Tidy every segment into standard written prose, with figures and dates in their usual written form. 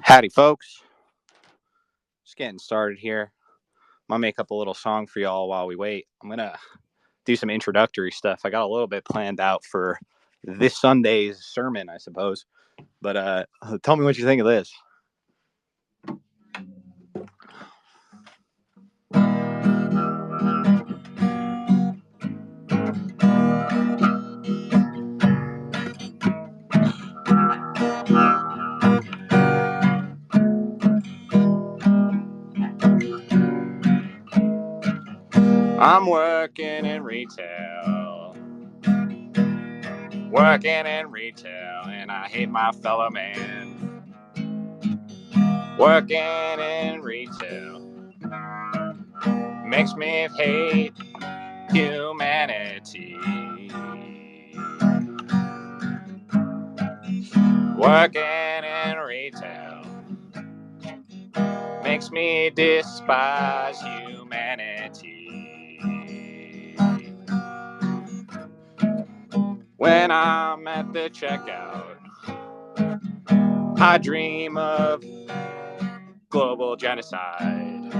Howdy, folks. Just getting started here. I'm going to make up a little song for y'all while we wait. I'm going to do some introductory stuff. I got a little bit planned out for this Sunday's sermon, I suppose. But tell me what you think of this. I'm working in retail. And I hate my fellow man. Working in retail makes me hate humanity. Working in retail makes me despise humanity. When I'm at the checkout, I dream of global genocide.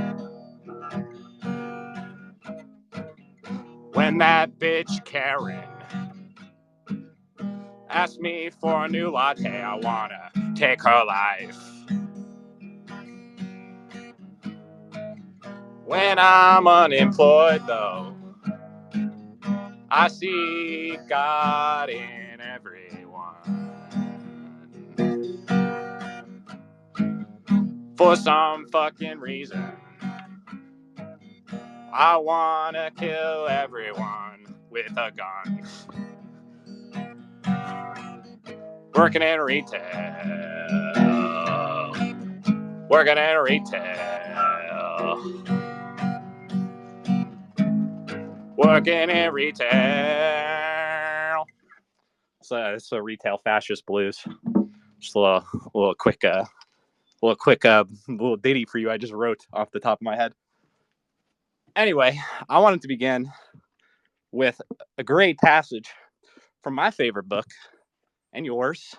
When that bitch Karen asks me for a new latte, I wanna take her life. When I'm unemployed, though, I see God in everyone. For some fucking reason, I wanna kill everyone with a gun. Working in retail. Working in retail. Working in retail. So it's a retail fascist blues. Just a little quick little ditty for you I just wrote off the top of my head. Anyway, I wanted to begin with a great passage from my favorite book and yours,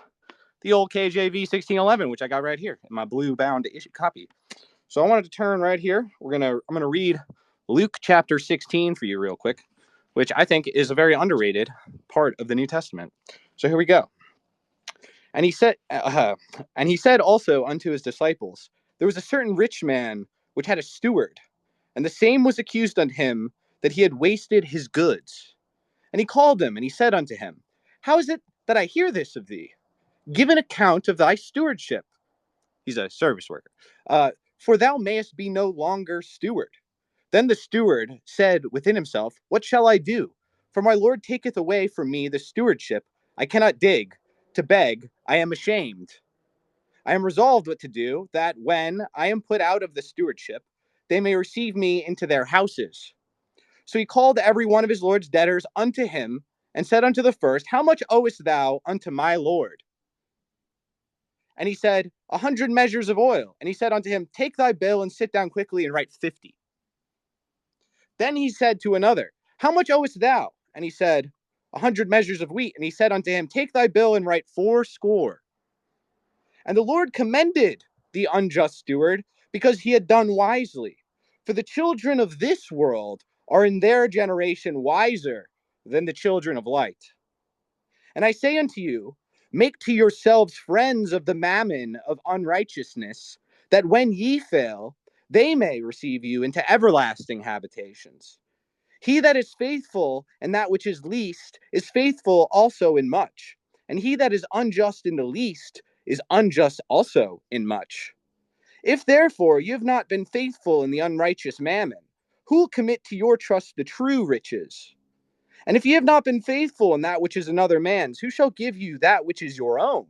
the old KJV 1611, which I got right here in my blue bound issue copy. So I wanted to turn right here. I'm gonna read Luke chapter 16 for you real quick, which I think is a very underrated part of the New Testament. So here we go. And he said also unto his disciples, there was a certain rich man which had a steward, and the same was accused unto him that he had wasted his goods. And he called him, and he said unto him, how is it that I hear this of thee? Give an account of thy stewardship. He's a service worker. For thou mayest be no longer steward. Then the steward said within himself, what shall I do? For my Lord taketh away from me the stewardship. I cannot dig. To beg, I am ashamed. I am resolved what to do, that when I am put out of the stewardship, they may receive me into their houses. So he called every one of his Lord's debtors unto him, and said unto the first, how much owest thou unto my Lord? And he said, 100 measures of oil. And he said unto him, take thy bill and sit down quickly and write 50. Then he said to another, how much owest thou? And he said, 100 measures of wheat. And he said unto him, take thy bill and write 80. And the Lord commended the unjust steward, because he had done wisely. For the children of this world are in their generation wiser than the children of light. And I say unto you, make to yourselves friends of the mammon of unrighteousness, that when ye fail, they may receive you into everlasting habitations. He that is faithful in that which is least is faithful also in much. And he that is unjust in the least is unjust also in much. If therefore you have not been faithful in the unrighteous mammon, who will commit to your trust the true riches? And if ye have not been faithful in that which is another man's, who shall give you that which is your own?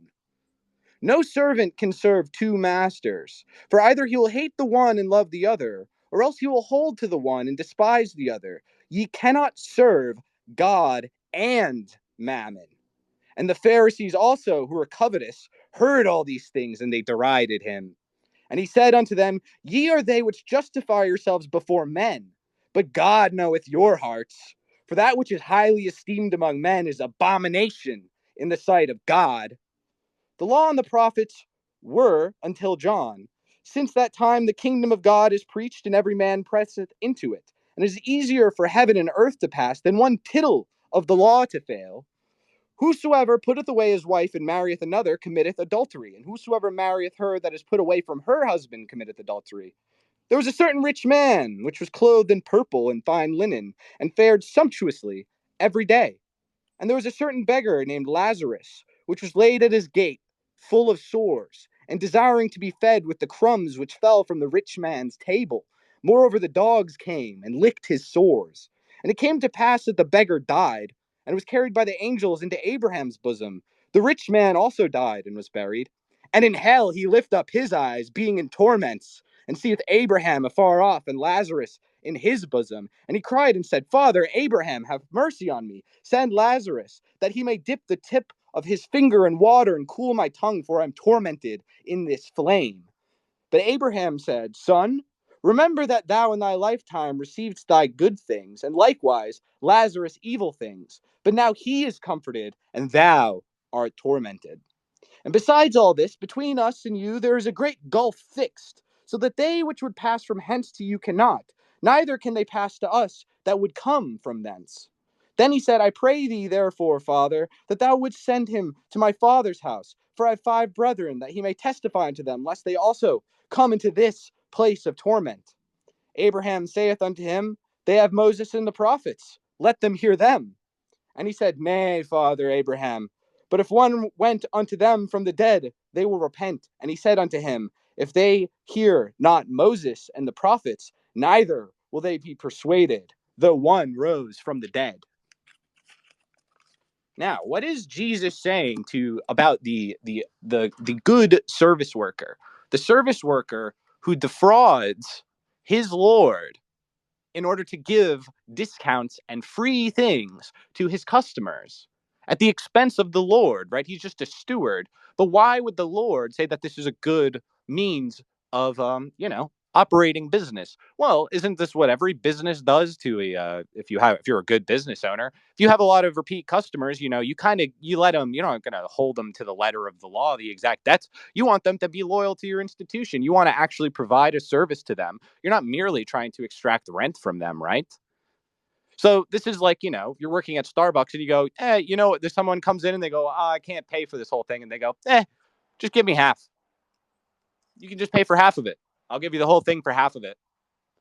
No servant can serve two masters, for either he will hate the one and love the other, or else he will hold to the one and despise the other. Ye cannot serve God and mammon. And the Pharisees also, who were covetous, heard all these things, and they derided him. And he said unto them, ye are they which justify yourselves before men, but God knoweth your hearts. For that which is highly esteemed among men is abomination in the sight of God. The law and the prophets were until John. Since that time, the kingdom of God is preached, and every man presseth into it. And it is easier for heaven and earth to pass than one tittle of the law to fail. Whosoever putteth away his wife and marrieth another committeth adultery, and whosoever marrieth her that is put away from her husband committeth adultery. There was a certain rich man, which was clothed in purple and fine linen, and fared sumptuously every day. And there was a certain beggar named Lazarus, which was laid at his gate, full of sores, and desiring to be fed with the crumbs which fell from the rich man's table. Moreover, the dogs came and licked his sores. And it came to pass that the beggar died, and was carried by the angels into Abraham's bosom. The rich man also died and was buried. And in hell he lift up his eyes, being in torments, and seeth Abraham afar off, and Lazarus in his bosom. And he cried and said, Father Abraham, have mercy on me. Send Lazarus, that he may dip the tip of his finger in water and cool my tongue, for I am tormented in this flame. But Abraham said, Son, remember that thou in thy lifetime receivedst thy good things, and likewise Lazarus evil things. But now he is comforted, and thou art tormented. And besides all this, between us and you there is a great gulf fixed, so that they which would pass from hence to you cannot, neither can they pass to us that would come from thence. Then he said, I pray thee, therefore, Father, that thou wouldst send him to my father's house, for I have 5 brethren, that he may testify unto them, lest they also come into this place of torment. Abraham saith unto him, They have Moses and the prophets, let them hear them. And he said, Nay, Father Abraham, but if one went unto them from the dead, they will repent. And he said unto him, If they hear not Moses and the prophets, neither will they be persuaded, though one rose from the dead. Now, what is Jesus saying about the good service worker, the service worker who defrauds his Lord in order to give discounts and free things to his customers at the expense of the Lord, right? He's just a steward. But why would the Lord say that this is a good means of, operating business? Well, isn't this what every business does to if you're a good business owner? If you have a lot of repeat customers, you let them, you're not going to hold them to the letter of the law, the exact debts. You want them to be loyal to your institution. You want to actually provide a service to them. You're not merely trying to extract rent from them, right? So this is like, you're working at Starbucks and you go, there's someone comes in and they go, I can't pay for this whole thing. And they go, just give me half. You can just pay for half of it. I'll give you the whole thing for half of it.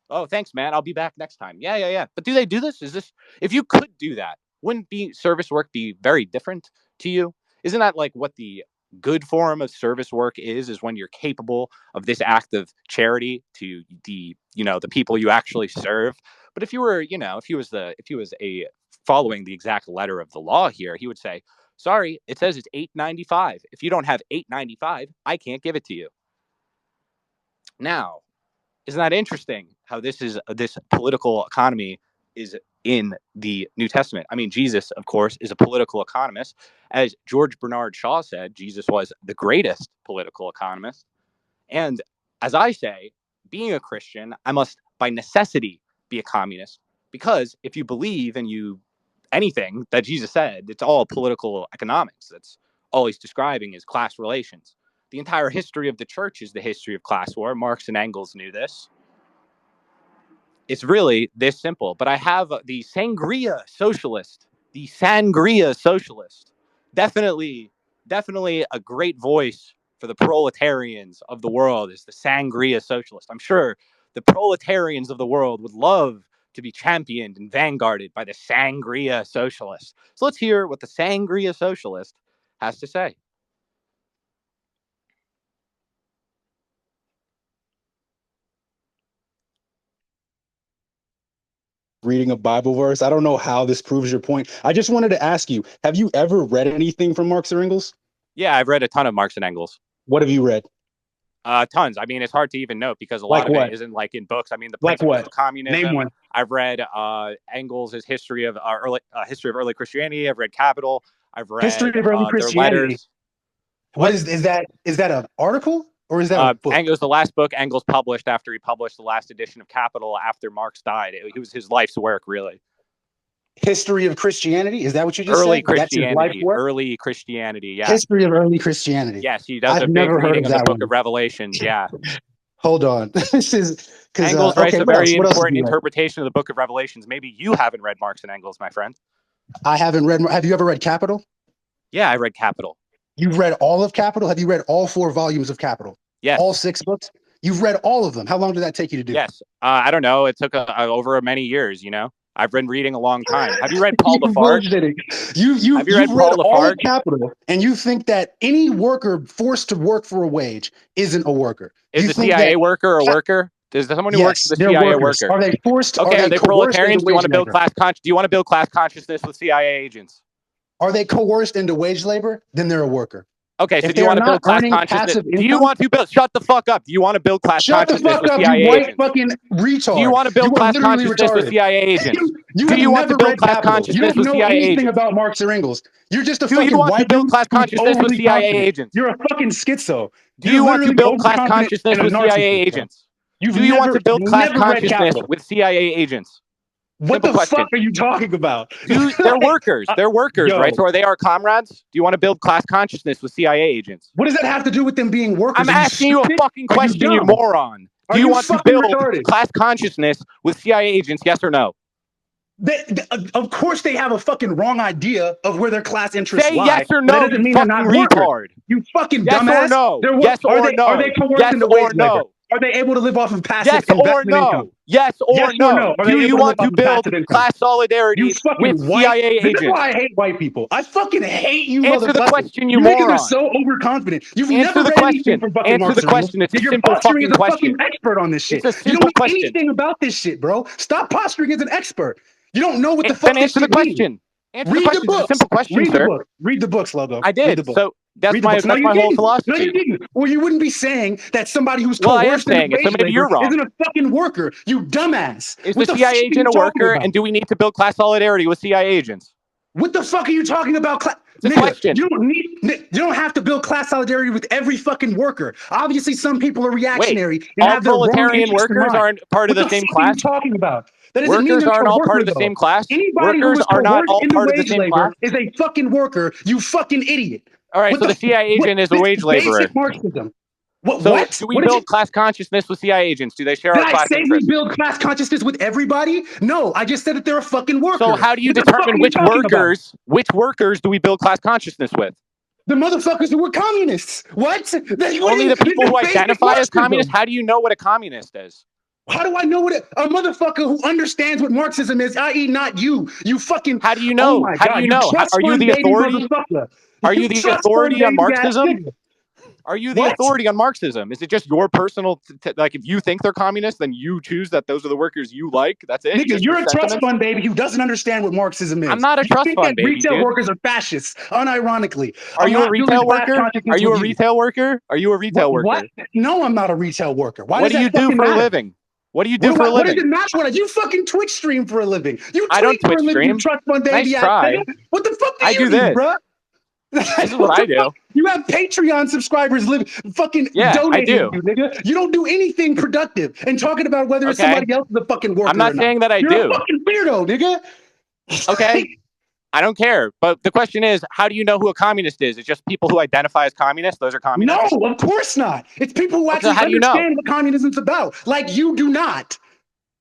Oh, thanks, man. I'll be back next time. Yeah. But do they do this? If you could do that, wouldn't service work be very different to you? Isn't that like what the good form of service work is when you're capable of this act of charity to the people you actually serve? But if he was a following the exact letter of the law here, he would say, sorry, it says it's $8.95. If you don't have $8.95, I can't give it to you. Now, isn't that interesting how this political economy is in the New Testament? I mean, Jesus, of course, is a political economist. As George Bernard Shaw said, Jesus was the greatest political economist. And as I say, being a Christian, I must by necessity be a communist, because if you believe anything that Jesus said, it's all political economics. That's all he's describing is class relations. The entire history of the church is the history of class war. Marx and Engels knew this. It's really this simple. But I have the sangria socialist. The sangria socialist. Definitely, definitely a great voice for the proletarians of the world is the sangria socialist. I'm sure the proletarians of the world would love to be championed and vanguarded by the sangria socialist. So let's hear what the sangria socialist has to say. Reading a Bible verse. I don't know how this proves your point. I just wanted to ask you, have you ever read anything from Marx or Engels? Yeah, I've read a ton of Marx and Engels. What have you read? Tons. I mean, it's hard to even note because a lot Like of it what? isn't like in books. I mean, the Like principles what? of Name communism. one. I've read Engels' history of early Christianity. I've read Capital. I've History read of early their Christianity. letters. What What? is that an article or is that a book? Engels, the last book Engels published after he published the last edition of Capital after Marx died. It was his life's work, really. History of Christianity? Is that what you just Early said? That's his life Christianity. work? Early Christianity. Yeah. History of early Christianity. Yes, he does I've a big never heard reading of of the that Book one. of Revelations. Yeah. Hold on. This is because Engels writes okay, a very what else have important you read? interpretation of the Book of Revelations. Maybe you haven't read Marx and Engels, my friend. I haven't read. Have you ever read Capital? Yeah, I read Capital. You've read all of Capital? Have you read all 4 volumes of Capital? Yes. All 6 books? You've read all of them. How long did that take you to do? Yes. I don't know. It took over many years, you know? I've been reading a long time. Have you read Paul Lafargue? Have you read You've read Paul all of Lafargue? Capital, and you think that any worker forced to work for a wage isn't a worker. Is You a think CIA that worker a worker? Is someone who works for yes, the they're CIA a workers. worker? Are they forced? Okay, are they coerced into proletarians? Do you want to build wage labor? Do you want to build class consciousness with CIA agents? Are they coerced into wage labor? Then they're a worker. Okay, so If do you they are want to not build class earning consciousness? passive Do you income, want to build? Shut the fuck up. Do you want to build class shut the consciousness fuck with up, you CIA white agents? fucking retard. Do you want to build You are class literally consciousness with retarded. CIA agents? You Do have you want to never build read class Capital. You consciousness don't with know CIA anything agents? about Marx or Engels. You're just a Do you fucking want to white build dude class who's consciousness with overly CIA confident. agents? You're a fucking schizo. Do You're you want to literally build class overconfident consciousness and a with CIA narcissist, bro. agents? Do you want to build class never read consciousness Capital. with CIA agents? What Simple the fuck question. are you talking about? They're workers. They're workers, yo, right? So are they our comrades? Do you want to build class consciousness with CIA agents? what does that have to do with them being workers? I'm Are you asking you a stupid? fucking Are you question, you dumb? moron. Do Are you you want to fucking build retarded? class consciousness with CIA agents? Yes or no? Of course, they have a fucking wrong idea of where their class interests Say lie. yes or But that no, doesn't you mean they're fucking not workers. retard. You fucking Yes dumbass. or no? They're, Yes are or they are they no? coerced Yes into or wage labor? no? Are they able to live off of passive Yes or investment income? no? Yes or Yes or no? no? Are Do they you able to live want off to of build passive income? class solidarity You fucking with white. CIA This is agents? why I hate white people. I fucking hate you, Answer the motherfuckers. question, you You niggas are moron. so overconfident. You've Answer never the read anything question. from fucking Answer Marx the or Engels. question. It's a You're simple posturing as fucking a fucking question. expert on this shit. It's a You don't simple know question. anything about this shit, bro. Stop posturing as an expert. You don't know what the Then fuck this answer the shit means. question. Answer the Read the question. It's a books. simple question, Read the sir. book. Read the books, Logo. I Read the did. book. So that's Read the my books. No, you whole didn't. No, you philosophy. didn't. Or you wouldn't be saying that somebody who's Well, I am coerced into saying it, so wage maybe labor you're wrong. isn't a fucking worker. You dumbass. Is What the the fuck CIA are you agent a talking worker, about? and do we need to build class solidarity with CIA agents? What the fuck are you talking about? It's a Nigga, question. you don't have to build class solidarity with every fucking worker. Obviously, some people are Wait, reactionary and all have their wrong proletarian interests in workers mind. aren't part of What the the same fuck are you class? talking about? That doesn't mean Workers they're aren't a all part worker, of the though. same class. Anybody who Workers is are not coerced all into part of the wage same labor class. is a fucking worker, you fucking idiot. All right, What so the CIA what, agent is a this wage is laborer. basic Marxism. What? So What? do we What did you? build class consciousness with CIA agents? Do they share Did our I class say we interests? build class consciousness with everybody? No, I just said that they're a fucking worker. So how do you What the fuck determine are you talking about? which workers do we build class consciousness with? The motherfuckers who were communists. What? Only the people who basic identify as communists? Marxism. How do you know what a communist is? How do I know what a motherfucker who understands what Marxism is, i.e., not you? You fucking. How do you Oh know? my How do God. you You know? trust Are you fund the baby authority? motherfucker. Are You you the trust fund authority on baby ass Marxism? nigga. Are you the What? authority on Marxism? Is it just your personal, like if you think they're communists, then you choose that those are the workers you like? That's it? Nigga, Just your you're a trust sentiments? fund baby who doesn't understand what Marxism is. I'm not a You trust think that fund baby, retail dude. workers are fascists, unironically. Are I'm you a not building retail class worker? Are consciousness you with a you. retail worker? Are you a retail What? worker? No, I'm not a retail worker. Why What does do you that do fucking for a matter? living? What do you do for a What does living? it matter? What you fucking Twitch stream for a living? You I don't tweet for Twitch a living, you stream. trust fund Nice baby ass try. nigga. What the fuck do I you do do, this. bro? This is what I do. You have Patreon subscribers fucking Yeah, I donating do. you, nigga. You don't do anything productive and talking about whether it's Okay. somebody else is a fucking worker I'm not or not. saying that I You're do. a fucking weirdo, nigga. Okay. I don't care. But the question is, how do you know who a communist is? It's just people who identify as communists. Those are communists. No, of course not. It's people who So actually how do you know? understand what communism's about. Like you do not.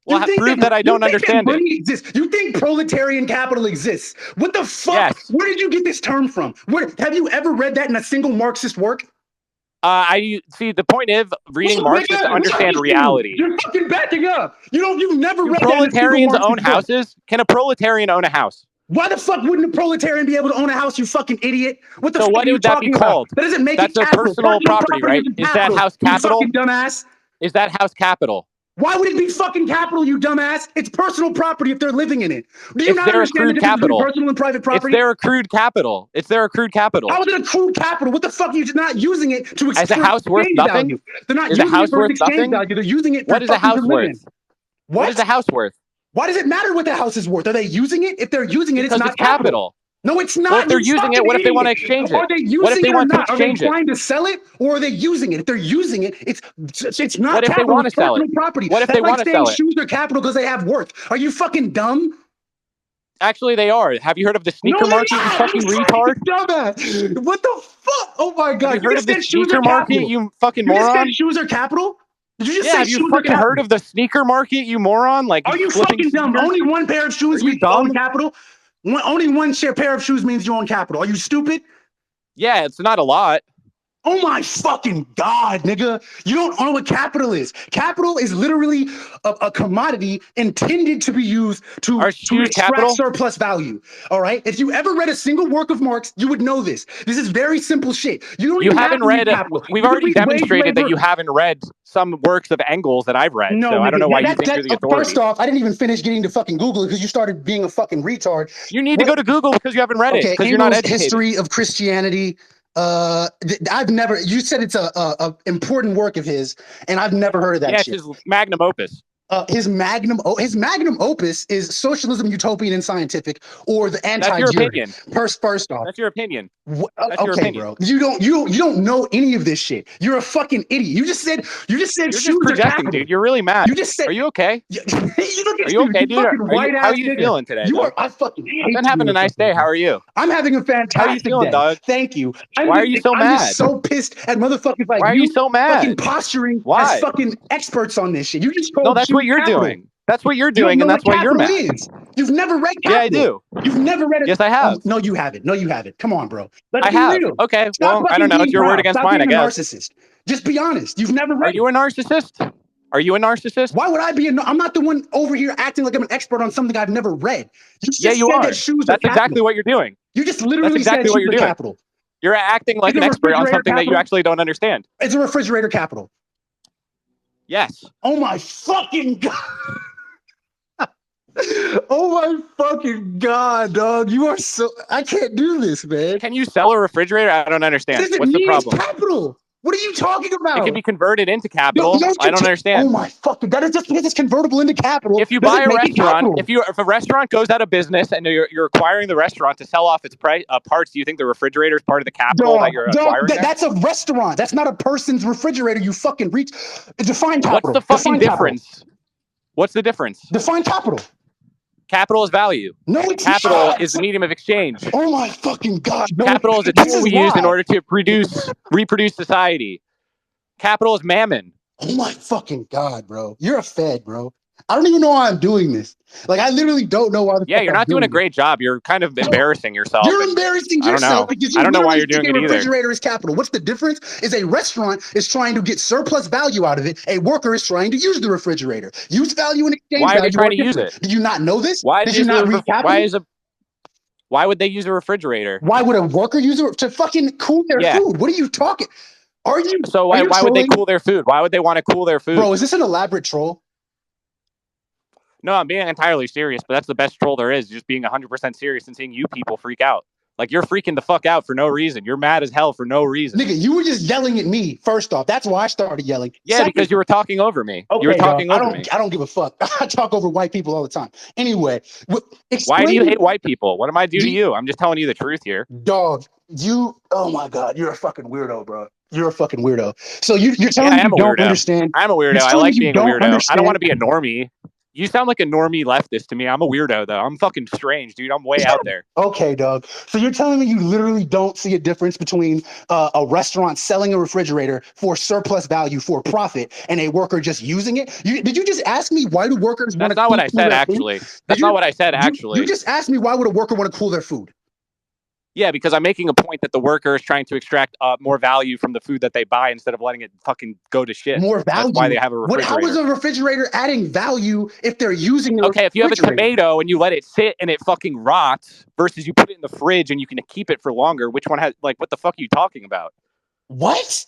Well, prove that I don't understand money it. exists. You think proletarian capital exists. What the fuck? Yes. Where did you get this term from? Have you ever read that in a single Marxist work? I see. The point of reading Marx is to understand reality. You're fucking backing up. You've never read that in a single proletarians Marxist own book. houses? Can a proletarian own a house? Why the fuck wouldn't a proletarian be able to own a house, you fucking idiot? What the So fuck what are you would that be talking about? called? That doesn't make That's it a capital. personal property, right? Is Is that house capital? You fucking dumbass. Is that house capital? Why would it be fucking capital, you dumbass? It's personal property if they're living in it. Do you not understand the difference between personal and private property? It's their accrued capital. It's their accrued capital. How is it accrued capital? What the fuck are you not using it to As a house worth nothing? Value? They're not Is using a house it for worth exchange nothing? value. They're using it for what is a house worth? What is a house worth? Why does it matter what the house is worth? Are they using it? If they're using it, because it's not capital. No, it's not. Well, if they're using it, what if they want to exchange it? Are they using what if they it want or to not? Are they exchange it? trying to sell it or are they using it? If they're using it, it's not what if capital. They want to sell it? Property. What if That's they want to sell it? Shoes are capital because they have worth. Are you fucking dumb? Actually, they are. Have you heard of the No, sneaker they're market, you not. fucking You retard? fucking dumbass. What the fuck? Oh my Have you god! You heard just of the said shoes are sneaker market, capital. you fucking You just said moron? shoes are capital. Did you just Yeah, say have you shoes are fucking heard capital? of the sneaker market, you moron? Like Are you flipping fucking dumb? sneakers? Only one pair of Are shoes you means you own dumb? capital. Only one pair of shoes means you own capital. Are you stupid? Yeah, it's not a lot. Oh my fucking god, nigga. You don't know what capital is. Capital is literally a commodity intended to be used Are to shoes extract capital? surplus value. All right? If you ever read a single work of Marx, you would know this. This is very simple shit. You don't You even have haven't to read read. capital. We've You can already read wage demonstrated that labor. you haven't read some works of Engels that I've read. No, So I don't nigga. know why you think you're the First authority. off, I didn't even finish getting to fucking Google it because you started being a fucking retard. You need to What? go to Google because you haven't read it Okay, because you're not Engel's educated. History of Christianity. I've never. You said it's a important work of his, and I've never heard of that Yeah, it's shit. his magnum opus. His magnum opus is Socialism, Utopian, and Scientific, or the That's your Anti-Jury. opinion. First off, That's your opinion. That's your okay, opinion. bro, you don't know any of this shit. You're a fucking idiot. You just said You're shoes just are projecting, capital. dude. You're really mad. You just said. Are you okay? You look Are at you you, okay, you dude? fucking white How are ass you nigga. feeling today, You dog? are. I fucking hate I've been you. having a nice day. How are you? I'm having a How are you fantastic feeling, day. dog? Thank you. Why are you so I'm just mad? so pissed at motherfuckers like Why are you you so fucking mad? posturing as Why? fucking experts on this shit. You just No, called that's what shoes you're capital. doing. That's what you're You don't doing, know and what that's why you're capital mad. is. You've never read Yeah, I capital. do. You've never read it. Yes, I have. No, you haven't. No, you haven't. Come on, bro. Let's I be have. real. Okay, Stop well, I don't fucking know. It's being your word proud. against Stop mine, being I a guess. narcissist. Just be honest. You've never Are read it. you a narcissist? Are you a narcissist? Why would I be? I'm not the one over here acting like I'm an expert on something I've never read. You Yeah, just you said are. that shoes are That's capital. exactly what you're doing. You just That's literally said exactly what shoes you're are doing. capital. You're acting like Is an a expert on refrigerator something that you capital? actually don't understand. Is a refrigerator capital? Yes. Oh my fucking god. Oh my fucking god, dog. You are so. I can't do this, man. Can you sell a refrigerator? I don't What understand. does it What's the mean it's problem? capital? What are you talking It can about? be converted into No, capital. no, I don't oh understand. my fucking. That is just because it's convertible into capital. If you Does buy it a make it restaurant, capital? if a restaurant goes out of business and you're acquiring the restaurant to sell off its parts, do you think the refrigerator is part of the capital that you're acquiring there? That's a restaurant. That's not a person's refrigerator. You fucking reach. Define capital. What's the fucking Define difference? Capital. What's the difference? Define capital. Capital is value. No, it's capital not. is the medium of exchange. Oh my fucking god! No, capital is a this tool we use in order to reproduce society. Capital is mammon. Oh my fucking god, bro! You're a fed, bro. I don't even know why I'm doing this. Like, I literally don't know why. Yeah, you're not doing a great job. You're kind of embarrassing yourself. You're embarrassing yourself because you I don't know why literally you're doing think it a either. refrigerator is capital. What's the difference? Is a restaurant is trying to get surplus value out of it. A worker is trying to use the refrigerator. Use value and exchange Why are they value trying are to use different. it? Did you not know this? Why Did you not read capital? Why would they use a refrigerator? Why would a worker use it to fucking cool their food? What are you talking? Are you? So why would they cool their food? Why would they want to cool their food? Bro, is this an elaborate troll? No, I'm being entirely serious, but that's the best troll there is, just being 100% serious and seeing you people freak out. Like, you're freaking the fuck out for no reason. You're mad as hell for no reason. Nigga, you were just yelling at me, first off. That's why I started yelling. Yeah, because you were talking over me. Okay, you were talking over me. I don't give a fuck. I talk over white people all the time. Anyway. Why do you hate white people? What am I do to you? I'm just telling you the truth here. Dog, oh my God, you're a fucking weirdo, bro. You're a fucking weirdo. So you're telling me you don't understand. I'm a weirdo. I like being a weirdo. I don't want to be a normie. You sound like a normie leftist to me. I'm a weirdo, though. I'm fucking strange, dude. I'm way out there. Okay, dog. So you're telling me you literally don't see a difference between a restaurant selling a refrigerator for surplus value for profit and a worker just using it? Did you just ask me why do workers want to? That's not what I said, actually. That's not what I said, actually. You just asked me why would a worker want to cool their food? Yeah, because I'm making a point that the worker is trying to extract more value from the food that they buy instead of letting it fucking go to shit. More value? That's why they have a refrigerator. How is a refrigerator adding value if they're using the Okay, if you have a tomato and you let it sit and it fucking rots versus you put it in the fridge and you can keep it for longer, which one has, like, what the fuck are you talking about? What?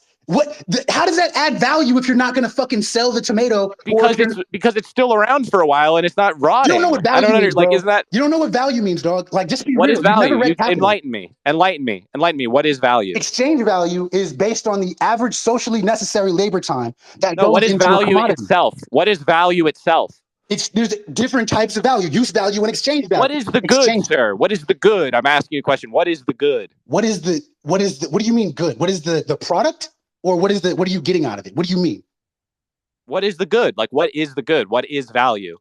How does that add value if you're not going to fucking sell the tomato? Because it's still around for a while and it's not rotting. You don't know what value means, like, isn't that? You don't know what value means, dog. Like, just be what real. Is value? Enlighten me. What is value? Exchange value is based on the average socially necessary labor time that goes what is into value a commodity. itself? What is value itself? There's different types of value: use value and exchange value. What is the good, sir? What is the good? I'm asking you a question. What is the good? What do you mean good? What is the product? Or what are you getting out of it? What do you mean? What is the good? Like, what is the good? What is value?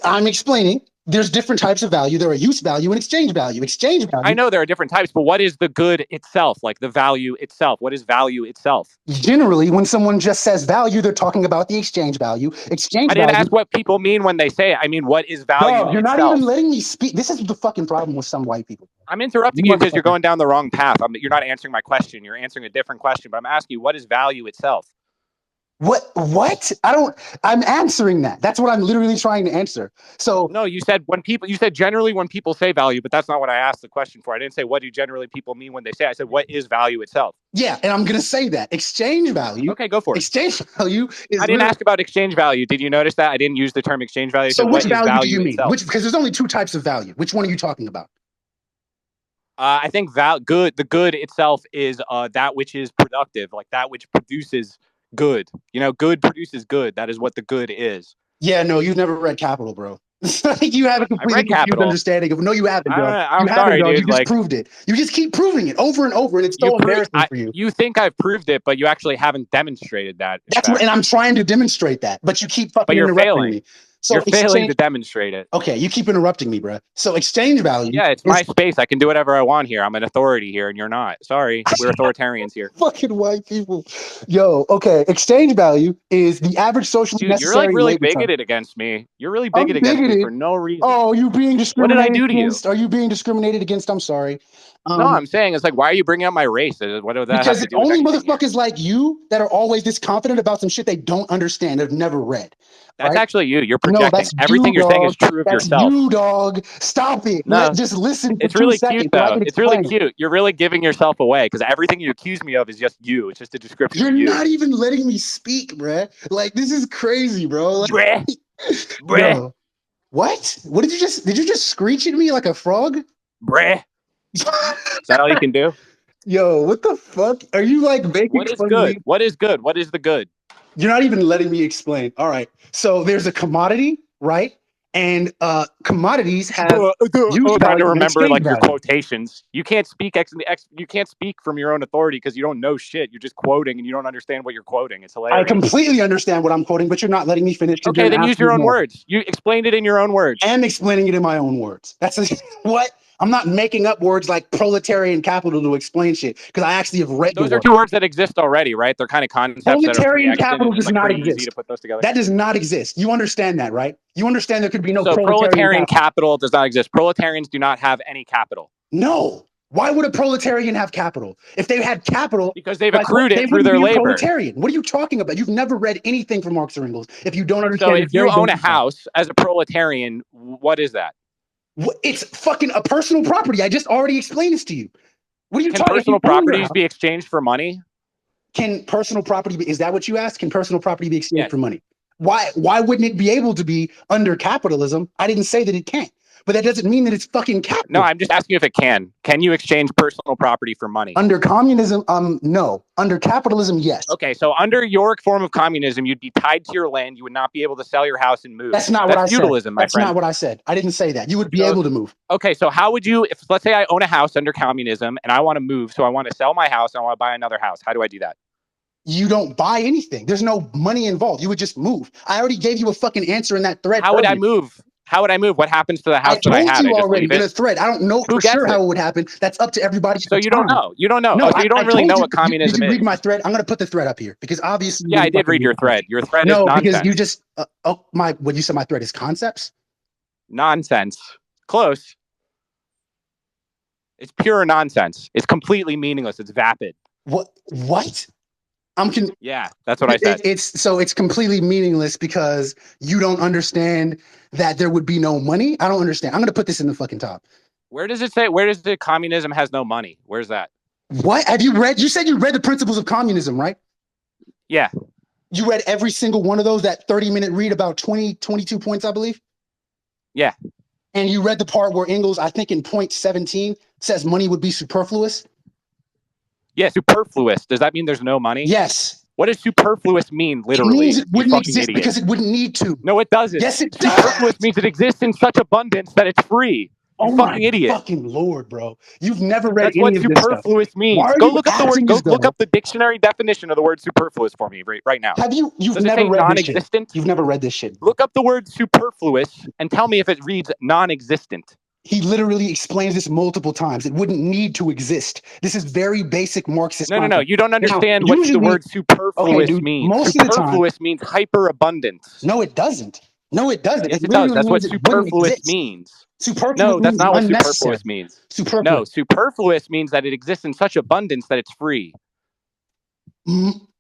I'm explaining. There's different types of value. There are use value and exchange value. Exchange value. I know there are different types, but what is the good itself? Like the value itself? What is value itself? Generally, when someone just says value, they're talking about the exchange value. Exchange I didn't value. ask what people mean when they say it. I mean, what is value Dog, you're not itself? even letting me speak. This is the fucking problem with some white people. I'm interrupting you because you're going down the wrong path. You're not answering my question. You're answering a different question, but I'm asking you, what is value itself? What? I'm answering that. That's what I'm literally trying to answer. So no, you said generally when people say value, but that's not what I asked the question for. I didn't say what do generally people mean when they say. I said what is value itself? Yeah, and I'm gonna say that exchange value. Okay, go for it. Exchange value is. I didn't ask about exchange value. Did you notice that I didn't use the term exchange value? So which value do you mean? Itself? Because there's only two types of value. Which one are you talking about? I think the good itself is that which is productive, like that which produces good. Good produces good. That is what the good is. Yeah, no, you've never read Capital, bro. You have a completely confused understanding of. No, you haven't, bro. I'm sorry, dude. You just proved it. You just keep proving it over and over, and it's so embarrassing for you. You think I've proved it, but you actually haven't demonstrated that. And I'm trying to demonstrate that, but you keep fucking interrupting me. So you're failing to demonstrate it. Okay, you keep interrupting me, bro. So exchange value. Yeah, it's my space. I can do whatever I want here. I'm an authority here, and you're not. Sorry, we're authoritarians here. Fucking white people. Yo, okay. Exchange value is the average socially necessary. You're like really bigoted against me. You're really bigoted against me for no reason. Oh, you being discriminated? What did I do to you? Are you being discriminated against? I'm sorry. No, I'm saying it's like, why are you bringing up my race? What does that because have to do it's only with motherfuckers like you that are always this confident about some shit they don't understand, have never read. That's actually you. You're projecting. No, everything you're saying is true of yourself. You, dog. Stop it. No, just listen. It's really cute, though. It's really cute. You're really giving yourself away because everything you accuse me of is just you. It's just a description. You're of you. not even letting me speak, bruh. Like, this is crazy, bro. Like, bruh. Yo, what? What did you just screech at me like a frog? Bruh. Is that all you can do? Yo, what the fuck? Are you like making What is good? What is good? What is the good? You're not even letting me explain. All right. So there's a commodity, right? And commodities have trying to remember like your quotations. You can't speak you can't speak from your own authority because you don't know shit. You're just quoting and you don't understand what you're quoting. It's hilarious. I completely understand what I'm quoting, but you're not letting me finish. Okay, then use your own words. You explained it in your own words. I am explaining it in my own words. That's what. I'm not making up words like proletarian capital to explain shit because I actually have read those are two words that exist already, right? They're kind of concepts. Proletarian capital does not exist. Easy to put those together. That does not exist. You understand that, right? You understand there could be no proletarian capital does not exist. Proletarians do not have any capital. No. Why would a proletarian have capital? If they had capital, because they've accrued it through their labor. Proletarian. What are you talking about? You've never read anything from Marx or Engels. If you don't understand, so if you own a house as a proletarian, what is that? It's fucking a personal property. I just already explained this to you. What are you talking about? Can personal properties be exchanged for money? Can personal property be, is that what you asked? Can personal property be exchanged for money? Why wouldn't it be able to be under capitalism? I didn't say that it can't. But that doesn't mean that it's fucking capital. No, I'm just asking you if it can. Can you exchange personal property for money? Under communism, no. Under capitalism, yes. Okay, so under your form of communism, you'd be tied to your land. You would not be able to sell your house and move. That's not what I said. Feudalism, my friend. That's not what I said. I didn't say that. You would be able to move. Okay, so how would you, if let's say I own a house under communism and I want to move, so I want to sell my house and I want to buy another house. How do I do that? You don't buy anything. There's no money involved. You would just move. I already gave you a fucking answer in that thread. How would I move? How would I move? What happens to the house that I had? I told you already in a thread. I don't know for sure how it would happen. That's up to everybody. So you don't know. You don't know. No, you don't really know what communism is. Did you read my thread? I'm going to put the thread up here because obviously. Yeah, I did read your thread. Your thread is nonsense. Because you just what you said my thread is concepts. Nonsense. Close. It's pure nonsense. It's completely meaningless. It's vapid. What? Yeah, that's what I said. It's completely meaningless because you don't understand that there would be no money. I don't understand. I'm going to put this in the fucking top. Where does it say? Where does the communism has no money? Where's that? What have you read? You said you read the principles of communism, right? Yeah. You read every single one of those, that 30-minute read, about 22 points, I believe. Yeah. And you read the part where Engels, I think in point 17, says money would be superfluous. Yeah, superfluous. Does that mean there's no money? Yes. What does superfluous mean, literally? It means it wouldn't exist because it wouldn't need to. No, it doesn't. Yes, it does. Superfluous means it exists in such abundance that it's free. You Oh my fucking idiot. fucking Lord, bro. You've never read That's any what of this stuff. superfluous Why means. are Go you look up the word. acting Go as look though? up the dictionary definition of the word superfluous for me right now. You've Does it never say read this shit? non-existent? You've never read this shit. Look up the word superfluous and tell me if it reads non-existent. He literally explains this multiple times. It wouldn't need to exist. This is very basic Marxist No. concept. You don't Now, understand what the usually, word okay, superfluous dude, means. most of the time, Superfluous means hyperabundance. no, it doesn't. No, it doesn't. It Yes, it does. literally That's what means it wouldn't superfluous exist. means. Superfluous No, that's means not what unnecessary. superfluous means. Superfluous. No, superfluous means that it exists in such abundance that it's free.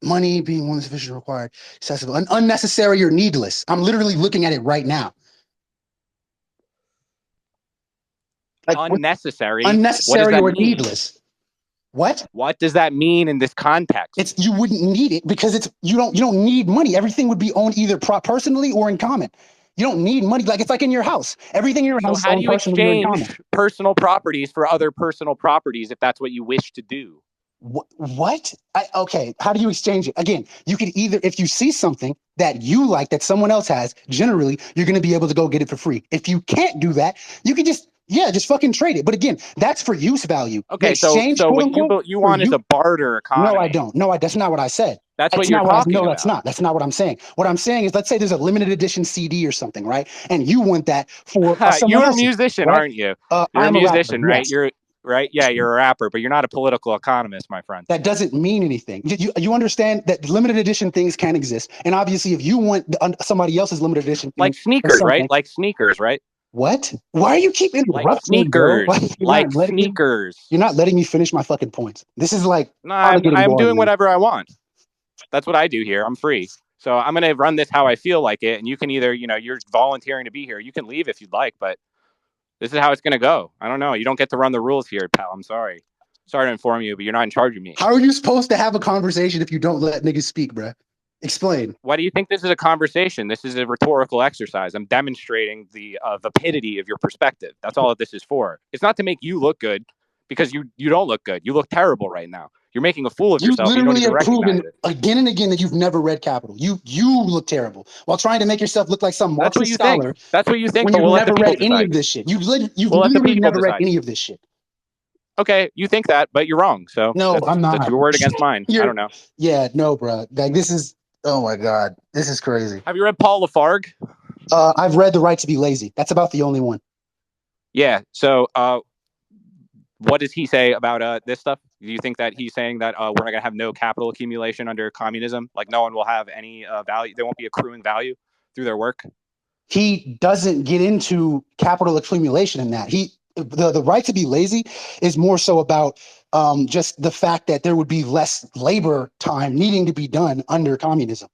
Money being one sufficient required, accessible, unnecessary or needless. I'm literally looking at it right now. Like Unnecessary. What does unnecessary that or mean? needless. What? What does that mean in this context? It's you wouldn't need it because you don't need money. Everything would be owned either personally or in common. You don't need money. Like it's like in your house. Everything in your So house is how do owned you personally or in common. exchange personal properties for other personal properties if that's what you wish to do? What? Okay. How do you exchange it? Again, you could either, if you see something that you like that someone else has, generally, you're going to be able to go get it for free. If you can't do that, you can just fucking trade it. But again, that's for use value. The Okay, exchange, so quote what unquote, you for want is you. a barter No, I economy. don't. No, that's not what I said. That's what That's you're not what I talking no, about. that's not. That's not what I'm saying. What I'm saying is, let's say there's a limited edition CD or something, right? And you want that for someone You're a else's, musician, right? aren't you? You're a I'm a rapper. musician, right? Yes. You're right. Yeah, you're a rapper, but you're not a political economist, my friend. That doesn't mean anything. You understand that limited edition things can exist, and obviously, if you want somebody else's limited edition thing Like or sneakers, right? something, Like sneakers, right? what? Why are you keep Like interrupting me, bro? sneakers. Like sneakers. You're not letting me finish my fucking points. This is like No, probably getting I'm boring, doing man. whatever I want. That's what I do here. I'm free. So I'm gonna run this how I feel like it, and you can either, you're volunteering to be here. You can leave if you'd like, but this is how it's gonna go. I don't know. You don't get to run the rules here, pal. I'm sorry. Sorry to inform you, but you're not in charge of me. How are you supposed to have a conversation if you don't let niggas speak, bro? Explain. Why do you think this is a conversation? This is a rhetorical exercise. I'm demonstrating the vapidity of your perspective. That's all that this is for. It's not to make you look good, because you don't look good. You look terrible right now. You're making a fool of You yourself. You don't literally even have recognize proven it. again and again that you've never read Capital. You look terrible while trying to make yourself look like some That's what Marxist you think. scholar That's what you think, when but you've we'll let the never people read any decide. of this shit. You've We'll let the literally people never read decide. any of this shit. Okay, you think that, but you're wrong. So No, I'm not. that's your word against mine. I don't know. Yeah, no, bro. Like this is. Oh my god, this is crazy. Have you read Paul Lafargue? I've read The Right to Be Lazy. That's about the only one. Yeah. So, what does he say about this stuff? Do you think that he's saying that we're not going to have no capital accumulation under communism? Like no one will have any value. They won't be accruing value through their work. He doesn't get into capital accumulation in that. The right to be lazy is more so about just the fact that there would be less labor time needing to be done under communism.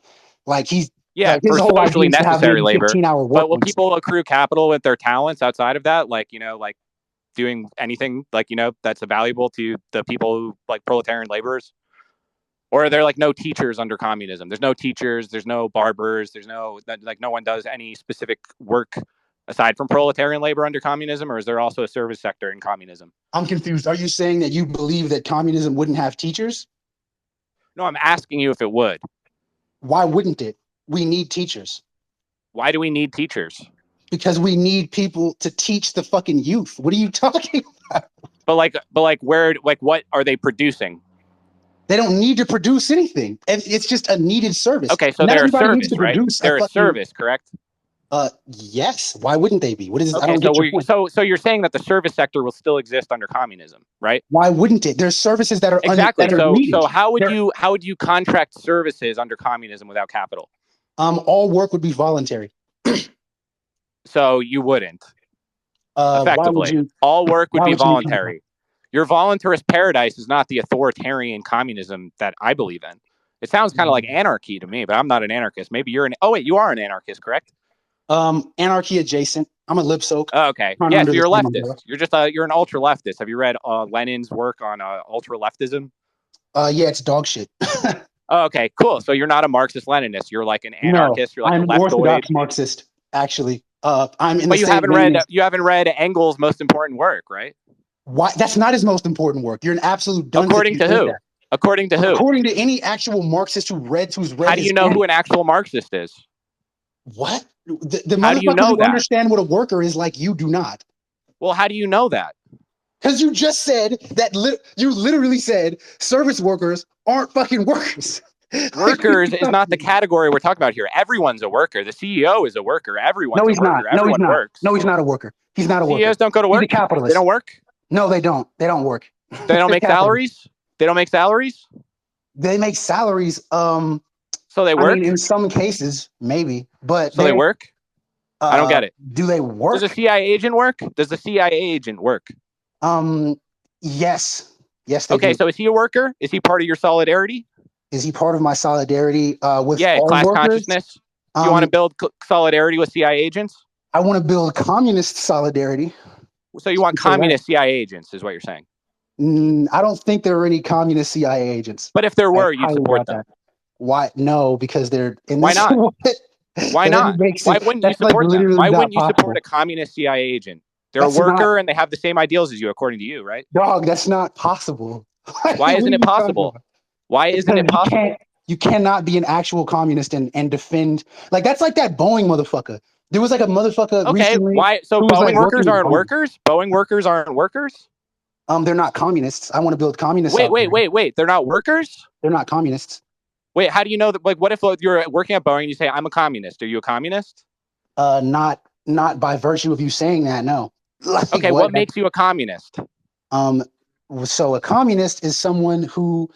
Like Yeah, like his for whole idea socially is to have necessary maybe labor. 15-hour work But will weeks. people accrue capital with their talents outside of that? Like like doing anything like that's valuable to the people who like proletarian laborers? Or are there like no teachers under communism? There's no teachers, there's no barbers, there's no no one does any specific work aside from proletarian labor under communism, or is there also a service sector in communism? I'm confused. Are you saying that you believe that communism wouldn't have teachers? No, I'm asking you if it would. Why wouldn't it? We need teachers. Why do we need teachers? Because we need people to teach the fucking youth. What are you talking about? But where what are they producing? They don't need to produce anything. It's just a needed service. Okay, so Not they're a everybody needs to service, right? produce a They're a fucking. service, correct? Yes. Why wouldn't they be? What is? I Okay, don't get your point. so you're saying that the service sector will still exist under communism, right? Why wouldn't it? There's services that are Exactly. that are needed. So how would you contract services under communism without capital? All work would be voluntary. So you wouldn't. Why would Effectively, you? all work would Why be would you need capital? voluntary. Your voluntarist paradise is not the authoritarian communism that I believe in. It sounds kind of like anarchy to me, but I'm not an anarchist. Maybe you're an. Oh wait, you are an anarchist, correct? Anarchy adjacent. I'm a lip soak. Oh, okay. Yeah, so you're a leftist. You're just you're an ultra leftist. Have you read Lenin's work on ultra leftism? Yeah, it's dog shit. Oh, okay, cool. So you're not a Marxist Leninist. You're like an anarchist. You're like I'm a an leftoid. orthodox Marxist, actually. I'm in. But you haven't read Engels' most important work, right? Why? That's not his most important work. You're an absolute dunce. According to who? According to who? According to any actual Marxist who's read. How do you know who an actual Marxist is? What? The How do you know who that? understand what a worker is like you do not. Well, how do you know that? Because you just said that you literally said service workers aren't fucking workers. Workers is not the category we're talking about here. Everyone's a worker. The CEO is a worker. Everyone's No, a he's not. worker. No, he's Everyone not. works. No, he's not a worker. He's not a worker. CEOs don't go to He's a work. They capitalist. don't work. No, they don't. They don't work. They don't make salaries. They don't make salaries. They make salaries. So they I work. mean, in some cases, maybe, but So they work. I don't get it. Do they work? Does a CIA agent work? Does the CIA agent work? Yes. Yes, they Okay, do. so is he a worker? Is he part of your solidarity? Is he part of my solidarity with all class workers? consciousness. You want to build solidarity with CIA agents? I want to build communist solidarity. So you want communist CIA agents, is what you're saying? I don't think there are any communist CIA agents. But if there were, you'd support them. Why? No, because they're in Why this. not? Why not? Why wouldn't you support them? Why wouldn't you support a communist CIA agent? They're a worker and they have the same ideals as you, according to you, right? Dog, that's not possible. Why isn't it possible? Why isn't it possible? You cannot be an actual communist and defend. Like, that's like that Boeing motherfucker. There was like a motherfucker. Okay, recently why? So Boeing workers aren't workers? Boeing workers aren't workers? They're not communists. I want to build communists. Wait. They're not workers? They're not communists. Wait, how do you know that? Like, what if you're working at Boeing and you say, I'm a communist? Are you a communist? Not by virtue of you saying that, no. Like, okay, what makes you a communist? So a communist is someone who,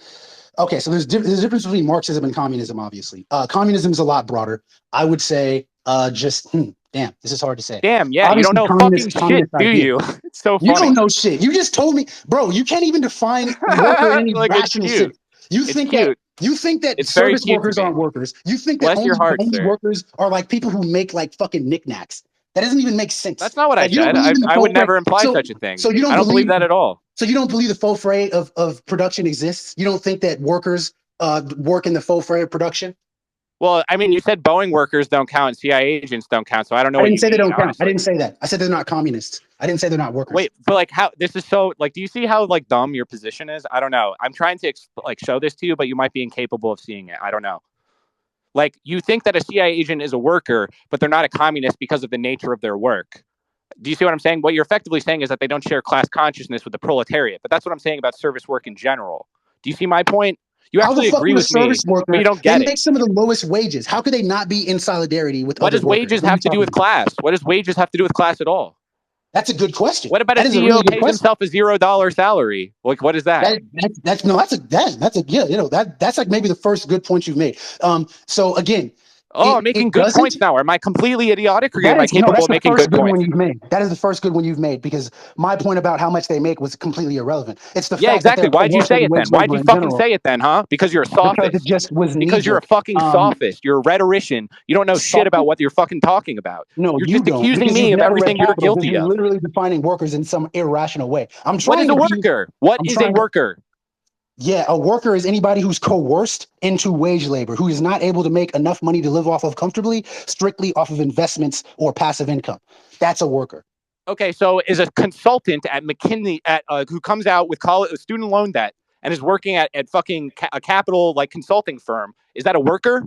okay, so there's a difference between Marxism and communism, obviously. Communism is a lot broader. I would say damn, this is hard to say. Damn, yeah, obviously, you don't know fucking shit, do you? It's so funny. You don't know shit. You just told me, bro, you can't even define worker in any like rational sense. You think that service workers aren't workers. You think that only workers are like people who make like fucking knickknacks. That doesn't even make sense. That's not what I said. I would never imply such a thing. So I don't believe that at all. So you don't believe the faux frais of production exists? You don't think that workers work in the faux frais of production? Well, I mean, you said Boeing workers don't count and CIA agents don't count, so I don't know. I didn't say they don't count. I didn't say that. I said they're not communists. I didn't say they're not workers. Wait, but like how this is so like, do you see how like dumb your position is? I don't know. I'm trying to like show this to you, but you might be incapable of seeing it. I don't know. Like, you think that a CIA agent is a worker, but they're not a communist because of the nature of their work. Do you see what I'm saying? What you're effectively saying is that they don't share class consciousness with the proletariat, but that's what I'm saying about service work in general. Do you see my point? You actually agree with me, but you don't get it. They make some of the lowest wages. How could they not be in solidarity with other workers? What does wages have to do with class? What does wages have to do with class at all? That's a good question. What about a CEO pays himself a $0 salary? Like, what is that? That's like maybe the first good point you've made. So again, I'm making good points now. Am I completely idiotic, or am I capable of making good points? That is the first good one you've made, because my point about how much they make was completely irrelevant. It's the fact exactly. Why'd you say it then? Why'd you fucking say it then, huh? Because you're a sophist. Because it just was because you're a fucking sophist. You're a rhetorician. You don't know shit about what you're fucking talking about. No, you're just accusing me of everything you're guilty of. You're literally defining workers in some irrational way. What is a worker? What is a worker? Yeah, a worker is anybody who's coerced into wage labor, who is not able to make enough money to live off of comfortably, strictly off of investments or passive income. That's a worker. Okay, so is a consultant at McKinsey who comes out with student loan debt and is working at fucking a capital like consulting firm, is that a worker?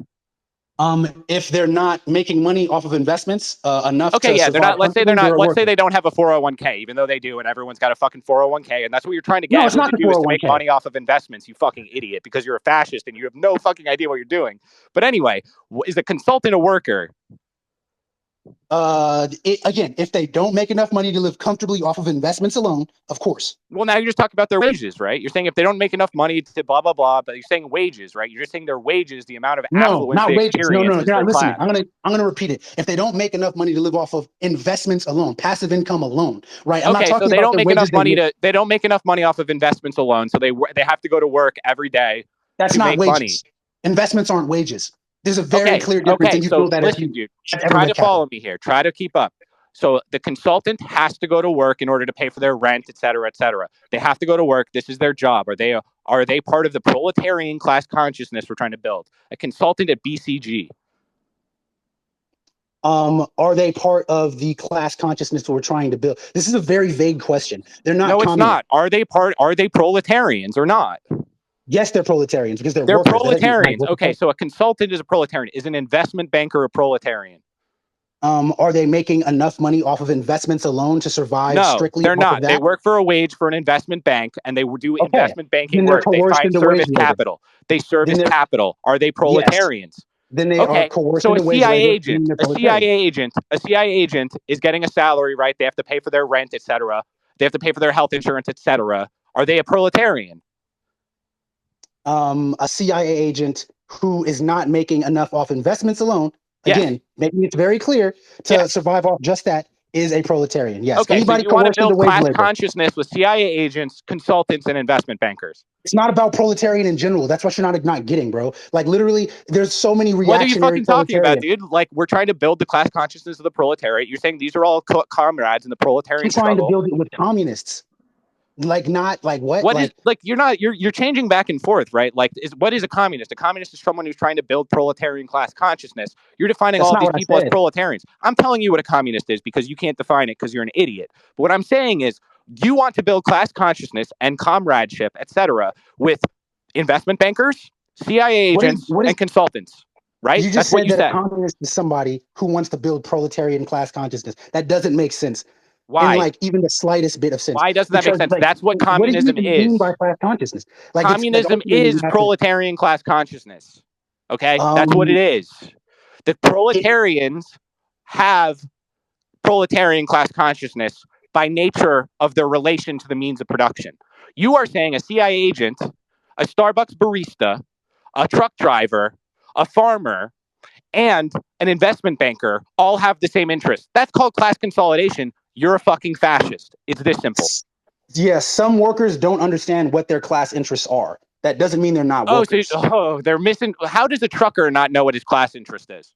If they're not making money off of investments enough. Okay, yeah, they're not. Let's say they're not. Let's say they don't have a 401k, even though they do, and everyone's got a fucking 401k, and that's what you're trying to get. No, it's not the 401k. Is to make money off of investments. You fucking idiot, because you're a fascist and you have no fucking idea what you're doing. But anyway, is a consultant a worker? Again, if they don't make enough money to live comfortably off of investments alone, of course. Well, now you're just talking about their wages, right? You're saying if they don't make enough money to blah blah blah, but you're saying wages, right? You're just saying their wages, the amount of affluence not they wages. experience. No, listen. I'm gonna repeat it. If they don't make enough money to live off of investments alone, passive income alone, right? I'm not talking so they about don't make enough money they don't make enough money off of investments alone, so they have to go to work every day. That's to not make wages. Money. Investments aren't wages. There's a very clear difference. And you know that listen, dude. Try to follow me here. Try to keep up. So the consultant has to go to work in order to pay for their rent, et cetera, et cetera. They have to go to work. This is their job. Are they part of the proletarian class consciousness we're trying to build? A consultant at BCG. Are they part of the class consciousness we're trying to build? This is a very vague question. They're not. No, it's not. Are they proletarians or not? Yes, they're proletarians because they're proletarians. Okay, so a consultant is a proletarian. Is an investment banker a proletarian? Are they making enough money off of investments alone to survive No, strictly they're off of not. They that? work for a wage for an investment bank, and they do Okay, investment banking then they're work. They coerced find into wage service labor. capital. They Then service they're capital. Are they yes, proletarians? then they are Okay, coerced so a into wage CIA labor. And agent, they're a CIA proletarians. agent, a CIA agent is getting a salary, right? They have to pay for their rent, etc. They have to pay for their health insurance, etc. Are they a proletarian? A CIA agent who is not making enough off investments alone, Yes. again, making it very clear to Yes. survive off just that, is a proletarian. Yes. Okay, so Anybody you want to coerced into build wage class labor. consciousness with CIA agents, consultants, and investment bankers. It's not about proletarian in general. That's what you're not getting, bro. Like literally, there's so many What are you reactionary fucking talking about, proletarians. dude? Like, we're trying to build the class consciousness of the proletariat. You're saying these are all comrades in the I'm proletarian trying to struggle. build it with communists. Like not like what? What is Like like you're changing back and forth, right? Like, what is a communist? A communist is someone who's trying to build proletarian class consciousness. You're defining that's all of not these what I people as said. proletarians. I'm telling you what a communist is because you can't define it because you're an idiot. But what I'm saying is, you want to build class consciousness and comradeship, etc., with investment bankers, CIA agents, What is and consultants, right? you just That's what said you that a said. communist is somebody who wants to build proletarian class consciousness. That doesn't make sense in Why? like even the slightest bit of sense. Why doesn't that make Because sense? like That's what what do you communism even mean is. by class consciousness? Like it's like Communism ultimately you is have to proletarian class consciousness. Okay? That's what it um is. The it, proletarians have proletarian class consciousness by nature of their relation to the means of production. You are saying a CIA agent, a Starbucks barista, a truck driver, a farmer, and an investment banker all have the same interest. That's called class consolidation. You're a fucking fascist. It's this simple. yeah, some workers don't understand what their class interests are. That doesn't mean they're not Oh, workers. so they're missing. How does a trucker not know what his class interest is?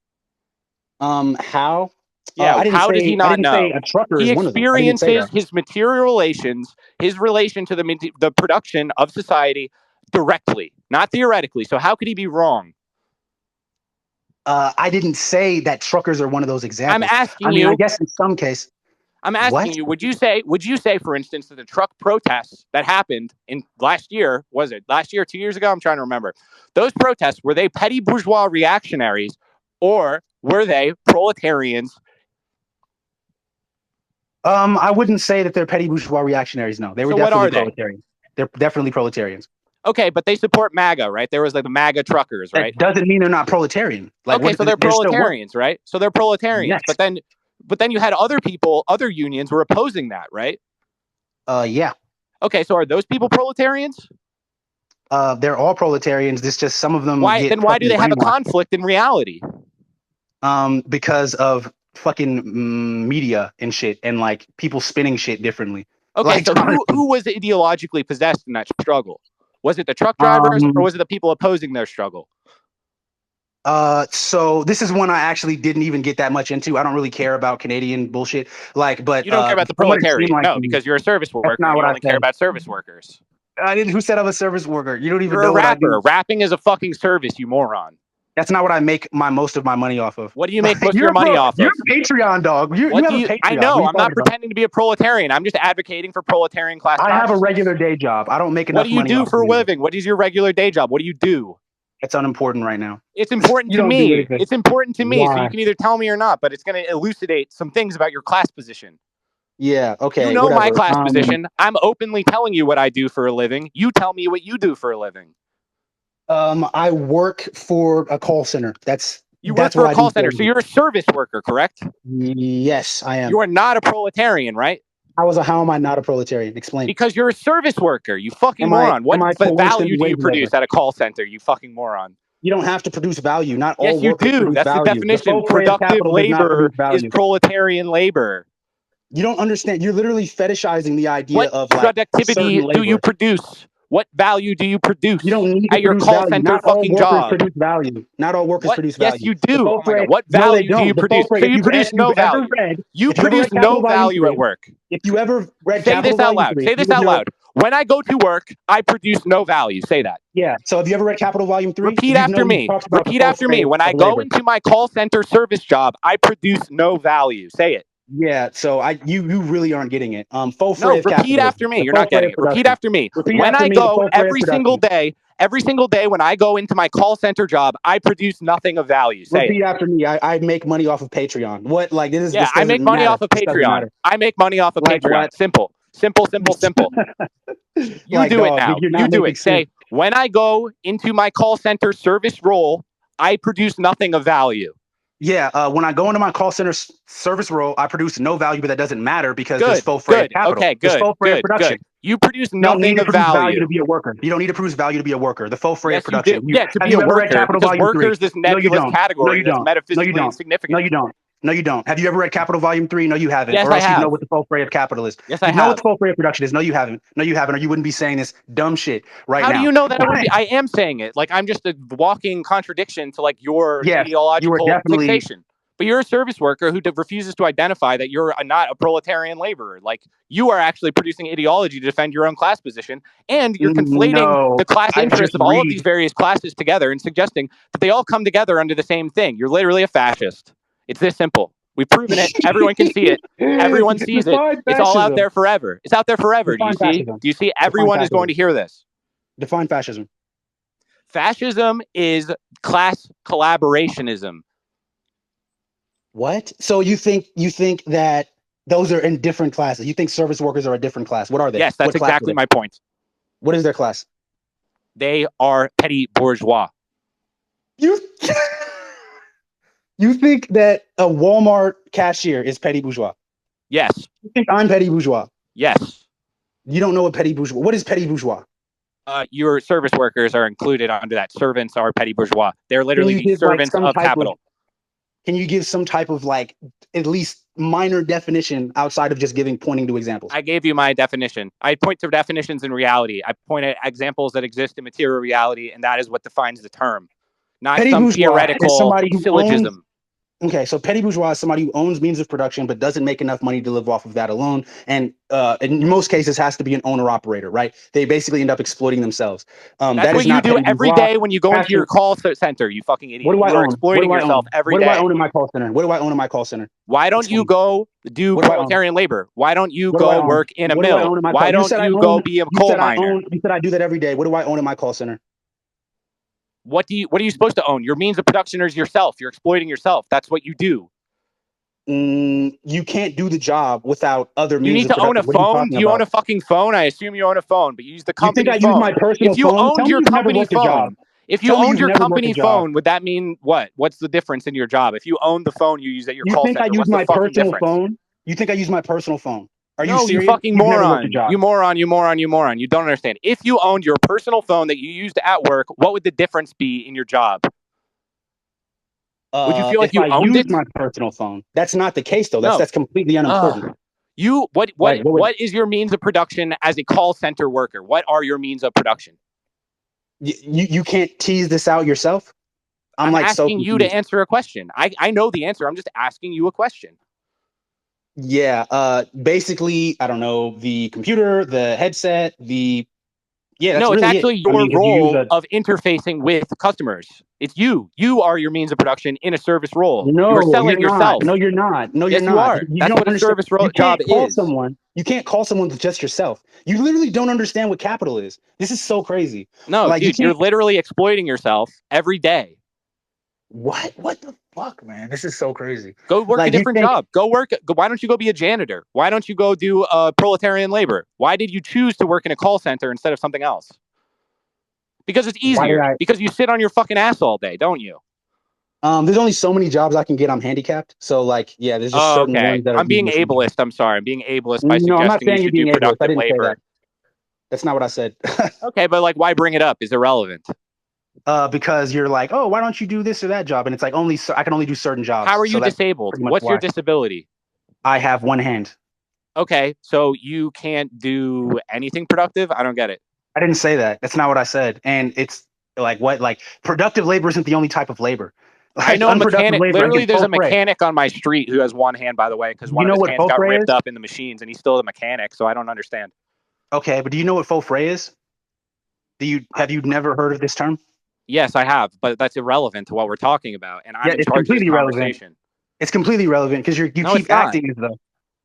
How? Yeah, how does he I not didn't say know? a trucker He is one of them. I didn't say experiences that. his material relations, his relation to the production of society directly, not theoretically. So how could he be wrong? I didn't say that truckers are one of those I'm examples. I asking mean, I you. guess in some case, I'm what? asking you. Would you say, for instance, that the truck protests that happened in last year, was it last year, 2 years ago? I'm trying to remember. Those protests, were they petty bourgeois reactionaries, or were they proletarians? I wouldn't say that they're petty bourgeois reactionaries. No, they were So what definitely are they? proletarians. They're definitely proletarians. Okay, but they support MAGA, right? There was like the MAGA truckers, That right? doesn't mean they're not proletarian. Like Okay, what? so they're They're still work. proletarians, right? So they're proletarians. Yes. But then you had other people, other unions were opposing that, right? Yeah. Okay, so are those people proletarians? They're all proletarians. This just some of them Why get then why do fucking they have a brainwashed. conflict in reality? Because of fucking media and shit, and like people spinning shit differently. Okay, Like so who honestly, who was ideologically possessed in that struggle? Was it the truck drivers or um, was it the people opposing their struggle? so this is one I actually didn't even get that much into. I don't really care about Canadian bullshit. Like, but You don't care about the from what it seemed proletariat. like, No, because you're a service that's worker not and what you I only care said. about service workers. I didn't. Who said I'm a service worker? You don't even You're a know what I rapper. do. Rapping is a fucking service, you moron. That's not what I make most of my money off of. What do you make Like, most of your money off you're of? a Patreon dog. You What have do a you I Patreon. What are know, you I'm not talking about? pretending to be a proletarian. I'm just advocating for proletarian class I have a consciousness. regular day job. I don't make What do enough you money do off of for a music. living? What is your regular day job? What do you do? It's unimportant right now. It's important You to don't do me. anything. It's important to me. So you Why? can either tell me or not, but it's going to elucidate some things about your class position. Yeah. You Okay. know my Whatever. class position. I'm openly telling you what I do for a living. You tell me what you do for a living. I work for a call center. You work That's for what a I do call for a center. So living. you're a service worker, correct? Yes, I am. You are not a proletarian, right? How am I not a proletarian? Explain. Because you're a service worker, you fucking Am I moron. What am I coerced value into do you wage labor? produce at a call center, you fucking moron? You don't have to produce value. Not all Yes, you workers do. produce That's the value. The definition. folk way of Productive capital does not labor produce is value. proletarian labor. You don't understand. You're literally fetishizing the idea What of like certain productivity do you labor. produce? What value do you You produce don't need to at your produce call value. center Not all fucking workers job? produce value. Not all workers What? produce Yes, value. you The do. Oh folk my God. way, What no, they value do you don't. The produce? folk way, So you produce if you've no ever value. read, You if you ever produce read Capital no Volume value at 3, work. if you ever read Say Capital this out Volume loud. 3, Say you this would out know. loud. When I go to work, I produce no value. Say that. Yeah. So have you ever read Capital Volume 3? Repeat You'd know after he me. talks about the Repeat folk after me. way When of I go labor. into my call center service job, I produce no value. Say it. Yeah, so you really aren't getting it. Faux fray No, of repeat after capitalism, me. the You're not faux fray getting of it. Repeat production. after me. Repeat When after I me, the go faux fray of production. every single day when I go into my call center job, I produce nothing of value. Say it. Repeat after me. I make money off of Patreon. What like Yeah, this I make doesn't money matter. off of This doesn't Patreon. matter. I make money off of Like Patreon. what? Simple. Simple, simple, simple. You Like do it dog, now. you're You not do making it. sense. Say, when I go into my call center service role, I produce nothing of value. Yeah, when I go into my call center service role, I produce no value, but that doesn't matter because there's Good, faux fray of good. capital. Okay, There's good, faux fray of good, production. good. You produce You don't need nothing to of produce value to value. be a worker. You don't need to produce value to be a worker. The faux fray of Yes, you do. production. Yeah, to Have be a you ever read worker, Capital because Volume worker 3? is this No, you nebulous don't. No, category you that's don't. No, you metaphysically don't. No, insignificant. you don't. No, you don't. Have you ever read Capital Volume 3? No, you haven't. Yes, Or I else you'd know have. what the faux fray of capital is. Yes, I You'd know what the have. faux fray of production is. No, you haven't. No, you haven't. Or you wouldn't be saying this dumb shit right How do now. you know that I wouldn't be? I am saying it. Like, I'm just a walking contradiction to like your Yes, you are ideological definitely. fixation. But you're a service worker who refuses to identify that you're not a proletarian laborer. Like, you are actually producing ideology to defend your own class position, and you're conflating No, the class I interests just of all of read. these various classes together and suggesting that they all come together under the same thing. You're literally a fascist. It's this simple. We've proven it. Everyone can see it. Everyone sees it. Define It's all out fascism. there forever. It's out there forever. Do you Define see? fascism. Do you see? Define Everyone is going to fascism. hear this. Define fascism. Fascism is class collaborationism. What? So you think that those are in different classes? You think service workers are a different class? What are they? Yes, that's What class are exactly they? my point. What is their class? They are petty bourgeois. You you think that a Walmart cashier is petty bourgeois? Yes. You think I'm petty bourgeois? Yes. You don't know what petty bourgeois. What is petty bourgeois? Your service workers are included under that. Servants are petty bourgeois. They're Can literally you the give like servants some of type of capital. can you give some type of like at least minor definition outside of just giving pointing to examples? I gave you my definition. I point to definitions in reality. I point at examples that exist in material reality, and that is what defines the term, not Petty some bourgeois is theoretical somebody who owns. syllogism. Okay, so petty bourgeois is somebody who owns means of production but doesn't make enough money to live off of that alone, and in most cases has to be an owner operator, right? They basically end up exploiting themselves. That's That what is you not do petty every bourgeois. day when you go into your Passion. call center, you fucking What idiot. do I You are own? What exploiting do I yourself own? every What do I day. own in my call center? What do I own in my call center? Why don't you Explain. go do What do I own? proletarian labor? Why don't you What do I go own? work in a What do I mill? own in my call? Why You don't said I you go own. be a You coal said I miner? own. You said I do that every day. What do I own in my call center? What are you supposed to own? Your means of production is yourself. You're exploiting yourself. That's what you do. You can't do the job without other You means need of to own a production. What are you phone. talking Do you own about? a fucking phone? I assume you own a phone, but you use the You think company I use my phone. personal If you phone? owned Tell me your you've never company worked a job. phone, if you Tell me owned you've your never worked a company job. phone, would that mean what? What's the difference in your job? If you own the phone you use at your You call think I center, use what's the my fucking personal difference? phone? You think I use my personal phone? Are you No, you serious? fucking You've never worked a moron. job. You moron, you moron, you moron. You don't understand. If you owned your personal phone that you used at work, what would the difference be in your job? Would you feel like If you I owned use it? my personal phone, that's not the case though. No. That's completely unimportant. You Like what would what is your means of production as a call center worker? What are your means of production? you can't tease this out yourself? I'm I'm like so asking you to confused. answer a question. I know the answer. I'm just asking you a question. Yeah, basically, I don't know, the computer, the headset, the yeah, that's No, it's really it. actually I your mean, if you use role a of interfacing with customers. It's you. You are your means of production in a service role. You are no, you're selling not. yourself. No, you're not. No, you're Yes, you not. are. You That's don't what a understand. service You job can't call is. someone. You can't call someone with just yourself. You literally don't understand what capital is. This is so crazy. No, Like you dude, you're can't. literally exploiting yourself every day. What? What the fuck, man? This is so crazy. Go work a Like you different think job. Go work. Why don't you go be a janitor? Why don't you go do proletarian labor? Why did you choose to work in a call center instead of something else? Because it's why did easier. I? Because you sit on your fucking ass all day, don't you? There's only so many jobs I can get. I'm handicapped, so like, yeah, there's just Oh, certain okay. ones that are I'm being easier for me. ableist. I'm sorry. I'm being ableist by No, I'm not suggesting you saying you're should do being ableist. I productive didn't say that. labor. That's not what I said. Okay, but like, why bring it up? Is irrelevant. Because you're like, oh, why don't you do this or that job? And it's like I can only do certain How jobs. are So you that's disabled? pretty much What's your why disability? I have one hand. Okay, so you can't do anything productive? I don't get it. I didn't say that. That's not what I said. And it's like what like productive labor isn't the only type of labor. I Like know a unproductive mechanic. labor, I Literally, get there's a faux frais. mechanic on my street who has one hand, by the way, because You one of know his what hands faux got frais ripped is? up in the machines, and he's still a mechanic. So I don't understand. Okay, but do you know what faux frais is? Do you I, have you never heard of this term? yes, I have, but that's irrelevant to what we're talking about, and I'm Yeah, in it's charge of this completely irrelevant. conversation. It's completely relevant because you No, it's keep not. acting as though.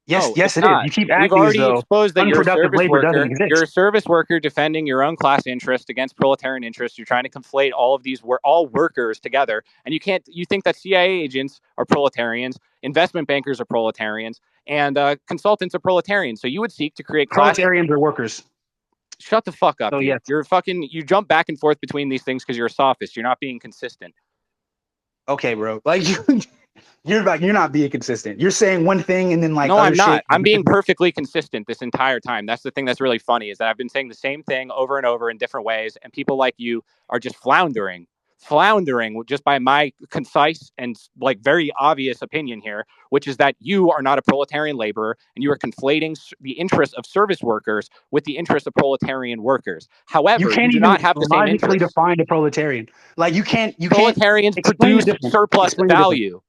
Yes, No, yes, it's it is. not. You keep We've acting as already though exposed that you're a unproductive service labor doesn't worker. You're a exist. service worker defending your own class interest against proletarian interests. You're trying to conflate all of these. We're all workers together, and you can't. You think that CIA agents are proletarians, investment bankers are proletarians, and consultants are proletarians. So you would seek to create class. Proletarians are workers. Shut the fuck up, So dude. yes. You're fucking. You jump back and forth between these things because you're a sophist. You're not being consistent. Okay, bro. Like you're not being consistent. You're saying one thing and then like No, other I'm shit. not. I'm being perfectly consistent this entire time. That's the thing that's really funny is that I've been saying the same thing over and over in different ways, and people like you are just floundering just by my concise and like very obvious opinion here, which is that you are not a proletarian laborer and you are conflating the interests of service workers with the interests of proletarian workers. You However, you can't do even not have the same logically interests. define a proletarian. Like you can't Proletarians explain the produce difference. surplus Explain the difference. value.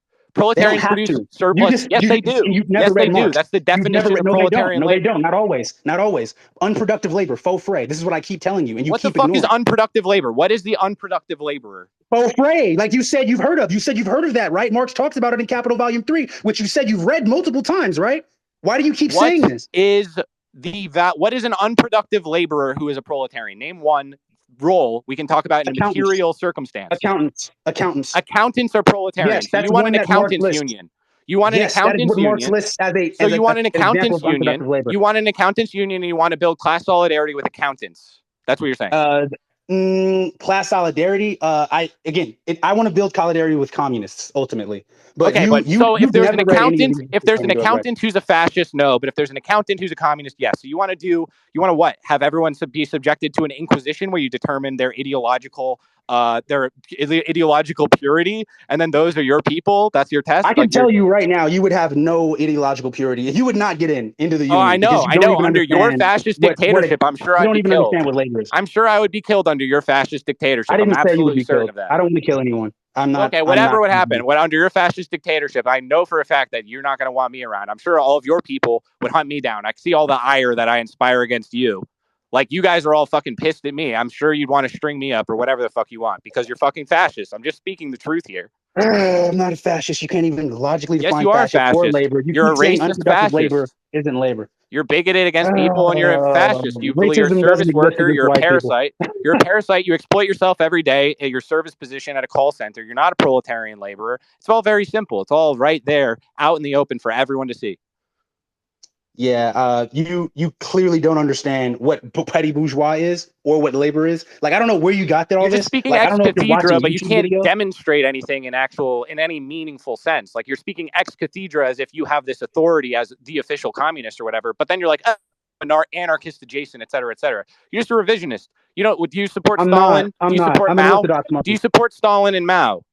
They don't Proletarians have produce to. surplus. Yes, they do. You've never Yes, they read do. Marx. That's the You've never definition read. of No, they don't. proletarian No, they labor. don't. Not always. Not always. Unproductive labor. Faux frais. This is what I keep telling you, and you What the keep fuck is ignoring. unproductive labor? What is the unproductive laborer? Faux frais, like you said, you've heard of. You said you've heard of that, right? Marx talks about it in Capital Volume 3, which you said you've read multiple times, right? Why do you keep What saying this? is what is an unproductive laborer who is a proletarian? Name one role we can talk about in a Accountants. material circumstance. Accountants. Accountants are Yes, proletarians. So that's you want an one that Marx accountants lists. union. You want an Yes, that is accountants what Marx union. lists as So you want an an example accountants of unproductive union. labor. You want an accountants union and you want to build class solidarity with accountants. That's what you're saying. Class solidarity. I want to build solidarity with communists ultimately. But Okay, but so if you've there's an never read any of accountant, these if there's an you have read. accountant who's a fascist, no. But if there's an accountant who's a communist, yes. So you want to what? Have everyone be subjected to an inquisition where you determine their ideological purity, and then those are your people. That's your test. I can tell you right now, you would have no ideological purity. You would not get into the Oh, I union because know, you I don't know. even Under your understand fascist what dictatorship, I'm sure you I'd don't be even killed. understand what labor is. I'm sure I would be killed under your fascist dictatorship. I I'm didn't say you would absolutely be certain killed. of that. I don't want to kill anyone. I'm not. Okay, I'm whatever not. would happen, under your fascist dictatorship, I know for a fact that you're not going to want me around. I'm sure all of your people would hunt me down. I see all the ire that I inspire against you. Like, you guys are all fucking pissed at me. I'm sure you'd want to string me up or whatever the fuck you want because you're fucking fascist. I'm just speaking the truth here. I'm not a fascist. You can't even logically Yes, define you are fascist or fascist. labor. You You're a keep saying racist unproductive labor fascist. isn't labor. You're bigoted against people and you're a fascist. You're a Racism service doesn't exist worker. against You're a white people. parasite. You're a parasite. You exploit yourself every day at your service position at a call center. You're not a proletarian laborer. It's all very simple. It's all right there out in the open for everyone to see. Yeah, you clearly don't understand what petty bourgeois is or what labor is. Like, I don't know where you got that all You're just this. speaking Like, I ex don't know if you're cathedra, watching but you YouTube can't videos. demonstrate anything in any meaningful sense. Like, you're speaking ex cathedra as if you have this authority as the official communist or whatever. But then you're like, anarchist adjacent, et cetera, et cetera. You're just a revisionist. You know, do you support Stalin? I'm Do you not. support I'm an Mao? Orthodox Do you Marxist. support Stalin and Mao?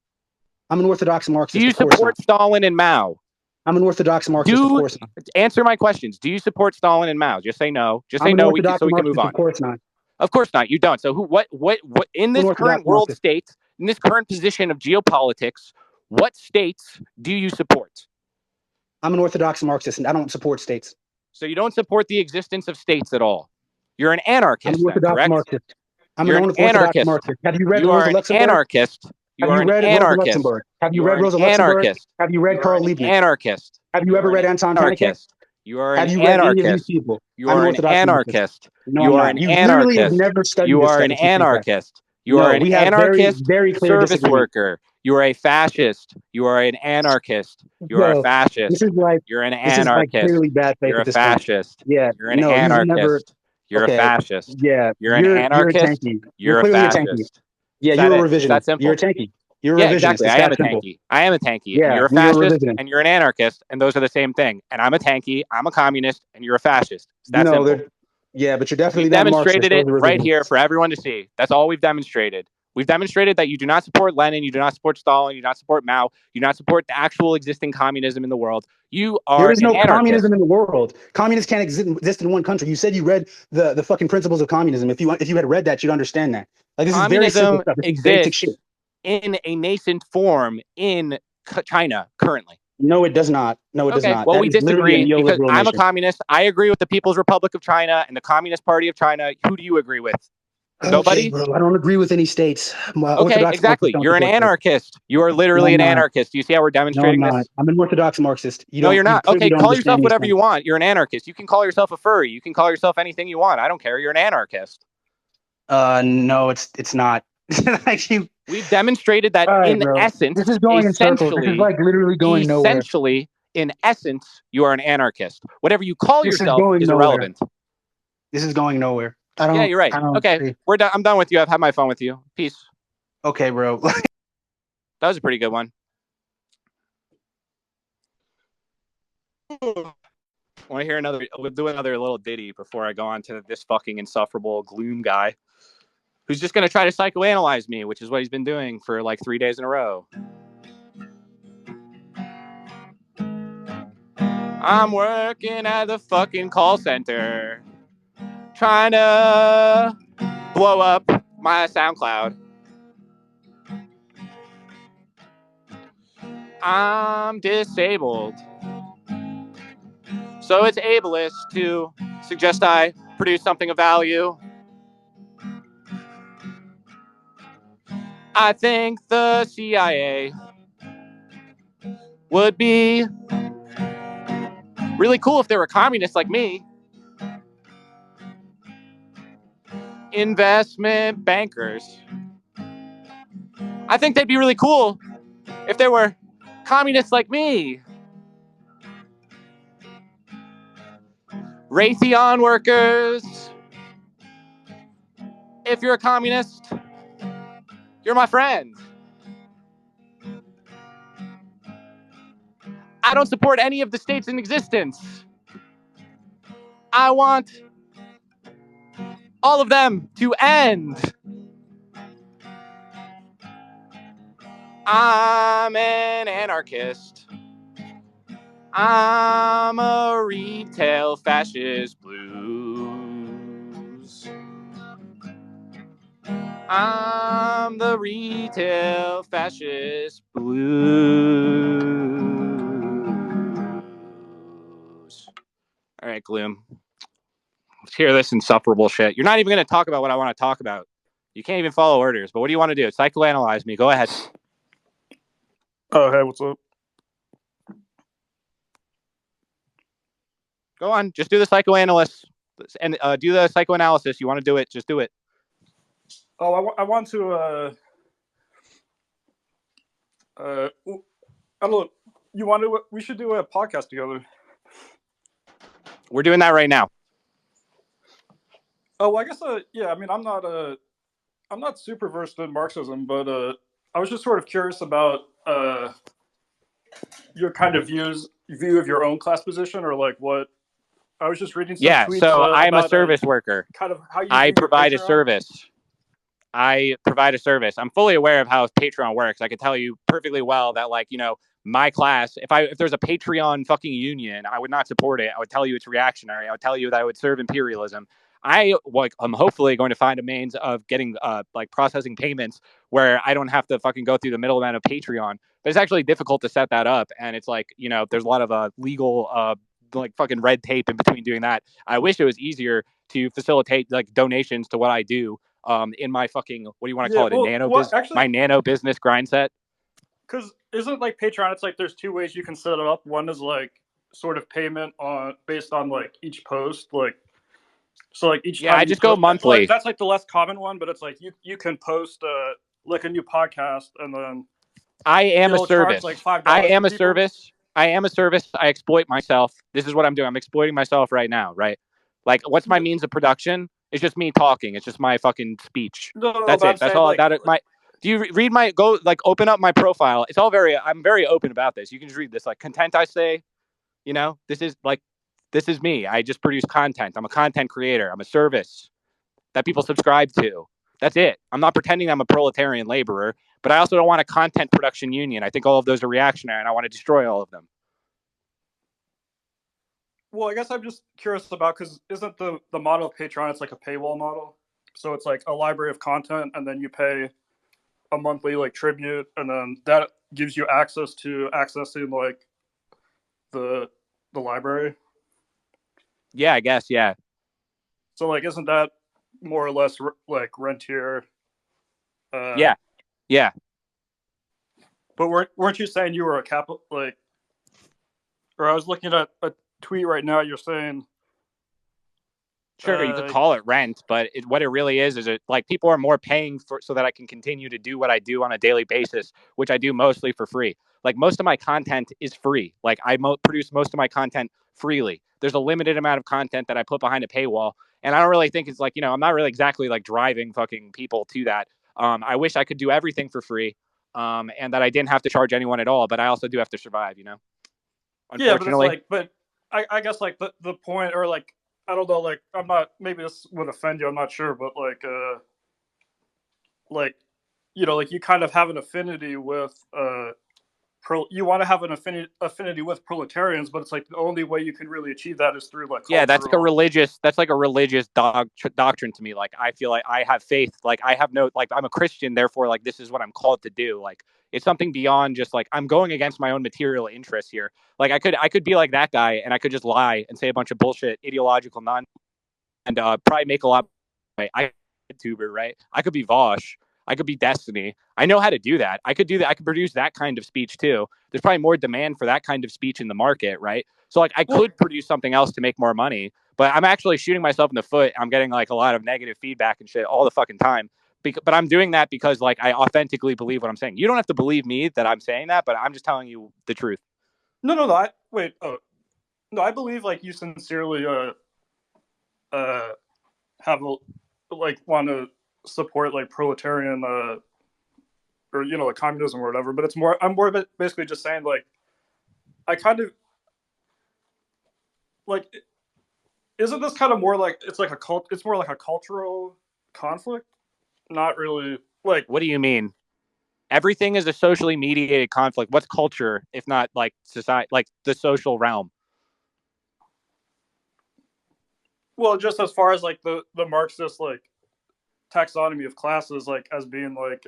I'm an Orthodox Do Marxist. you Of course support not. Stalin and Mao? I'm an Orthodox Marxist. Of course not. Answer my questions. Do you support Stalin and Mao? Just say no. Just say I'm an no. Orthodox So we can move Marxist. on. Of course not. Of course not. You don't. So what in I'm an this Orthodox current world Marxist. state, in this current position of geopolitics, what states do you support? I'm an Orthodox Marxist, and I don't support states. So you don't support the existence of states at all. You're an anarchist, I'm an Orthodox correct? Marxist. You're an anarchist. Marxist. Have you read You are Rosa an Luxemburg? anarchist. You Have are you an read Rosa anarchist. Luxemburg? Have you You are read an Rosa Luxemburg? anarchist. Have you read You are Carl an Liebknecht? anarchist. Have you ever read Anton Pannekow? You are an Have you read any of these anarchist. people? You I'm an are an Orthodox Marxist. anarchist. No, You I'm are not. an You literally have anarchist. never studied You this are stuff an to think that. anarchist. You are No, an we have very, anarchist very clear service disagreement. worker. You are a fascist. You are an anarchist. You are a Yo, fascist. You're an this is like anarchist. clearly bad faith You're at a this point. fascist. Yeah, You're an no, you've never. anarchist. You're a Okay, fascist. yeah, You're an you're a anarchist. tanky. You're You're a clearly a tanky. fascist. Yeah, Is that you're a it? It's that revisionist. You're a simple. tanky. You're a Yeah, revisionist. exactly. It's I am that a simple. tanky. I am a tanky. And Yeah, you're a you're a fascist revisionist. and you're an anarchist, and those are the same thing. And I'm a tanky, I'm a communist, and you're a fascist. It's that No, simple. yeah, but you're definitely We've not Marxist. demonstrated it Those are right revisionist. here for everyone to see. That's all we've demonstrated. We've demonstrated that you do not support Lenin, you do not support Stalin, you do not support Mao, you do not support the actual existing communism in the world. You There are is an no anarchist. communism in the world. Communists can't exist in one country. You said you read the fucking principles of communism. If you had read that, you'd understand that. Like, this is very simple Communism stuff. This is basic shit. exists in a nascent form in China currently. No, it does not. No, it does not. Well, That we is literally disagree a because neoliberal I'm a nation. communist. I agree with the People's Republic of China and the Communist Party of China. Who do you agree with? Okay, Nobody? bro. I don't agree with any states. My Okay, Orthodox Marxists exactly. don't You're an support this. anarchist. You are No, literally I'm an not. anarchist. Do you see how we're No, I'm demonstrating not. this? I'm an Orthodox Marxist. No, you're You not. clearly Okay, don't call yourself understand these whatever things. you want. You're an anarchist. You can call yourself a furry. You can call yourself anything you want. I don't care. You're an anarchist. No, it's not. Like you. We've demonstrated that All right, in bro. This essence, is going in circles. This is like literally going nowhere. essentially, in essence, you are an anarchist. Whatever you call This is yourself going is nowhere. irrelevant. This is going nowhere. I Yeah, don't. you're right. I don't Okay, see. we're done. I'm done with you. I've had my fun with you. Peace. Okay, bro. That was a pretty good one. Want to hear another? We'll do another little ditty before I go on to this fucking insufferable gloom guy who's just going to try to psychoanalyze me, which is what he's been doing for like 3 days in a row. I'm working at the fucking call center, trying to blow up my SoundCloud. I'm disabled, so it's ableist to suggest I produce something of value. I think the CIA would be really cool if they were communists like me. Investment bankers. I think they'd be really cool if they were communists like me. Raytheon workers. If you're a communist, you're my friend. I don't support any of the states in existence. I want all of them to end. I'm an anarchist. I'm a retail fascist blues. I'm the retail fascist blues. All right, Gloom. Let's hear this insufferable shit. You're not even going to talk about what I want to talk about. You can't even follow orders. But what do you want to do? Psychoanalyze me. Go ahead. Oh, hey, what's up? Go on. Just do the psychoanalyst and do the psychoanalysis. You want to do it? Just do it. Oh, I want to. I don't know. You want to? We should do a podcast together. We're doing that right now. Oh, well, I guess. Yeah. I mean, I'm not super versed in Marxism, but I was just sort of curious about your kind of view of your own class position, or like what. I was just reading some Yeah. tweets So I'm a about service worker. kind of how you I view your provide a Patreon. service. I provide a service. I'm fully aware of how Patreon works. I can tell you perfectly well that, like, you know, my class, if there's a Patreon fucking union, I would not support it. I would tell you it's reactionary. I would tell you that I would serve imperialism. I'm hopefully going to find a means of getting like processing payments where I don't have to fucking go through the middleman of Patreon. But it's actually difficult to set that up, and it's like, you know, there's a lot of legal like fucking red tape in between doing that. I wish it was easier to facilitate like donations to what I do in my fucking, what do you want to Yeah. call it, Well, my actually, nano business grind set. because isn't like Patreon? It's like there's two ways you can set it up. One is like sort of payment on based on like each post, like so like each Yeah, I time you just go post, like monthly. that's like the less common one, but it's like you can post like a new podcast and then I am a it'll charge service. like $5 for people. I am a service. I exploit myself. This is what I'm doing. I'm exploiting myself right now, right? Like, what's my means of production? It's just me talking. It's just my fucking speech. No, That's but I'm it. That's saying all. like My. Do you read my go? Like, open up my profile. It's all very. I'm very open about this. You can just read this. Like, content I say. You know, this is me. I just produce content. I'm a content creator. I'm a service that people subscribe to. That's it. I'm not pretending I'm a proletarian laborer, but I also don't want a content production union. I think all of those are reactionary, and I want to destroy all of them. well, I guess I'm just curious about because isn't the model of Patreon? It's like a paywall model, so it's like a library of content, and then you pay a monthly like tribute, and then that gives you access to accessing like the the library. Yeah, I guess. Yeah. So like, isn't that more or less like rentier. Yeah, yeah. But weren't you saying you were a capital like? Or I was looking at a tweet right now. You're saying, Sure, you could call it rent, but what it really is it like people are more paying for so that I can continue to do what I do on a daily basis, which I do mostly for free. Like most of my content is free. Like I produce most of my content freely. There's a limited amount of content that I put behind a paywall, and I don't really think it's like I'm not really exactly like driving fucking people to that. I wish I could do everything for free, and that I didn't have to charge anyone at all. But I also do have to survive. yeah, but it's Unfortunately. like, but I guess like the point, or like I don't know, like I'm not, maybe this would offend you, I'm not sure, but like like you kind of have an affinity with you want to have an affinity with proletarians, but it's like the only way you can really achieve that is through like Yeah, that's cultural. like a religious doctrine to me. Like I feel like I have faith. Like I have no like I'm a Christian, therefore like this is what I'm called to do. Like it's something beyond just like I'm going against my own material interests here. Like I could be like that guy and I could just lie and say a bunch of bullshit, ideological nonsense, and probably make a lot. I YouTuber, right? I could be Vosh. I could be Destiny. I know how to do that. I could do that. I could produce that kind of speech too. There's probably more demand for that kind of speech in the market, right? So like I Well, could produce something else to make more money, but I'm actually shooting myself in the foot. I'm getting like a lot of negative feedback and shit all the fucking time. But I'm doing that because like I authentically believe what I'm saying. You don't have to believe me that I'm saying that, but I'm just telling you the truth. no, wait, oh no, I believe like you sincerely uh have like want to support like proletarian or like communism or whatever, but I'm more basically just saying like I kind of like, isn't this kind of more like it's like a cult? It's more like a cultural conflict, not really like. What do you mean? Everything is a socially mediated conflict. What's culture if not like society, like the social realm? Well, just as far as like the Marxist like taxonomy of classes, like as being like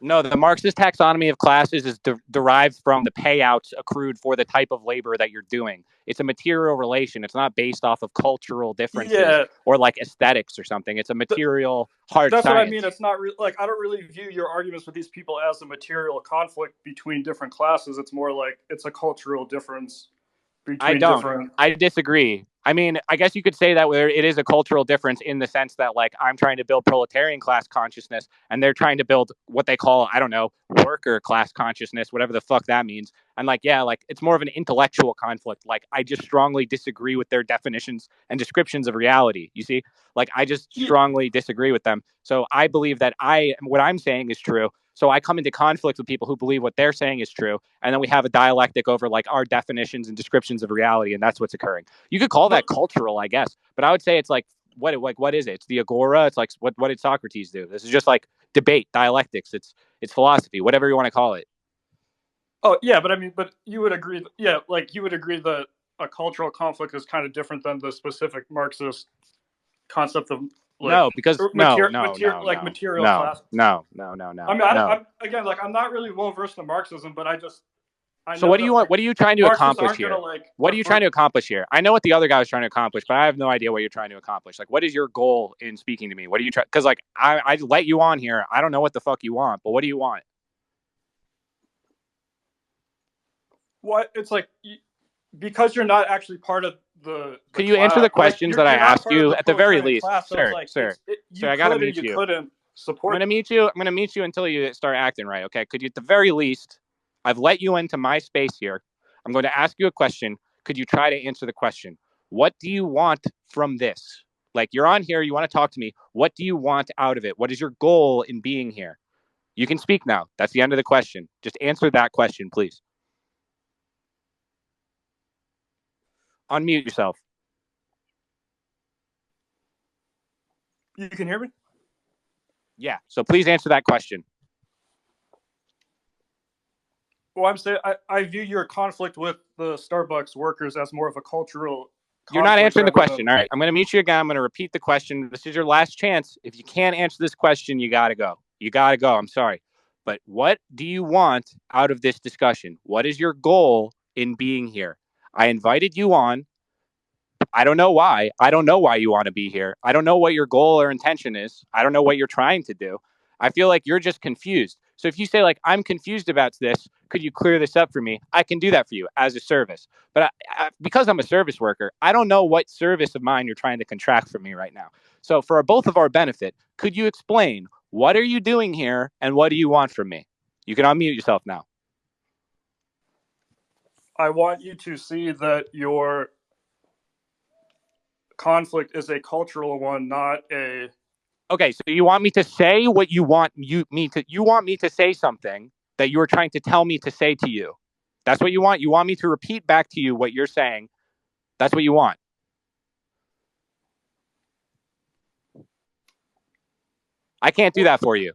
No, the Marxist taxonomy of classes is derived from the payouts accrued for the type of labor that you're doing. It's a material relation. It's not based off of cultural differences yeah. or like aesthetics or something. It's a Th- material hard that's what I mean. science. It's not like I don't really view your arguments with these people as a material conflict between different classes. It's more like it's a cultural difference I between don't. different. I disagree. I mean, I guess you could say that where it is a cultural difference in the sense that like I'm trying to build proletarian class consciousness and they're trying to build what they call, I don't know, worker class consciousness, whatever the fuck that means. And like, yeah, like it's more of an intellectual conflict. Like I just strongly disagree with their definitions and descriptions of reality. You see? Like I just Yeah, strongly disagree with them. So I believe that what I'm saying is true. So I come into conflict with people who believe what they're saying is true, and then we have a dialectic over like our definitions and descriptions of reality, and that's what's occurring. You could call but that cultural, I guess, but I would say it's like what is it? It's the agora. It's like what did Socrates do? This is just like debate, dialectics. It's philosophy, whatever you want to call it. oh yeah, but I mean, but you would agree, yeah, like you would agree that a cultural conflict is kind of different than the specific Marxist concept of like No, because material class. I mean, no. I'm again like I'm not really well versed in Marxism, but I So know what do you that want? like What are you trying to Marxists accomplish aren't gonna here? like What are you prefer. trying to accomplish here? I know what the other guy was trying to accomplish, but I have no idea what you're trying to accomplish. Like, what is your goal in speaking to me? What are you trying? Because like I let you on here. I don't know what the fuck you want, but what do you want? What it's like because you're not actually part of the Could you answer the class, like questions that I you're not asked part of you the at the very proletarian least, class, so it's sir, like sir, sir? you I gotta could and mute you you. couldn't I'm support. gonna mute you. I'm gonna mute you until you start acting right. Okay? Could you, at the very least, I've let you into my space here. I'm going to ask you a question. Could you try to answer the question? What do you want from this? Like you're on here, you want to talk to me. What do you want out of it? What is your goal in being here? You can speak now. That's the end of the question. Just answer that question, please. Unmute yourself. You can hear me. Yeah. So please answer that question. Well, I'm saying I view your conflict with the Starbucks workers as more of a cultural You're not conflict answering the rather question. than. All right. I'm going to mute you again. I'm going to repeat the question. This is your last chance. If you can't answer this question, you got to go. You got to go. I'm sorry. But what do you want out of this discussion? What is your goal in being here? I invited you on. I don't know why. I don't know why you want to be here. I don't know what your goal or intention is. I don't know what you're trying to do. I feel like you're just confused. So if you say like, I'm confused about this, could you clear this up for me? I can do that for you as a service. But because I'm a service worker, I don't know what service of mine you're trying to contract from me right now. So for both of our benefit, could you explain what are you doing here and what do you want from me? You can unmute yourself now. I want you to see that your conflict is a cultural one, not a. Okay, so you want me to say what you want you want me to say something that you were trying to tell me to say to you. That's what you want? You want me to repeat back to you what you're saying. That's what you want. I can't do that for you.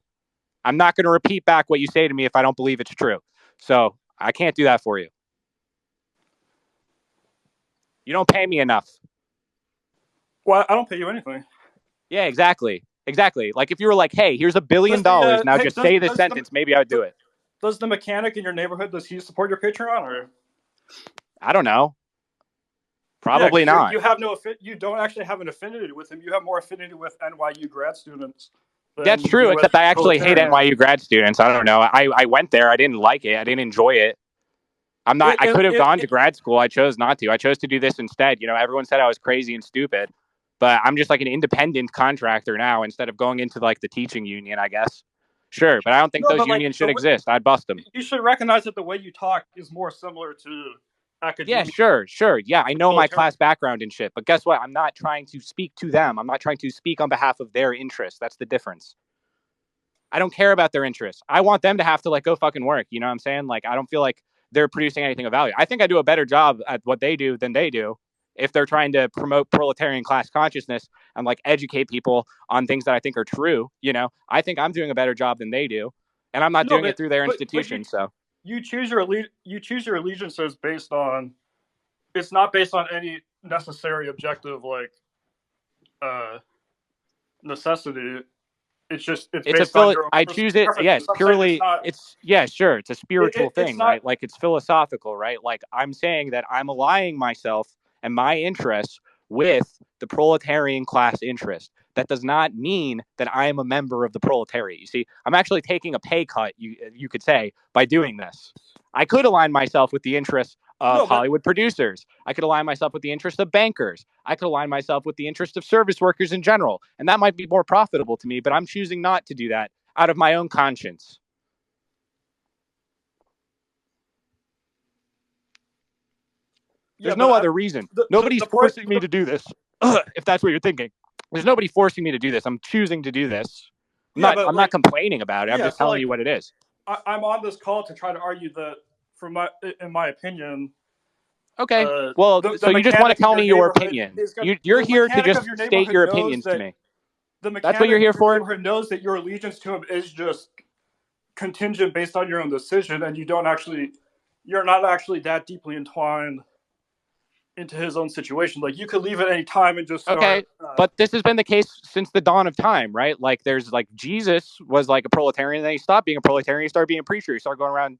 I'm not going to repeat back what you say to me if I don't believe it's true. So I can't do that for you. You don't pay me enough. Well, I don't pay you anything. Yeah, exactly. Exactly. Like if you were like, hey, here's $1 billion. Now just say this sentence. Maybe I would do it. Does the mechanic in your neighborhood, does he support your Patreon? Or I don't know. Probably not. You have you don't actually have an affinity with him. You have more affinity with NYU grad students. That's true, except I actually hate NYU grad students. I don't know. I went there. I didn't like it. I didn't enjoy it. I could have gone to grad school. I chose not to. I chose to do this instead. You know, everyone said I was crazy and stupid, but I'm just like an independent contractor now instead of going into like the teaching union, I guess. Sure, but I don't think those unions should exist. I'd bust them. You should recognize that the way you talk is more similar to academia. Yeah, sure. Yeah, I know my class background and shit, but guess what? I'm not trying to speak to them. I'm not trying to speak on behalf of their interests. That's the difference. I don't care about their interests. I want them to have to like go fucking work. You know what I'm saying? Like, I don't feel like they're producing anything of value. I think I do a better job at what they do than they do if they're trying to promote proletarian class consciousness and like educate people on things that I think are true. You know, I think I'm doing a better job than they do, and I'm not doing it through their institution. So you choose your allegiances based on. It's not based on any necessary objective like necessity. It's based on your own. I choose it. Yes, purely. It's sure. It's a spiritual thing, right? Like it's philosophical, right? Like I'm saying that I'm aligning myself and my interests with the proletarian class interest. That does not mean that I am a member of the proletariat. You see, I'm actually taking a pay cut. You could say by doing this. I could align myself with the interests of Hollywood producers. I could align myself with the interest of bankers. I could align myself with the interest of service workers in general. And that might be more profitable to me, but I'm choosing not to do that out of my own conscience. There's no other reason. Nobody's forcing me to do this, if that's what you're thinking. There's nobody forcing me to do this. I'm choosing to do this. I'm not complaining about it. I'm just telling you what it is. I'm on this call to try to argue that, in my opinion. Okay. Well, so you just want to tell me your opinion. You're here to just state your opinions to me. That's what you're here for? The neighborhood knows that your allegiance to him is just contingent based on your own decision, and you're not actually that deeply entwined into his own situation. Like you could leave at any time and just start, okay. But this has been the case since the dawn of time, right? Like there's like Jesus was like a proletarian, and then he stopped being a proletarian, he started being a preacher, he started going around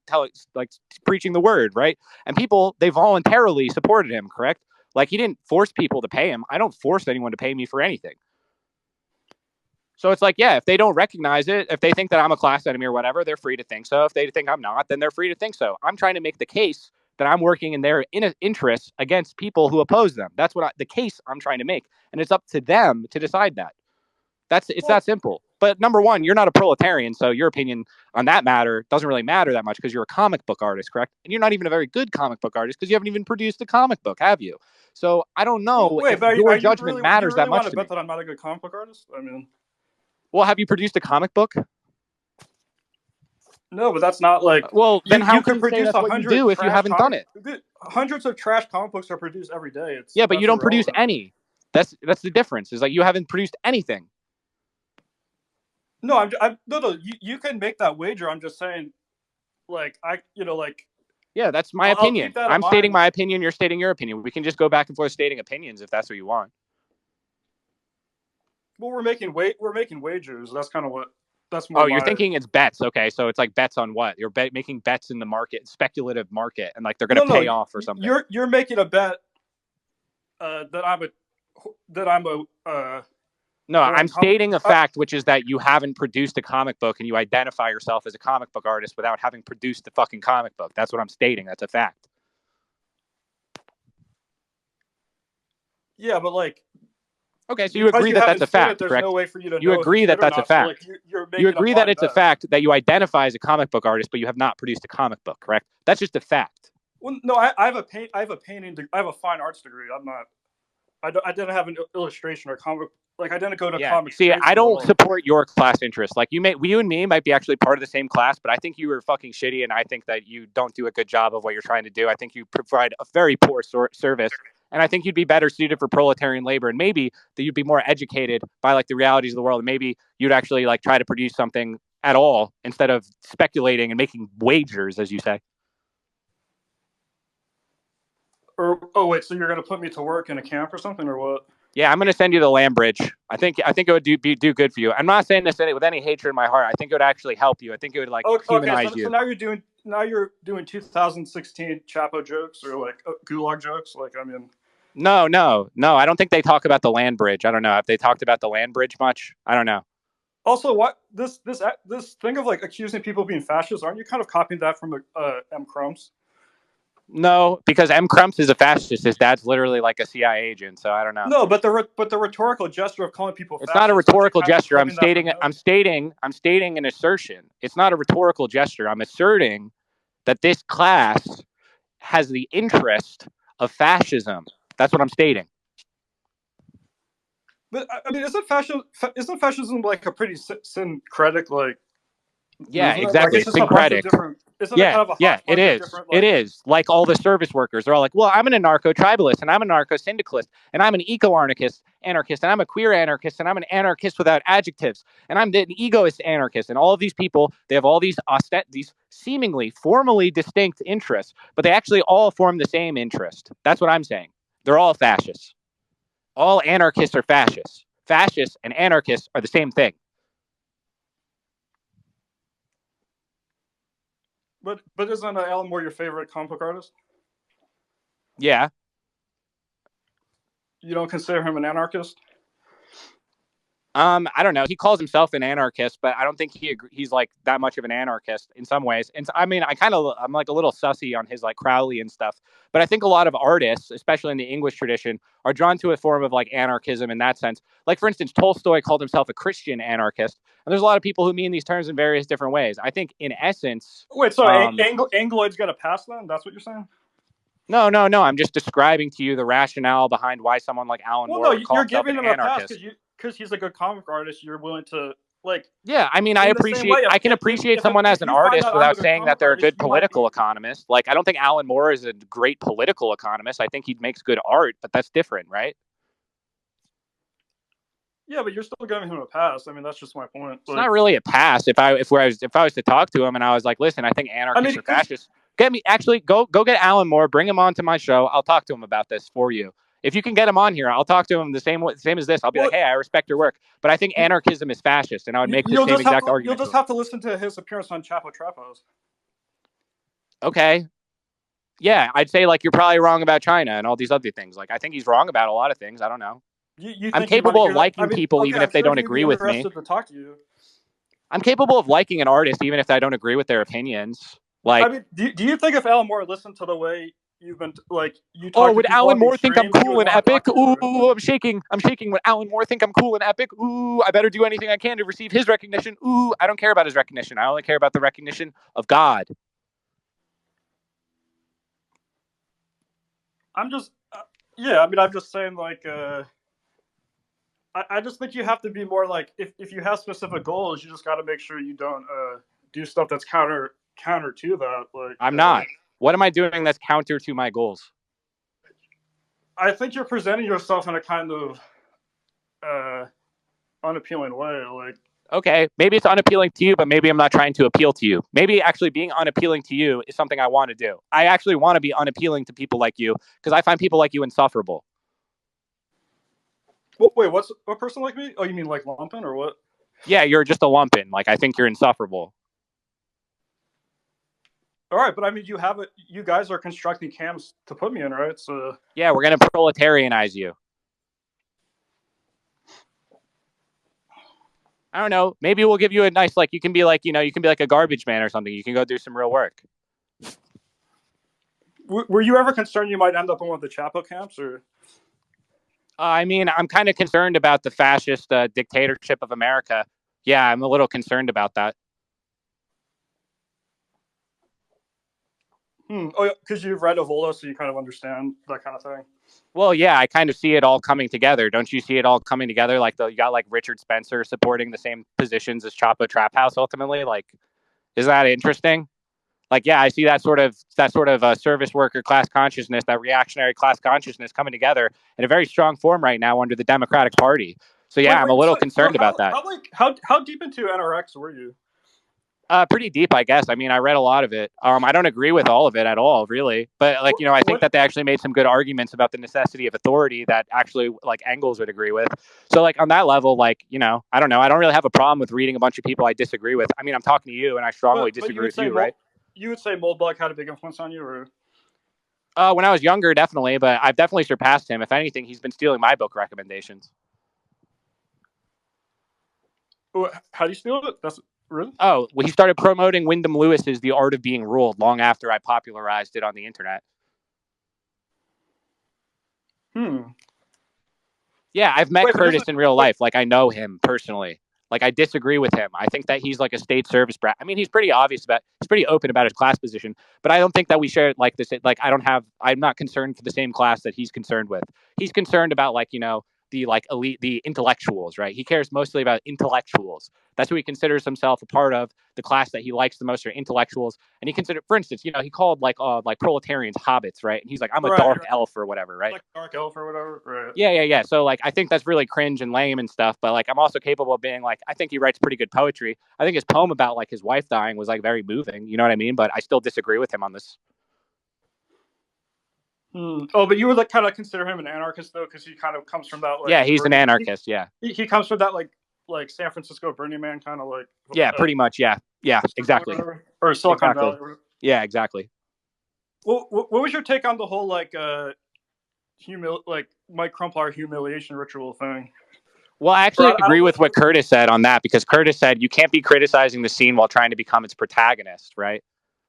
preaching the word, right? And people, they voluntarily supported him, correct? Like he didn't force people to pay him. I don't force anyone to pay me for anything. So it's like, yeah, if they don't recognize it, if they think that I'm a class enemy or whatever, they're free to think so. If they think I'm not, then they're free to think so. I'm trying to make the case that I'm working in their interests against people who oppose them. That's the case I'm trying to make. And it's up to them to decide that. It's that simple. But number one, you're not a proletarian, so your opinion on that matter doesn't really matter that much because you're a comic book artist, correct? And you're not even a very good comic book artist because you haven't even produced a comic book, have you? So I don't know if your judgment matters that much to me. You really want to bet that I'm not a good comic book artist? I mean... Well, have you produced a comic book? No, but that's not like. Well, then how can you say that's what you do if you haven't done it? Hundreds of trash comic books are produced every day. But you don't produce any. That's the difference. Is like you haven't produced anything. No, no. You can make that wager. I'm just saying, Yeah, that's my opinion. I'm stating my opinion. You're stating your opinion. We can just go back and forth stating opinions if that's what you want. Well, we're making wagers. That's kind of what. That's more. Oh, you're thinking it's bets. Okay, so it's like bets on what? You're making bets in the market, speculative market, and like they're going to pay off or something. You're making a bet that I'm a No, I'm foreign stating a fact, which is that you haven't produced a comic book and you identify yourself as a comic book artist without having produced the fucking comic book. That's what I'm stating. That's a fact. Yeah, but like, okay, so you because agree you that that's haven't a seen it, fact, there's correct? no way for you to You know if agree it's that good or that's a not. So like, fact. you're You making a agree that blind it's a bet. fact that you identify as a comic book artist, but you have not produced a comic book, correct? That's just a fact. Well, no, I have a fine arts degree. I didn't have an illustration or comic. Like, I didn't go to Yeah. comics See, trade I school at don't all. support your class interests. Like you and me might be actually part of the same class, but I think you were fucking shitty, and I think that you don't do a good job of what you're trying to do. I think you provide a very poor service, and I think you'd be better suited for proletarian labor, and maybe that you'd be more educated by like the realities of the world, and maybe you'd actually like try to produce something at all instead of speculating and making wagers, as you say. Or wait, so you're gonna put me to work in a camp or something, or what? Yeah, I'm going to send you the land bridge. I think it would do good for you. I'm not saying this with any hatred in my heart. I think it would actually help you. I think it would like Okay, humanize so you. now you're doing 2016 Chapo jokes or like Gulag jokes. Like, I mean, No. I don't think they talk about the land bridge. I don't know. Have they talked about the land bridge much? I don't know. also, what this thing of like accusing people of being fascists? Aren't you kind of copying that from M. Crumbs? No, because M. Crumps is a fascist. His dad's literally like a CIA agent. So I don't know. No, but the rhetorical gesture of calling people It's not a fascists, aren't you rhetorical kind of gesture. clipping that from him? I'm stating an assertion. It's not a rhetorical gesture. I'm asserting that this class has the interest of fascism. That's what I'm stating. But I mean, isn't fascism like a pretty syncretic like Yeah, movement? Like, exactly. it's just a bunch of Syncretic. different. Isn't it Yeah, kind of a yeah, it hodgepodge of is. different It like? is. Like all the service workers, they're all like, well, I'm an anarcho-tribalist, and I'm an anarcho-syndicalist, and I'm an eco-anarchist, and I'm a queer anarchist, and I'm an anarchist without adjectives, and I'm an egoist anarchist. And all of these people, they have all these seemingly formally distinct interests, but they actually all form the same interest. That's what I'm saying. They're all fascists. All anarchists are fascists. Fascists and anarchists are the same thing. But isn't Alan Moore your favorite comic book artist? Yeah. You don't consider him an anarchist? I don't know. He calls himself an anarchist, but I don't think he's like that much of an anarchist in some ways. And I mean, I'm like a little sussy on his like Crowley and stuff. But I think a lot of artists, especially in the English tradition, are drawn to a form of like anarchism in that sense. Like for instance, Tolstoy called himself a Christian anarchist, and there's a lot of people who mean these terms in various different ways. I think in essence, Wait, so Angloid's got a pass then? That's what you're saying? No. I'm just describing to you the rationale behind why someone like Alan Moore would call you're himself giving an him a pass anarchist. because he's a good comic artist. You're willing to like. Yeah, I mean, I can appreciate someone as an you find artist out I'm a without good saying that comic they're a artist, good you might be. political economist. Like, I don't think Alan Moore is a great political economist. I think he makes good art, but that's different, right? Yeah, but you're still giving him a pass. I mean, that's just my point. It's not really a pass. If I was to talk to him and I was like, listen, I think anarchists are fascists. Go get Alan Moore, bring him on to my show. I'll talk to him about this for you. If you can get him on here, I'll talk to him the same as this. I'll be like, hey, I respect your work, but I think anarchism is fascist, and I would make the same exact argument. You'll just have to listen to his appearance on Chapo Trapos. Okay. Yeah, I'd say like you're probably wrong about China and all these other things. Like I think he's wrong about a lot of things. I don't know. I'm capable of liking people even if they don't agree with me. To talk to you. I'm capable of liking an artist even if I don't agree with their opinions. Like, I mean, do you think if Alan Moore listened to the way you've been like you talk oh, to would people Alan on Moore these think I'm streams, cool and epic? you, Ooh, I'm shaking. Would Alan Moore think I'm cool and epic? Ooh, I better do anything I can to receive his recognition. Ooh, I don't care about his recognition. I only care about the recognition of God. I'm just, yeah. I mean, I'm just saying, like, I just think you have to be more like, if you have specific goals, you just got to make sure you don't do stuff that's counter to that. Like, I'm not. What am I doing that's counter to my goals? I think you're presenting yourself in a kind of unappealing way. Like, okay, maybe it's unappealing to you, but maybe I'm not trying to appeal to you. Maybe actually being unappealing to you is something I want to do. I actually want to be unappealing to people like you because I find people like you insufferable. Wait, what person like me? Oh, you mean like Lumpin or what? Yeah, you're just a lumpin. Like, I think you're insufferable. All right, but I mean, you have it. You guys are constructing camps to put me in, right? So Yeah, we're gonna proletarianize you. I don't know. Maybe we'll give you a nice like you can be like you can be like a garbage man or something. You can go do some real work. were you ever concerned you might end up in one of the Chapo camps, or? I mean, I'm kind of concerned about the fascist dictatorship of America. Yeah, I'm a little concerned about that. Oh, yeah, because you've read Evola, so you kind of understand that kind of thing. Well, yeah, I kind of see it all coming together. Don't you see it all coming together? Like you got like Richard Spencer supporting the same positions as Chapo Trap House ultimately. Like, is that interesting? Like, yeah, I see that sort of service worker class consciousness, that reactionary class consciousness coming together in a very strong form right now under the Democratic Party. So yeah, I'm a little So concerned about that. how deep into NRX were you? Pretty deep, I guess. I mean, I read a lot of it. I don't agree with all of it at all, really. But like, I think that they actually made some good arguments about the necessity of authority that actually like Engels would agree with. So like on that level, like, I don't know. I don't really have a problem with reading a bunch of people I disagree with. I mean, I'm talking to you and I strongly But disagree with you, right? You would say Moldbug had a big influence on you, or? When I was younger, definitely, but I've definitely surpassed him. If anything, he's been stealing my book recommendations. How do you steal it? That's really. Oh, well, he started promoting Wyndham Lewis's The Art of Being Ruled long after I popularized it on the internet. Yeah, I've met Curtis in real life. Like, I know him personally. Like, I disagree with him. I think that he's like a state service brat. I mean, he's pretty open about his class position, but I don't think that we share like this. Like, I'm not concerned for the same class that he's concerned with. He's concerned about like, the like elite, the intellectuals, right? He cares mostly about intellectuals. That's who he considers himself a part of. The class that he likes the most are intellectuals. And he considered, for instance, he called like proletarians hobbits, right? And he's like, I'm a dark elf or whatever, right? Like dark elf or whatever, right? Yeah. So like, I think that's really cringe and lame and stuff. But like, I'm also capable of being like, I think he writes pretty good poetry. I think his poem about like his wife dying was like very moving. You know what I mean? But I still disagree with him on this. Oh, but you would like kind of consider him an anarchist though, because he kind of comes from that like. Yeah, he's an anarchist. Yeah. He comes from that like San Francisco Burning Man kind of like. Yeah, pretty much. Yeah, exactly. Or Silicon Valley. Yeah, exactly. Well, what was your take on the whole like like Mike Crumpler humiliation ritual thing? Well, I actually agree with what Curtis said on that, because Curtis said you can't be criticizing the scene while trying to become its protagonist, right?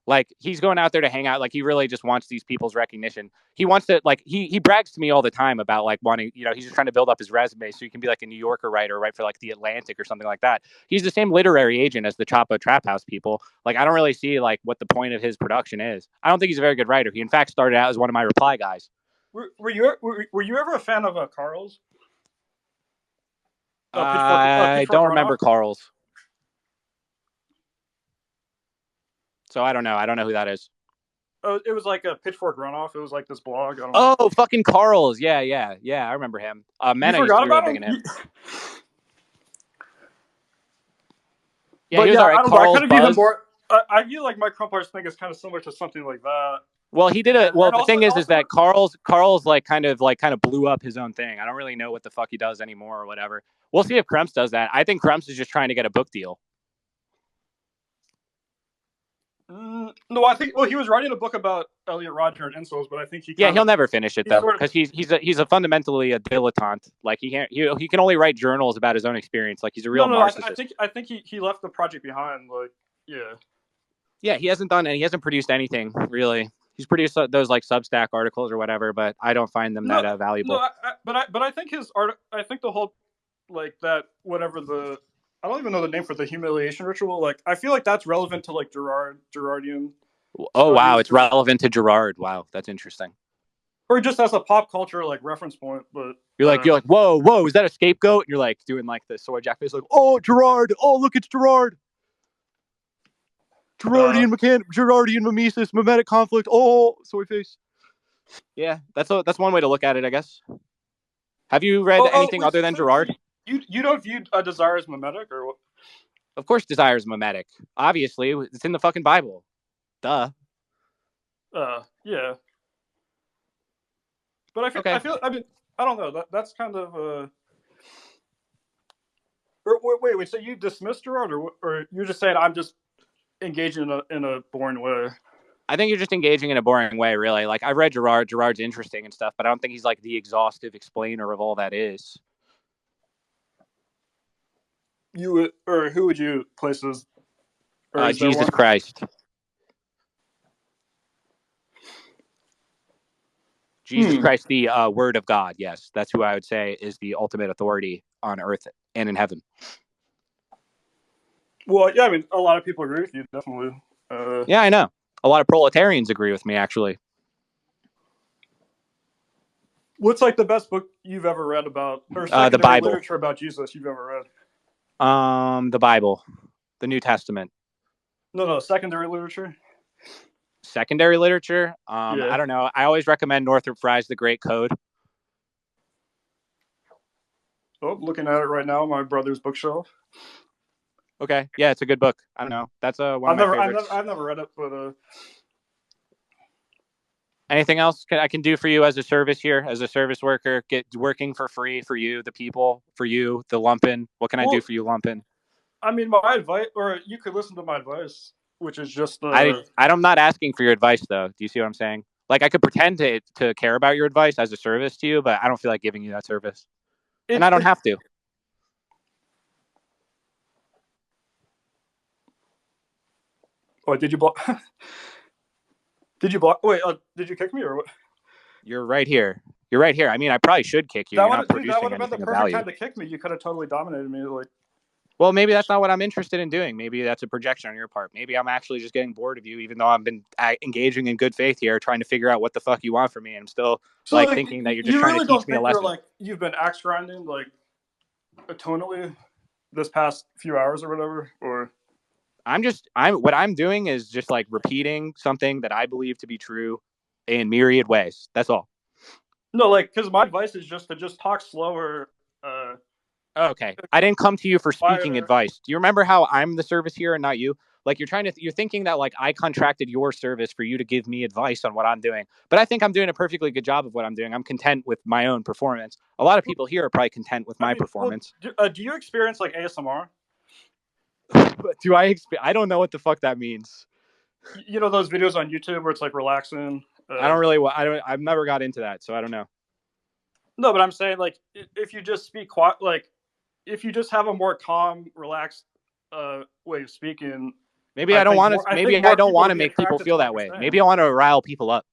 Like, he's going out there to hang out. Like, he really just wants these people's recognition. He wants to, like, he brags to me all the time about, like, wanting, he's just trying to build up his resume so he can be, like, a New Yorker writer, write for, like, The Atlantic or something like that. He's the same literary agent as the Chapo Trap House people. Like, I don't really see, like, what the point of his production is. I don't think he's a very good writer. He, in fact, started out as one of my reply guys. Were you ever a fan of Carl's? I don't remember Carl's. So I don't know. I don't know who that is. Oh, it was like a Pitchfork runoff. It was like this blog. Fucking Carl's. Yeah. I remember him. You forgot about him? Yeah, he was all right. Carl's Buzz. I feel like Mike Crumpler's thing is kind of similar to something like that. Well, he did it. Well, the thing is that Carl's like kind of blew up his own thing. I don't really know what the fuck he does anymore or whatever. We'll see if Kremps does that. I think Kremps is just trying to get a book deal. No, I think. Well, he was writing a book about Elliot Rodger and incels, but I think he'll never finish it though, because he's a fundamentally a dilettante. Like, he can only write journals about his own experience. Like, he's a real narcissist. I think he left the project behind. Like, yeah. Yeah, he hasn't produced anything really. He's produced those like Substack articles or whatever, but I don't find them that valuable. No, but I think his art. I think the whole like that whatever the. I don't even know the name for the humiliation ritual. Like, I feel like that's relevant to like Girardian. Oh wow, it's relevant to Girard. Wow, that's interesting. Or just as a pop culture like reference point, but you're like, whoa, is that a scapegoat? And you're like doing like the sword jack face, like, oh Girard, oh look, it's Girard. Girardian mimesis, mimetic conflict. Oh, soy face. Yeah, that's one way to look at it, I guess. Have you read anything other than Girard? You don't view a desire as mimetic, or what? Of course, desire is mimetic. Obviously, it's in the fucking Bible. Duh. Yeah. But I feel. I mean, I don't know. That's kind of. Wait. So you dismissed Girard, or you're just saying I'm just engaging in a boring way? I think you're just engaging in a boring way, really. Like, I've read Gerard. Gerard's interesting and stuff, but I don't think he's like the exhaustive explainer of all that is. Or who would you place as, or is there Jesus one? Christ. Jesus Christ, the Word of God. Yes, that's who I would say is the ultimate authority on earth and in heaven. Well, yeah, I mean, a lot of people agree with you, definitely. Yeah, I know. A lot of proletarians agree with me, actually. What's like the best book you've ever read about, or The secondary Bible. literature about Jesus you've ever read? The Bible, the New Testament. No, secondary literature. Secondary literature. Yeah. I don't know. I always recommend Northrop Frye's The Great Code. Oh, looking at it right now, my brother's bookshelf. Okay, yeah, it's a good book. I don't know. That's one of my favorites. I've never read it, but Anything else I can do for you as a service here, as a service worker? Get working for free for you, the people, for you, the lumpen. What can I do for you, lumpen? I mean, my advice, or you could listen to my advice, which is just I'm not asking for your advice, though. Do you see what I'm saying? Like, I could pretend to care about your advice as a service to you, but I don't feel like giving you that service, and I don't have to. Oh, did you block? Did you block? Wait, did you kick me or what? You're right here. You're right here. I mean, I probably should kick you. You're not producing that would have been the anything of perfect value. time to kick me. You could have totally dominated me. Like, well, maybe that's not what I'm interested in doing. Maybe that's a projection on your part. Maybe I'm actually just getting bored of you, even though I've been engaging in good faith here, trying to figure out what the fuck you want from me. And I'm still thinking that you're just trying to teach me a lesson. Like, you've been axe grinding like tonally this past few hours or whatever, or what I'm doing is just like repeating something that I believe to be true in myriad ways. That's all. No, like, because my advice is just to talk slower. Okay, I didn't come to you for speaking advice. Do you remember how I'm the service here and not you? Like, you're thinking that like I contracted your service for you to give me advice on what I'm doing, but I think I'm doing a perfectly good job of what I'm doing. I'm content with my own performance. A lot of people here are probably content with my performance. Well, do you experience like ASMR? Do I? I don't know what the fuck that means. You know those videos on YouTube where it's like relaxing. I've never got into that, so I don't know. No, but I'm saying like if you just speak quiet, like if you just have a more calm, relaxed way of speaking. Maybe I don't want to. Maybe I don't want to make people feel that way. Maybe I want to rile people up.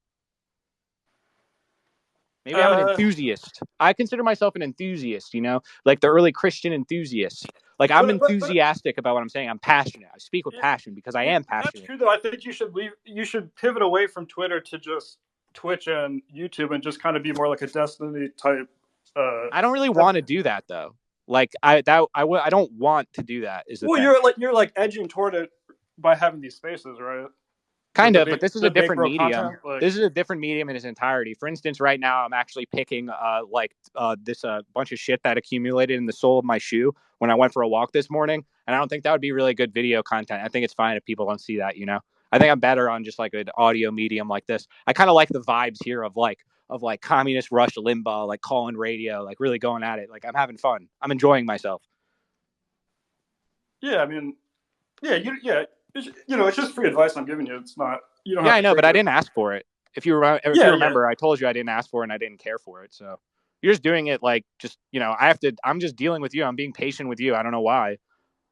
Maybe I'm an enthusiast. I consider myself an enthusiast, you know, like the early Christian enthusiast. Like, I'm enthusiastic about what I'm saying. I'm passionate. I speak with passion because I am passionate. That's true, though. I think you should pivot away from Twitter to just Twitch and YouTube and just kind of be more like a Destiny type. I don't really want to do that, though. Like, I don't want to do that. Is the thing. You're like edging toward it by having these spaces, right? Kind of, but this is a different medium. This is a different medium in its entirety. For instance, right now I'm actually picking this bunch of shit that accumulated in the sole of my shoe when I went for a walk this morning, and I don't think that would be really good video content. I think it's fine if people don't see that, you know. I think I'm better on just like an audio medium like this. I kind of like the vibes here of communist Rush Limbaugh, like calling radio, like really going at it. Like, I'm having fun. I'm enjoying myself. Yeah, I mean, it's just free advice I'm giving you. It's not, you don't have I know, but I didn't ask for it. If you remember, I told you I didn't ask for it and I didn't care for it. So you're just doing it like, just, you know, I'm just dealing with you. I'm being patient with you. I don't know why.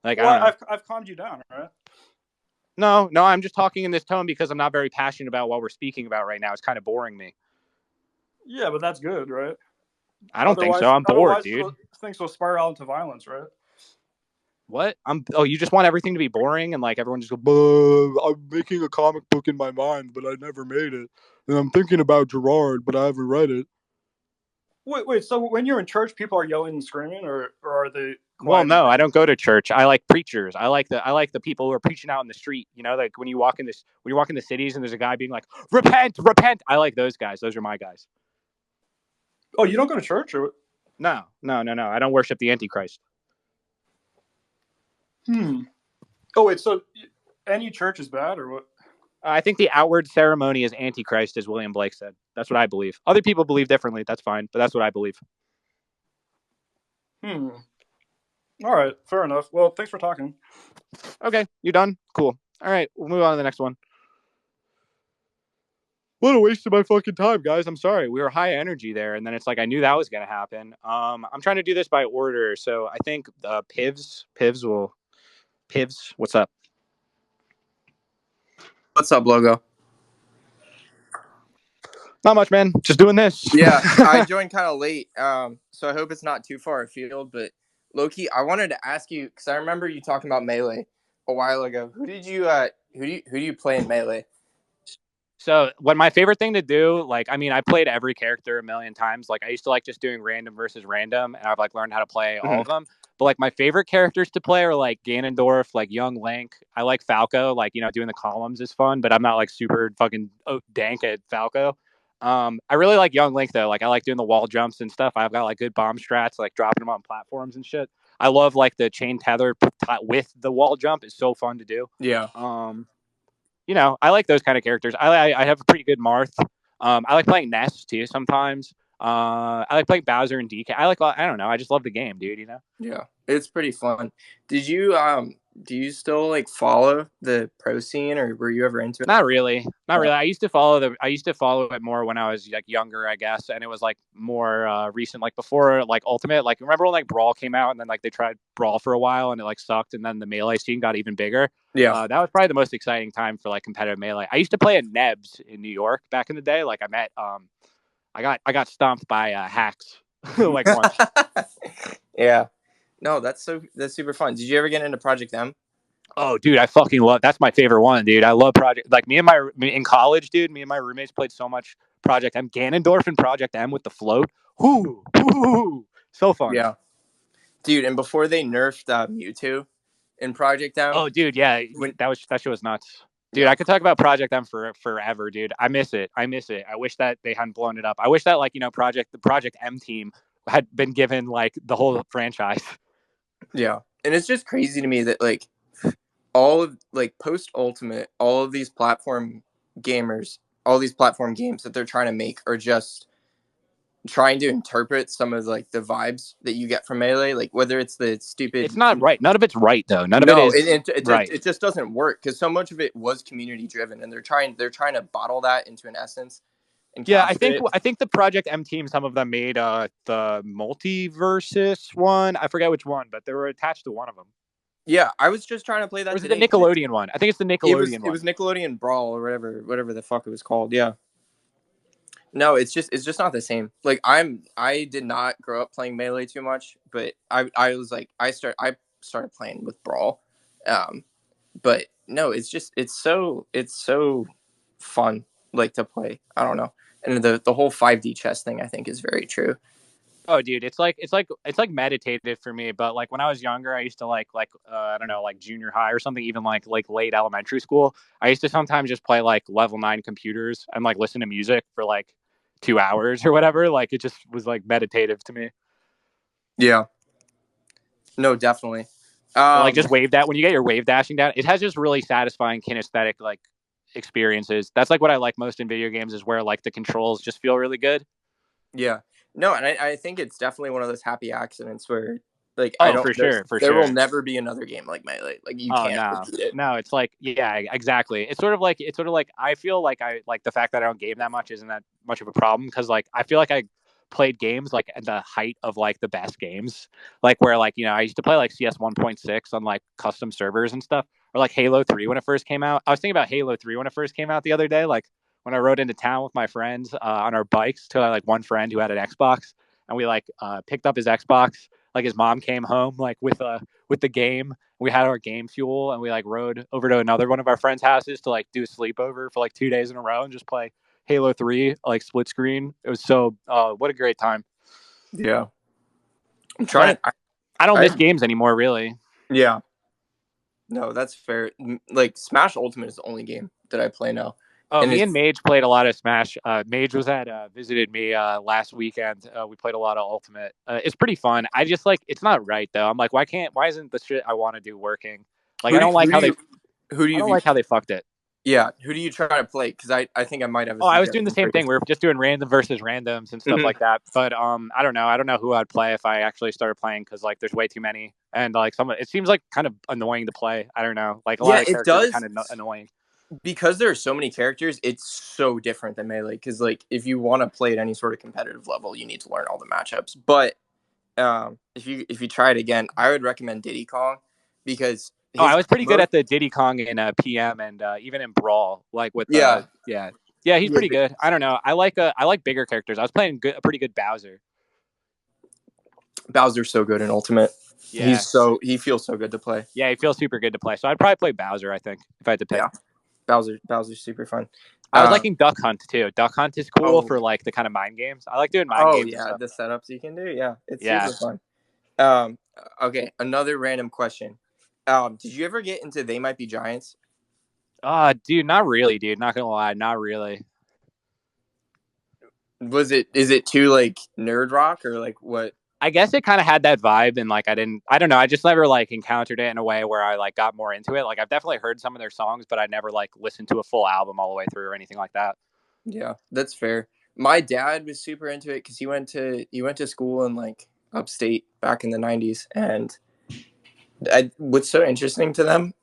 Like, I've calmed you down, right? No, I'm just talking in this tone because I'm not very passionate about what we're speaking about right now. It's kind of boring me. Yeah, but that's good, right? I don't think so. I'm bored, dude. Things will spiral into violence, right? What? You just want everything to be boring and like everyone just go, I'm making a comic book in my mind, but I never made it. And I'm thinking about Gerard, but I haven't read it. Wait. So when you're in church, people are yelling and screaming, or are they quiet? Well, no, I don't go to church. I like preachers. I like the people who are preaching out in the street. You know, like when you walk in the cities and there's a guy being like, repent. I like those guys. Those are my guys. Oh, you don't go to church, or? No. I don't worship the Antichrist. Oh, wait. So any church is bad, or what? I think the outward ceremony is Antichrist, as William Blake said. That's what I believe. Other people believe differently. That's fine, but that's what I believe. All right, fair enough. Well, thanks for talking. Okay, you done? Cool. All right, we'll move on to the next one. what a waste of my fucking time, guys. I'm sorry. We were high energy there, and then it's like I knew that was gonna happen. I'm trying to do this by order, so I think Pivs. What's up? What's up, Logo? Not much, man. Just doing this. Yeah, I joined kind of late, so I hope it's not too far afield. But Loki, I wanted to ask you because I remember you talking about Melee a while ago. Who do you play in Melee? So what my favorite thing to do, like, I mean, I played every character a million times. Like I used to like just doing random versus random, and I've like learned how to play all of them. But like my favorite characters to play are like Ganondorf, like Young Link. I like Falco, like, you know, doing the columns is fun, but I'm not like super fucking dank at Falco. I really like Young Link though. Like I like doing the wall jumps and stuff. I've got like good bomb strats, like dropping them on platforms and shit. I love like the chain tether with the wall jump is so fun to do. Yeah. You know, I like those kind of characters. I have a pretty good Marth. I like playing Ness too sometimes. I like playing Bowser and DK. I don't know. I just love the game, dude. You know. Yeah, it's pretty fun. Did you do you still like follow the pro scene, or were you ever into it? Not really. Not really. I used to follow it more when I was like younger, I guess, and it was like more recent, like before like Ultimate. Like remember when like Brawl came out and then like they tried Brawl for a while and it like sucked, and then the Melee scene got even bigger. Yeah. That was probably the most exciting time for like competitive Melee. I used to play at Nebs in New York back in the day. Like I met I got stomped by hacks like once. Yeah. No, that's super fun. Did you ever get into Project M? Oh, dude, I fucking love. That's my favorite one, dude. I love Project. Like in college, dude. Me and my roommates played so much Project M. Ganondorf and Project M with the float. Whoo, so fun. Yeah, dude. And before they nerfed Mewtwo in Project M. Oh, dude, yeah, that shit was nuts. Dude, yeah. I could talk about Project M forever, dude. I miss it. I wish that they hadn't blown it up. I wish that like, you know, the Project M team had been given like the whole franchise. Yeah, and it's just crazy to me that like all of like post Ultimate, all of these platform gamers, all these platform games that they're trying to make are just trying to interpret some of like the vibes that you get from Melee, like whether it's the stupid. It's not right. None of it's right though. None of it is right. It just doesn't work because so much of it was community driven, and they're trying to bottle that into an essence. And yeah, I think the Project M team, some of them made the Multiversus one. I forget which one, but they were attached to one of them. Yeah, I was just trying to play that. Or was it the Nickelodeon one? I think it's the Nickelodeon one. It was Nickelodeon Brawl or whatever the fuck it was called. Yeah. No, it's just not the same. Like I did not grow up playing Melee too much, but I was like I started playing with Brawl. But no, it's so fun like to play. I don't know. And the whole 5D chess thing I think is very true. Oh, dude, it's like meditative for me. But like when I was younger, I used to like I don't know, like junior high or something, even like late elementary school. I used to sometimes just play like level 9 computers and like listen to music for like 2 hours or whatever. Like it just was like meditative to me. Yeah. No, definitely. Like just wave that when you get your wave dashing down, it has just really satisfying kinesthetic like experiences. That's like what I like most in video games is where like the controls just feel really good. Yeah. No, and I think it's definitely one of those happy accidents where like there will never be another game like Melee. Like you can't repeat it. No, it's like yeah, exactly. It's sort of like I feel like I like the fact that I don't game that much isn't that much of a problem because like I feel like I played games like at the height of like the best games, like where like, you know, I used to play like CS 1.6 on like custom servers and stuff, or like Halo 3 when it first came out. I was thinking about Halo 3 when it first came out the other day, like when I rode into town with my friends on our bikes to like one friend who had an Xbox, and we like picked up his Xbox. Like his mom came home like with the game. We had our game fuel, and we like rode over to another one of our friends' houses to like do a sleepover for like 2 days in a row and just play Halo 3 like split screen. It was so what a great time. Yeah, I'm trying. I don't miss games anymore, really. Yeah. No, that's fair. Like Smash Ultimate is the only game that I play now. Oh, and me and Mage played a lot of Smash. Mage was visited me last weekend. We played a lot of Ultimate. It's pretty fun. I just like it's not right though. I'm like, why isn't the shit I want to do working? Like I don't like how they fucked it. Yeah, who do you try to play? Because I think I might have. I was doing the same thing. We were just doing random versus randoms and stuff like that. But I don't know who I'd play if I actually started playing because like there's way too many and like it seems like kind of annoying to play. I don't know. Like a lot of characters are kind of annoying. because there are so many characters, it's so different than Melee. Because like, if you want to play at any sort of competitive level, you need to learn all the matchups. But if you try it again, I would recommend Diddy Kong because Oh, I his was pretty good most at the Diddy Kong in PM and even in Brawl, like with yeah yeah, he's yeah pretty good. I don't know. I like bigger characters. I was playing a pretty good Bowser. Bowser's so good in Ultimate. Yeah, He feels so good to play. yeah, he feels super good to play. So I'd probably play Bowser. I think if I had to pick. Yeah, Bowser's super fun. I was liking Duck Hunt too. Duck Hunt is cool Oh for like the kind of mind games. I like doing mind oh games and yeah, stuff. the setups you can do. Yeah, it's Yeah. super fun. Um, okay, another random question. Did you ever get into They Might Be Giants? Dude, not really, dude. Not gonna lie, not really. Is it too like nerd rock or like what? I guess it kind of had that vibe, and like I don't know. I just never like encountered it in a way where I like got more into it. Like I've definitely heard some of their songs, but I never like listened to a full album all the way through or anything like that. Yeah, that's fair. My dad was super into it because he went to school in like upstate back in the '90s, and what's so interesting to them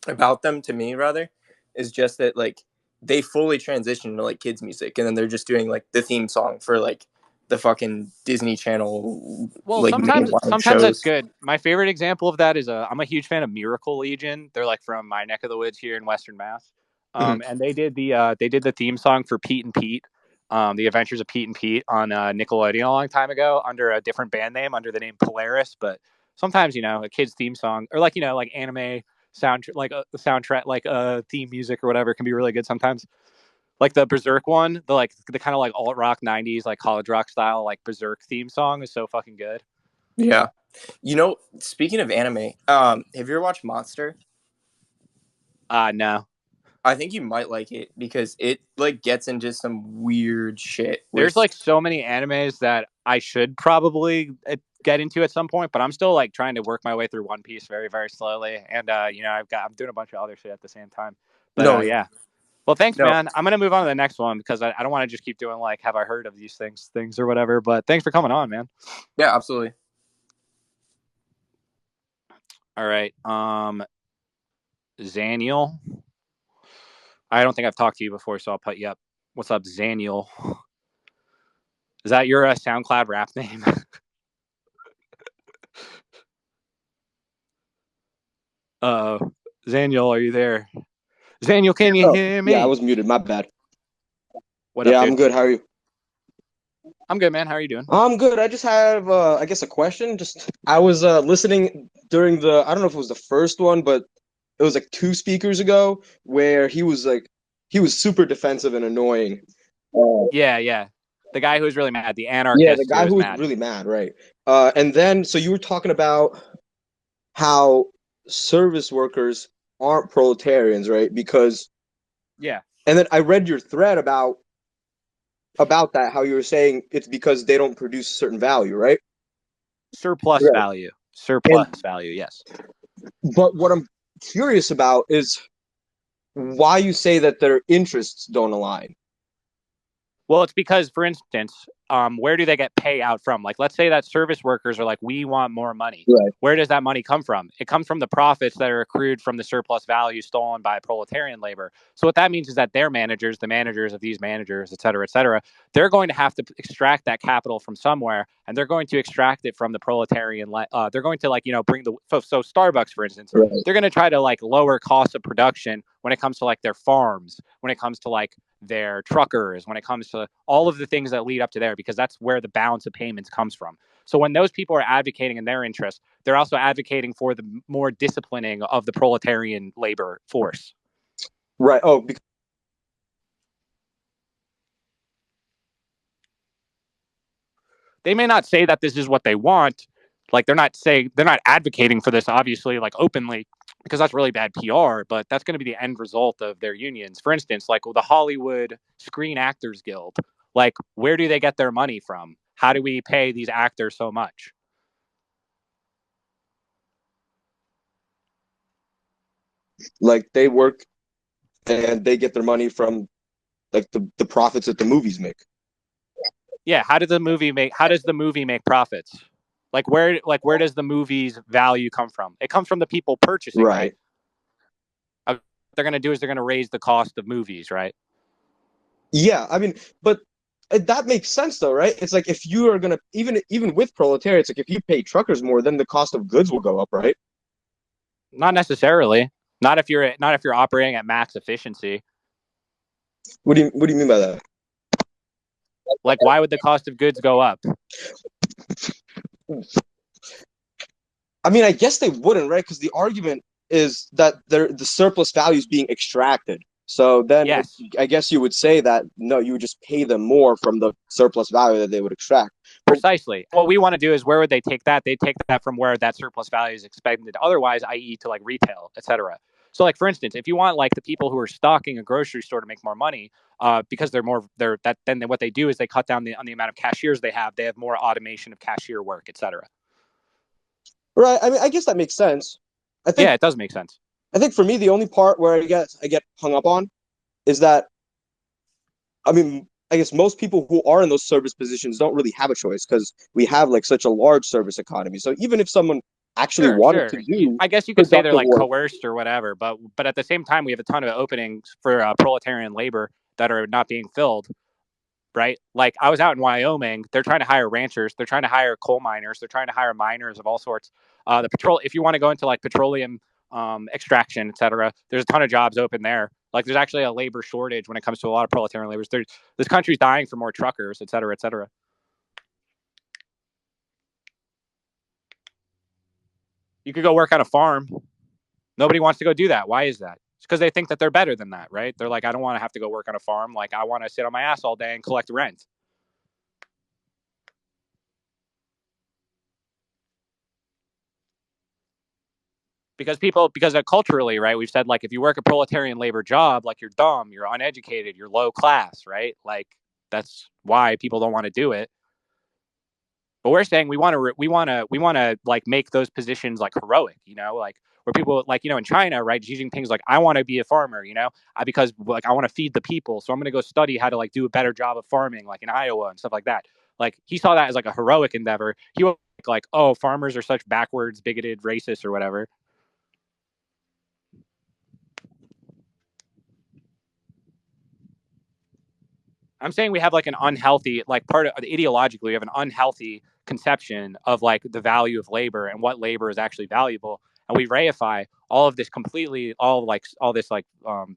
about them to me rather is just that like they fully transitioned to like kids music, and then they're just doing like the theme song for like the fucking Disney Channel Well, like mainline sometimes that's shows. good. My favorite example of that is I'm a huge fan of Miracle Legion. They're like from my neck of the woods here in Western Mass. Mhm. And they did the theme song for Pete and Pete, The Adventures of Pete and Pete on Nickelodeon a long time ago under a different band name under the name Polaris. But sometimes a kid's theme song or like like anime like the soundtrack like theme music or whatever can be really good sometimes. Like the Berserk one, the kind of like alt rock '90s like college rock style like Berserk theme song is so fucking good. Yeah, speaking of anime, have you ever watched Monster? No. I think you might like it because it like gets into some weird shit There's with like so many animes that I should probably get into at some point, but I'm still like trying to work my way through One Piece very, very slowly. And I'm doing a bunch of other shit at the same time. But no yeah. Well, thanks, no man. I'm gonna move on to the next one because I don't want to just keep doing like have I heard of these things or whatever. But thanks for coming on, man. yeah, absolutely. All right. Zaniel. I don't think I've talked to you before, so I'll put you up. What's up, Zaniel? Is that your SoundCloud rap name? Zaniel, are you there? Zaniel, can you Oh, hear yeah, I me? was muted. My bad. What up, Yeah, dude? I'm good. How are you? I'm good, man. How are you doing? I'm good. I just have, I guess, a question. Just I was listening during I don't know if it was the first one, but it was like two speakers ago where he was super defensive and annoying. Uh, Yeah. The guy who was really mad, the yeah, the anarchist who guy was who was mad. really mad, right? And then so you were talking about how service workers aren't proletarians, right? Because, Yeah. and then I read your thread about that, how you were saying it's because they don't produce a certain value, right? Surplus Right. value. And Surplus value, yes. but what I'm curious about is why you say that their interests don't align. Well, it's because, for instance, where do they get payout from? Like, let's say that service workers are like, we want more money. Right. Where does that money come from? It comes from the profits that are accrued from the surplus value stolen by proletarian labor. So what that means is that their managers, the managers of these managers, et cetera, they're going to have to extract that capital from somewhere, and they're going to extract it from the proletarian. They're going to bring so Starbucks, for instance, Right. they're going to try to like lower costs of production when it comes to like their farms, when it comes to like their truckers, when it comes to all of the things that lead up to there, because that's where the balance of payments comes from. So when those people are advocating in their interest, they're also advocating for the more disciplining of the proletarian labor force. Right. Oh, because They may not say that this is what they want. Like they're not advocating for this obviously like openly because that's really bad PR, but that's going to be the end result of their unions. For instance, like the Hollywood Screen Actors Guild, like where do they get their money from? How do we pay these actors so much? like they work and they get their money from like the profits that the movies make. Yeah, how does the movie make profits? Where does the movie's value come from? It comes from the people purchasing, right? Right. they're going to do is they're going to raise the cost of movies, right? Yeah, I mean, but that makes sense though, right? It's like if you are gonna even with proletariat, it's like if you pay truckers more, then the cost of goods will go up, right? Not necessarily. Not if you're operating at max efficiency. What do you mean by that? Like, why would the cost of goods go up? I mean, I guess they wouldn't, right? Because the argument is that the surplus value is being extracted. So then Yes, I guess you would say that no, you would just pay them more from the surplus value that they would extract. But precisely. What we want to do is where would they take that? They take that from where that surplus value is expended otherwise, i.e., to like retail, etc. So, like for instance, if you want like the people who are stocking a grocery store to make more money, because they're that then what they do is they cut down on the amount of cashiers they have. They have more automation of cashier work, etc. right, I mean, I guess that makes sense. I Yeah, think it does make sense. I think for me the only part where I get hung up on is that I mean, I guess most people who are in those service positions don't really have a choice because we have like such a large service economy. So even if someone actually Sure, wanted to sure. do I guess you could say they're productive like work, coerced or whatever, but at the same time, we have a ton of openings for proletarian labor that are not being filled. Right? Like I was out in Wyoming, they're trying to hire ranchers, they're trying to hire coal miners, they're trying to hire miners of all sorts. If you want to go into like petroleum extraction, etc., there's a ton of jobs open there. Like there's actually a labor shortage when it comes to a lot of proletarian labor. This country's dying for more truckers, etc., etc. You could go work on a farm. Nobody wants to go do that. Why is that? It's because they think that they're better than that, right? They're like, I don't want to have to go work on a farm. Like I want to sit on my ass all day and collect rent. Because culturally, right, we've said like if you work a proletarian labor job, like you're dumb, you're uneducated, you're low class, right? Like that's why people don't want to do it. But we're saying we want to like make those positions like heroic, like where people like in China, right? Xi Jinping's like, I want to be a farmer, because like I want to feed the people, so I'm going to go study how to like do a better job of farming, like in Iowa and stuff like that. Like he saw that as like a heroic endeavor. He was like, oh, farmers are such backwards, bigoted, racist, or whatever. I'm saying we have like an unhealthy, like part of ideologically, we have an unhealthy conception of like the value of labor and what labor is actually valuable. And we reify all of this completely, all this like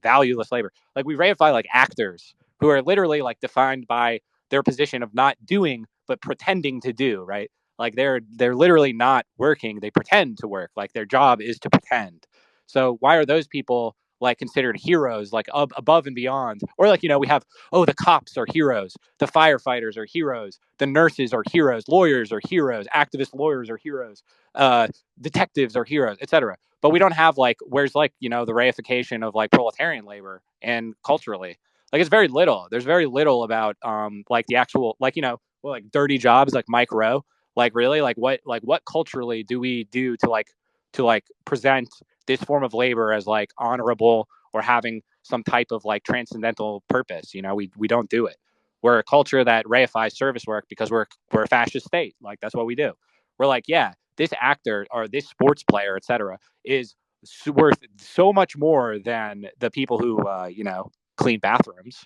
valueless labor. Like we reify like actors who are literally like defined by their position of not doing, but pretending to do, right? Like they're literally not working. They pretend to work. Like their job is to pretend. So why are those people like considered heroes, like above and beyond? Or like, we have, oh, the cops are heroes, the firefighters are heroes, the nurses are heroes, lawyers are heroes, activist lawyers are heroes, uh, detectives are heroes, etc. But we don't have like where's like the reification of like proletarian labor and culturally. Like it's very little. There's very little about like the actual like well, like dirty jobs like Mike Rowe. Like really like what culturally do we do to present this form of labor as like honorable or having some type of like transcendental purpose. We don't do it. We're a culture that reifies service work because we're a fascist state. Like that's what we do. We're like, yeah, this actor or this sports player, etc., is worth so much more than the people who clean bathrooms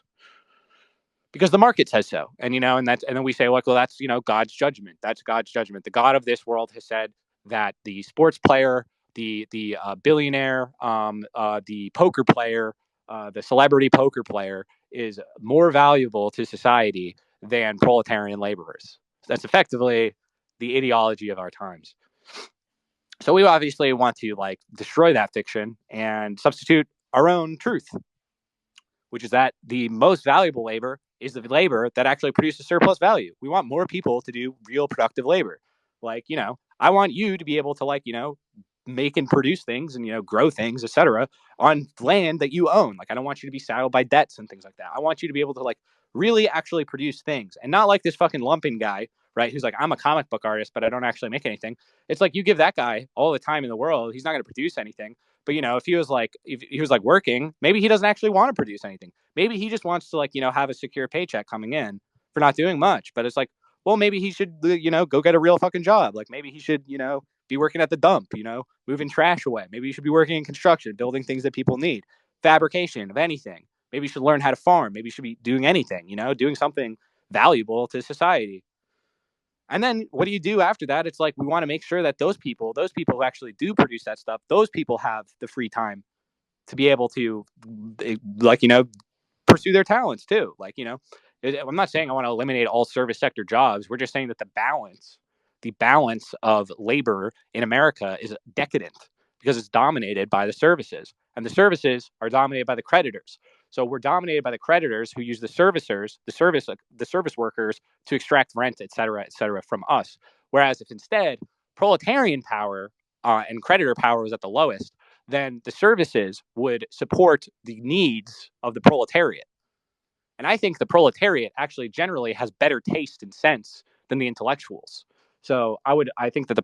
because the market says so. And then we say, like, well, that's God's judgment. That's God's judgment. The God of this world has said that the sports player, the billionaire, the poker player, the celebrity poker player is more valuable to society than proletarian laborers. That's effectively the ideology of our times. So we obviously want to like destroy that fiction and substitute our own truth, which is that the most valuable labor is the labor that actually produces surplus value. We want more people to do real productive labor. Like, I want you to be able to like, make and produce things and, grow things, etc., on land that you own. Like, I don't want you to be saddled by debts and things like that. I want you to be able to like really actually produce things and not like this fucking lumping guy, right? Who's like, I'm a comic book artist, but I don't actually make anything. It's like you give that guy all the time in the world, he's not going to produce anything. But if he was like working, maybe he doesn't actually want to produce anything. Maybe he just wants to like have a secure paycheck coming in for not doing much. But it's like, well, maybe he should go get a real fucking job. Like maybe he should be working at the dump, moving trash away. Maybe he should be working in construction, building things that people need. fabrication of anything. Maybe you should learn how to farm. Maybe you should be doing anything, doing something valuable to society. And then what do you do after that? It's like we want to make sure that those people who actually do produce that stuff, those people have the free time to be able to, like, pursue their talents too. Like, I'm not saying I want to eliminate all service sector jobs. We're just saying that the balance of labor in America is decadent because it's dominated by the services, and the services are dominated by the creditors. So we're dominated by the creditors who use the servicers, the service workers to extract rent, et cetera, from us. Whereas if instead proletarian power and creditor power was at the lowest, then the services would support the needs of the proletariat. And I think the proletariat actually generally has better taste and sense than the intellectuals. So I think that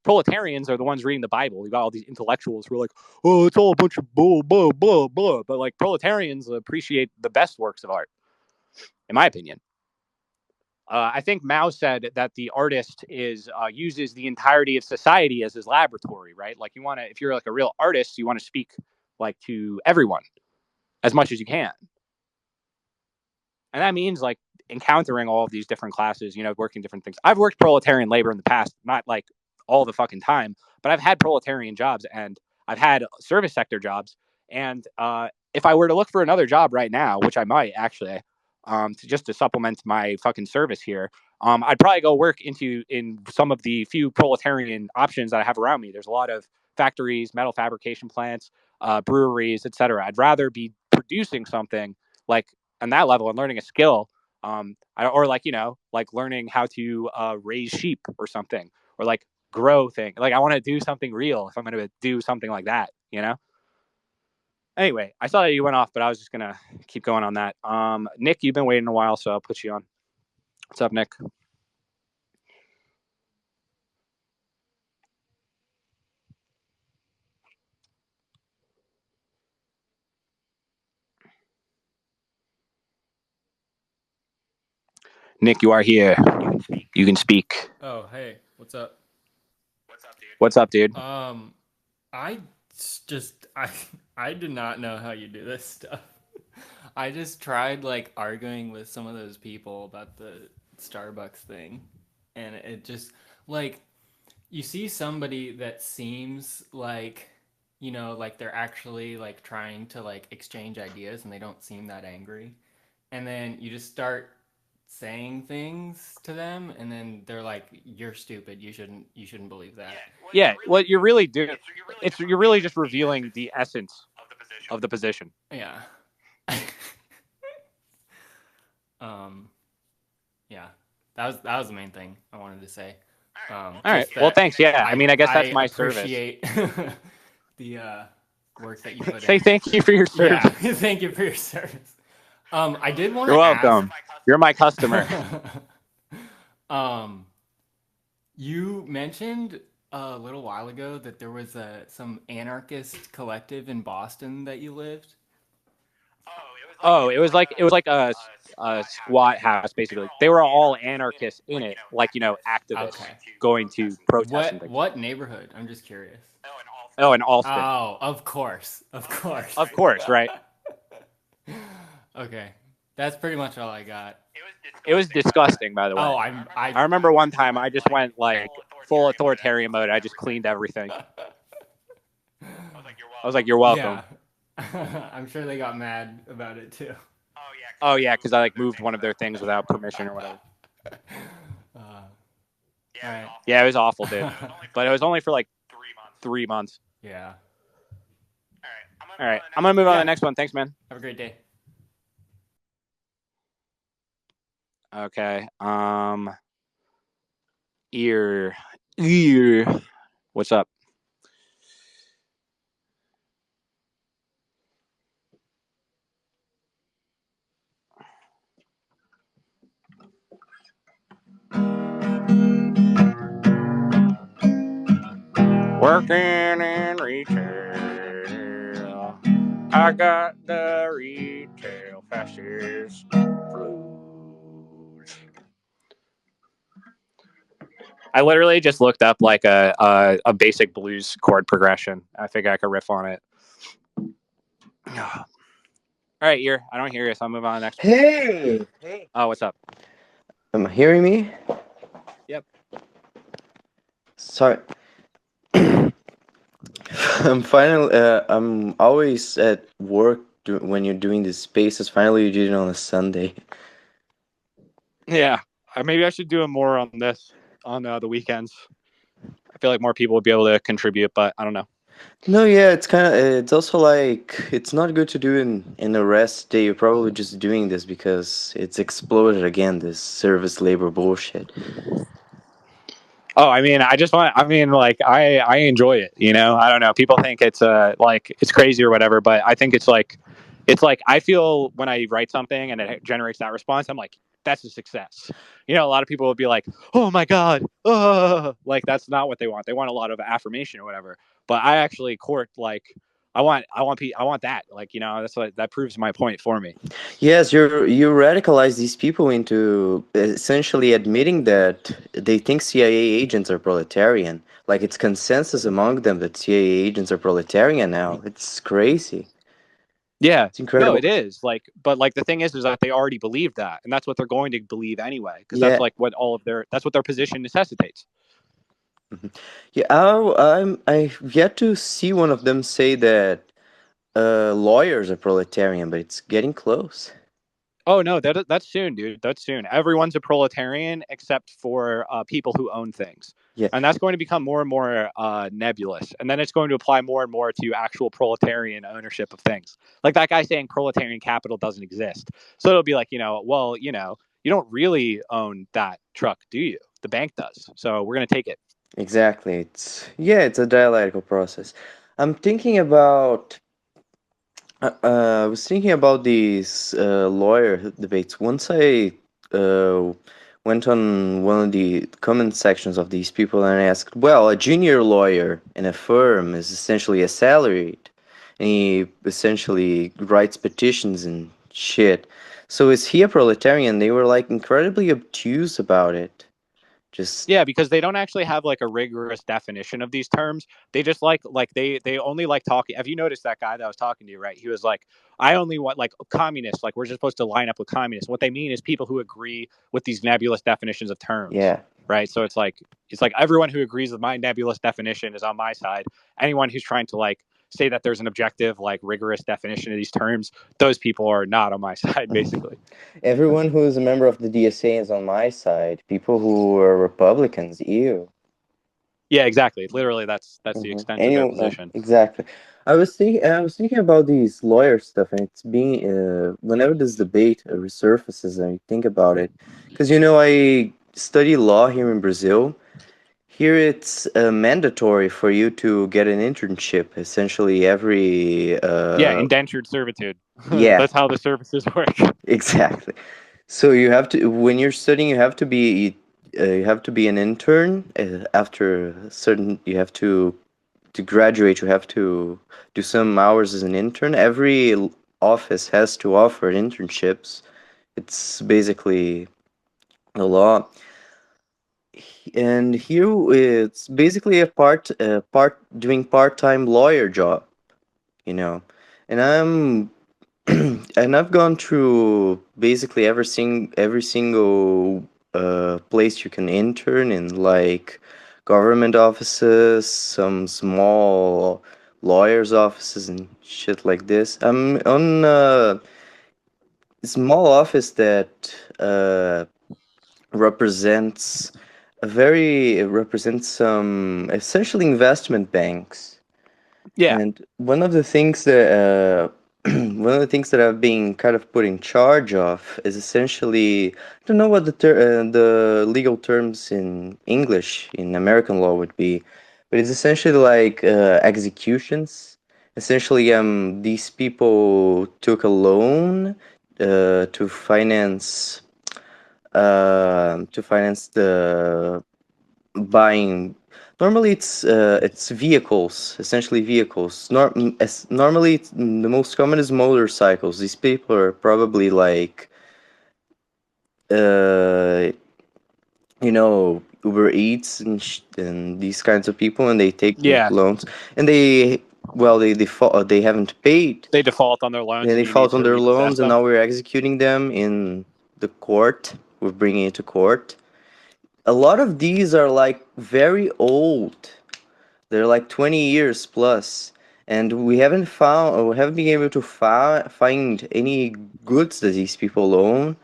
proletarians are the ones reading the Bible. You got all these intellectuals who are like, oh, it's all a bunch of bull, blah, blah, blah. But like proletarians appreciate the best works of art, in my opinion. I think Mao said that the artist uses the entirety of society as his laboratory, right? Like if you're like a real artist, you want to speak like to everyone as much as you can. And that means like encountering all of these different classes, working different things. I've worked proletarian labor in the past, not like all the fucking time, but I've had proletarian jobs and I've had service sector jobs. And if I were to look for another job right now, which I might actually, to supplement my fucking service here, I'd probably go work in some of the few proletarian options that I have around me. There's a lot of factories, metal fabrication plants, breweries, etc. I'd rather be producing something like on that level and learning a skill, or like learning how to raise sheep or something, or like grow things. Like I want to do something real if I'm going to do something like that. Anyway, I saw that you went off, but I was just gonna keep going on that. Nick, you've been waiting a while, so I'll put you on. What's up, Nick? Nick, you are here. You can speak. Oh, hey, what's up? What's up, dude? I just I do not know how you do this stuff. I just tried like arguing with some of those people about the Starbucks thing, and it just like you see somebody that seems like like they're actually like trying to like exchange ideas and they don't seem that angry, and then you just start saying things to them and then they're like, you're stupid, you shouldn't believe that. Yeah, what you're really doing, you're really just revealing the essence of the position. Yeah. Yeah, that was the main thing I wanted to say. All right, well, thanks. Yeah, I mean, I guess that's my appreciate the work that you put in. Say thank you for your service. Yeah, thank you for your service. I did want to You're welcome. You're my customer. You mentioned a little while ago that there was some anarchist collective in Boston that you lived. Oh, it was like a squat house, basically. They were all anarchists in it, like activists going to protest. What neighborhood? I'm just curious. Oh, in Alston. Oh, of course, Right? Okay, that's pretty much all I got. It was disgusting, by the way. Oh, I remember one time I just went like full authoritarian mode. I just cleaned everything. I was like, "You're welcome." Yeah. I'm sure they got mad about it too. Oh yeah, because I like moved one of their things without permission or whatever. Right. Yeah, it was awful, dude. But it was only for like 3 months. Yeah. All right, I'm gonna move on to the next one. Thanks, man. Have a great day. Okay. Ear. What's up? Working in retail. I got the retail fascist blues. I literally just looked up like a basic blues chord progression. I think I could riff on it. All right, here. I don't hear you, so I'll move on to the next one. Hey, Oh, what's up? am I hearing me? Yep. Sorry. I'm finally. I'm always at work when you're doing these spaces. Finally, you did it on a Sunday. Yeah. Maybe I should do it more on this on the weekends. I feel like more people would be able to contribute, but I don't know. No, yeah, it's kind of. It's also like it's not good to do in a rest day. You're probably just doing this because it's exploded again. This service labor bullshit. Oh, I mean, I just want. I mean, like, I enjoy it. You know, I don't know. People think it's like it's crazy or whatever, but I think it's like I feel when I write something and it generates that response, I'm like, that's a success. You know, a lot of people would be like, oh my god, like that's not what they want. They want a lot of affirmation or whatever. But I actually court like I want that. Like, you know, that's what that proves my point for me. Yes, you radicalize these people into essentially admitting that they think CIA agents are proletarian. Like it's consensus among them that CIA agents are proletarian now. It's crazy. Yeah. It's No, incredible. it is like, but like the thing is that they already believe that, and that's what they're going to believe anyway, because that's Yeah. like what all of that's what their position necessitates. Mhm. Yeah, I've yet to see one of them say that lawyers are proletarian, but it's getting close. Oh no, that's soon, dude. That's soon. Everyone's a proletarian except for people who own things, Yeah, and that's going to become more and more nebulous. And then it's going to apply more and more to actual proletarian ownership of things. Like that guy saying proletarian capital doesn't exist. So it'll be like, you know, well, you know, you don't really own that truck, do you? The bank does. So we're gonna take it. exactly. It's a dialectical process. I'm thinking about I was thinking about these lawyer debates. Once I uh, went on one of the comment sections of these people and I asked, well, a junior lawyer in a firm is essentially a salaried, and he essentially writes petitions and shit. So is he a proletarian? They were like incredibly obtuse about it. Just, Yeah, because they don't actually have like a rigorous definition of these terms. They just like they only like talking. Have you noticed that guy that was talking to you, right? He was like, I only want like communists, like we're just supposed to line up with communists. What they mean is people who agree with these nebulous definitions of terms. yeah. Right. So it's like everyone who agrees with my nebulous definition is on my side. Anyone who's trying to like say that there's an objective, like rigorous definition of these terms, those people are not on my side, basically. Everyone who is a member of the DSA is on my side. People who are Republicans, ew. Yeah, exactly. Literally that's the Mm-hmm. extent of their Anyway, position. exactly. I was thinking about these lawyer stuff, and it's being whenever this debate resurfaces, and I think about it, because you know I study law here in Brazil. Here, it's mandatory for you to get an internship. Essentially, every Yeah, indentured servitude. yeah, That's how the services work. exactly. So you have to, when you're studying, you have to be an intern. After a certain, you have to graduate, you have to do some hours as an intern. Every office has to offer internships. It's basically the law. And here it's basically a part doing part-time lawyer job, you know. And I'm and I've gone through basically every single place you can intern in, like government offices, some small lawyers' offices, and shit like this. I'm on a small office that represents it represents some essentially investment banks. Yeah. And one of the things that one of the things that I've been kind of put in charge of is essentially, I don't know what the legal terms in English in American law would be, but it's essentially like executions. Essentially, these people took a loan to finance the buying. Normally, it's vehicles, essentially vehicles. Normally, the most common is motorcycles. These people are probably like, uh, Uber Eats and these kinds of people, and they take Yeah. loans, and they well, they default. They haven't paid. They default on their loans, They and you need default on to their repossess loans, and them. now we're executing them in the court. We're bringing it to court. A lot of these are like very old. They're like 20 years plus, and we haven't found, or we haven't been able to find any goods that these people own.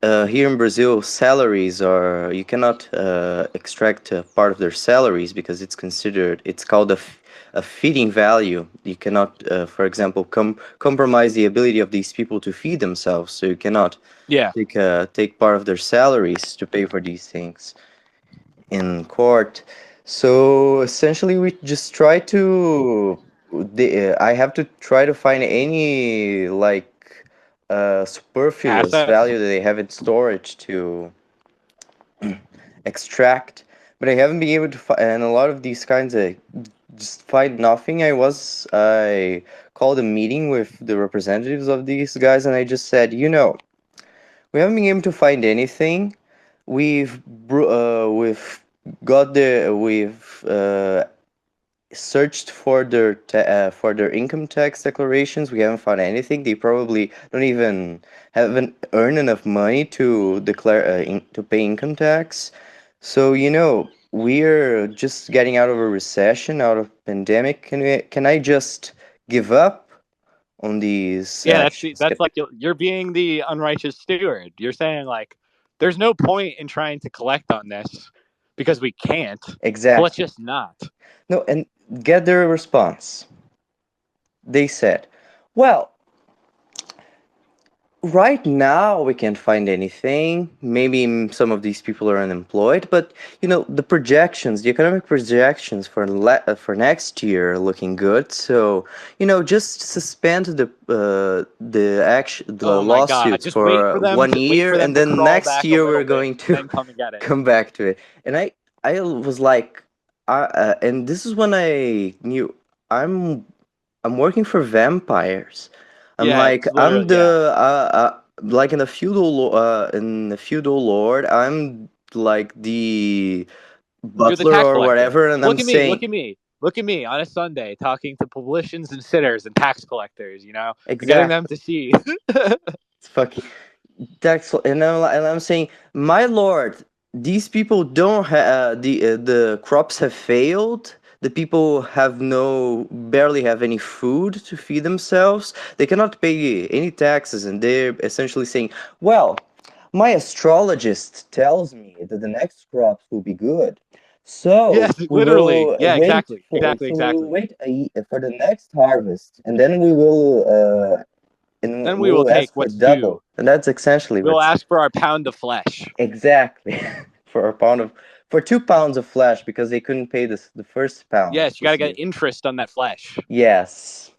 Here in Brazil, salaries are, you cannot extract a part of their salaries because it's considered, it's called a feeding value. You cannot, for example, compromise the ability of these people to feed themselves. So you cannot Yeah. take part of their salaries to pay for these things in court. So essentially, we just try to. I have to try to find any like superfluous Assets. value that they have in storage to extract, but I haven't been able to find. And a lot of these kinds of just find nothing. I called a meeting with the representatives of these guys, and I just said, we haven't been able to find anything. We've got we've searched for for their income tax declarations. We haven't found anything. They probably don't even haven't earned enough money to declare to pay income tax. So we're just getting out of a recession, out of pandemic. Can I just give up on these Yeah, actions? that's like you're being the unrighteous steward. You're saying like there's no point in trying to collect on this because we can't. So let's Exactly. just not. No, and get their response. They said, well, right now we can't find anything. Maybe some of these people are unemployed, but the projections, the economic projections for next year are looking good. So just suspend the Oh my god, lawsuits just wait for for them 1 year, and to then crawl next back a year little we're bit going and to then come and get it. come back to it. And I was like, and this is when I knew I'm working for vampires. I'm Yeah, like it's I'm literally yeah. the like in a feudal lord. I'm like the You're the butler tax or collector. whatever, and Look I'm at me, saying look at me. Look at me on a Sunday talking to politicians and sitters and tax collectors, and getting them exactly. to see. It's fucking tax, and I'm saying, my lord, these people don't have the crops have failed. The people have barely have any food to feed themselves. They cannot pay any taxes, and they're essentially saying, well, my astrologist tells me that the next crops will be good. So Yes, literally. Yeah, exactly. Exactly, we will exactly. wait for the next harvest, and then Then we we will will take ask for what's due. double, and that's essentially We'll what's ask for our pound of flesh. exactly for a pound of for 2 pounds of flesh because they couldn't pay the first pound Yes, you got to this get year. interest on that flesh. Yes.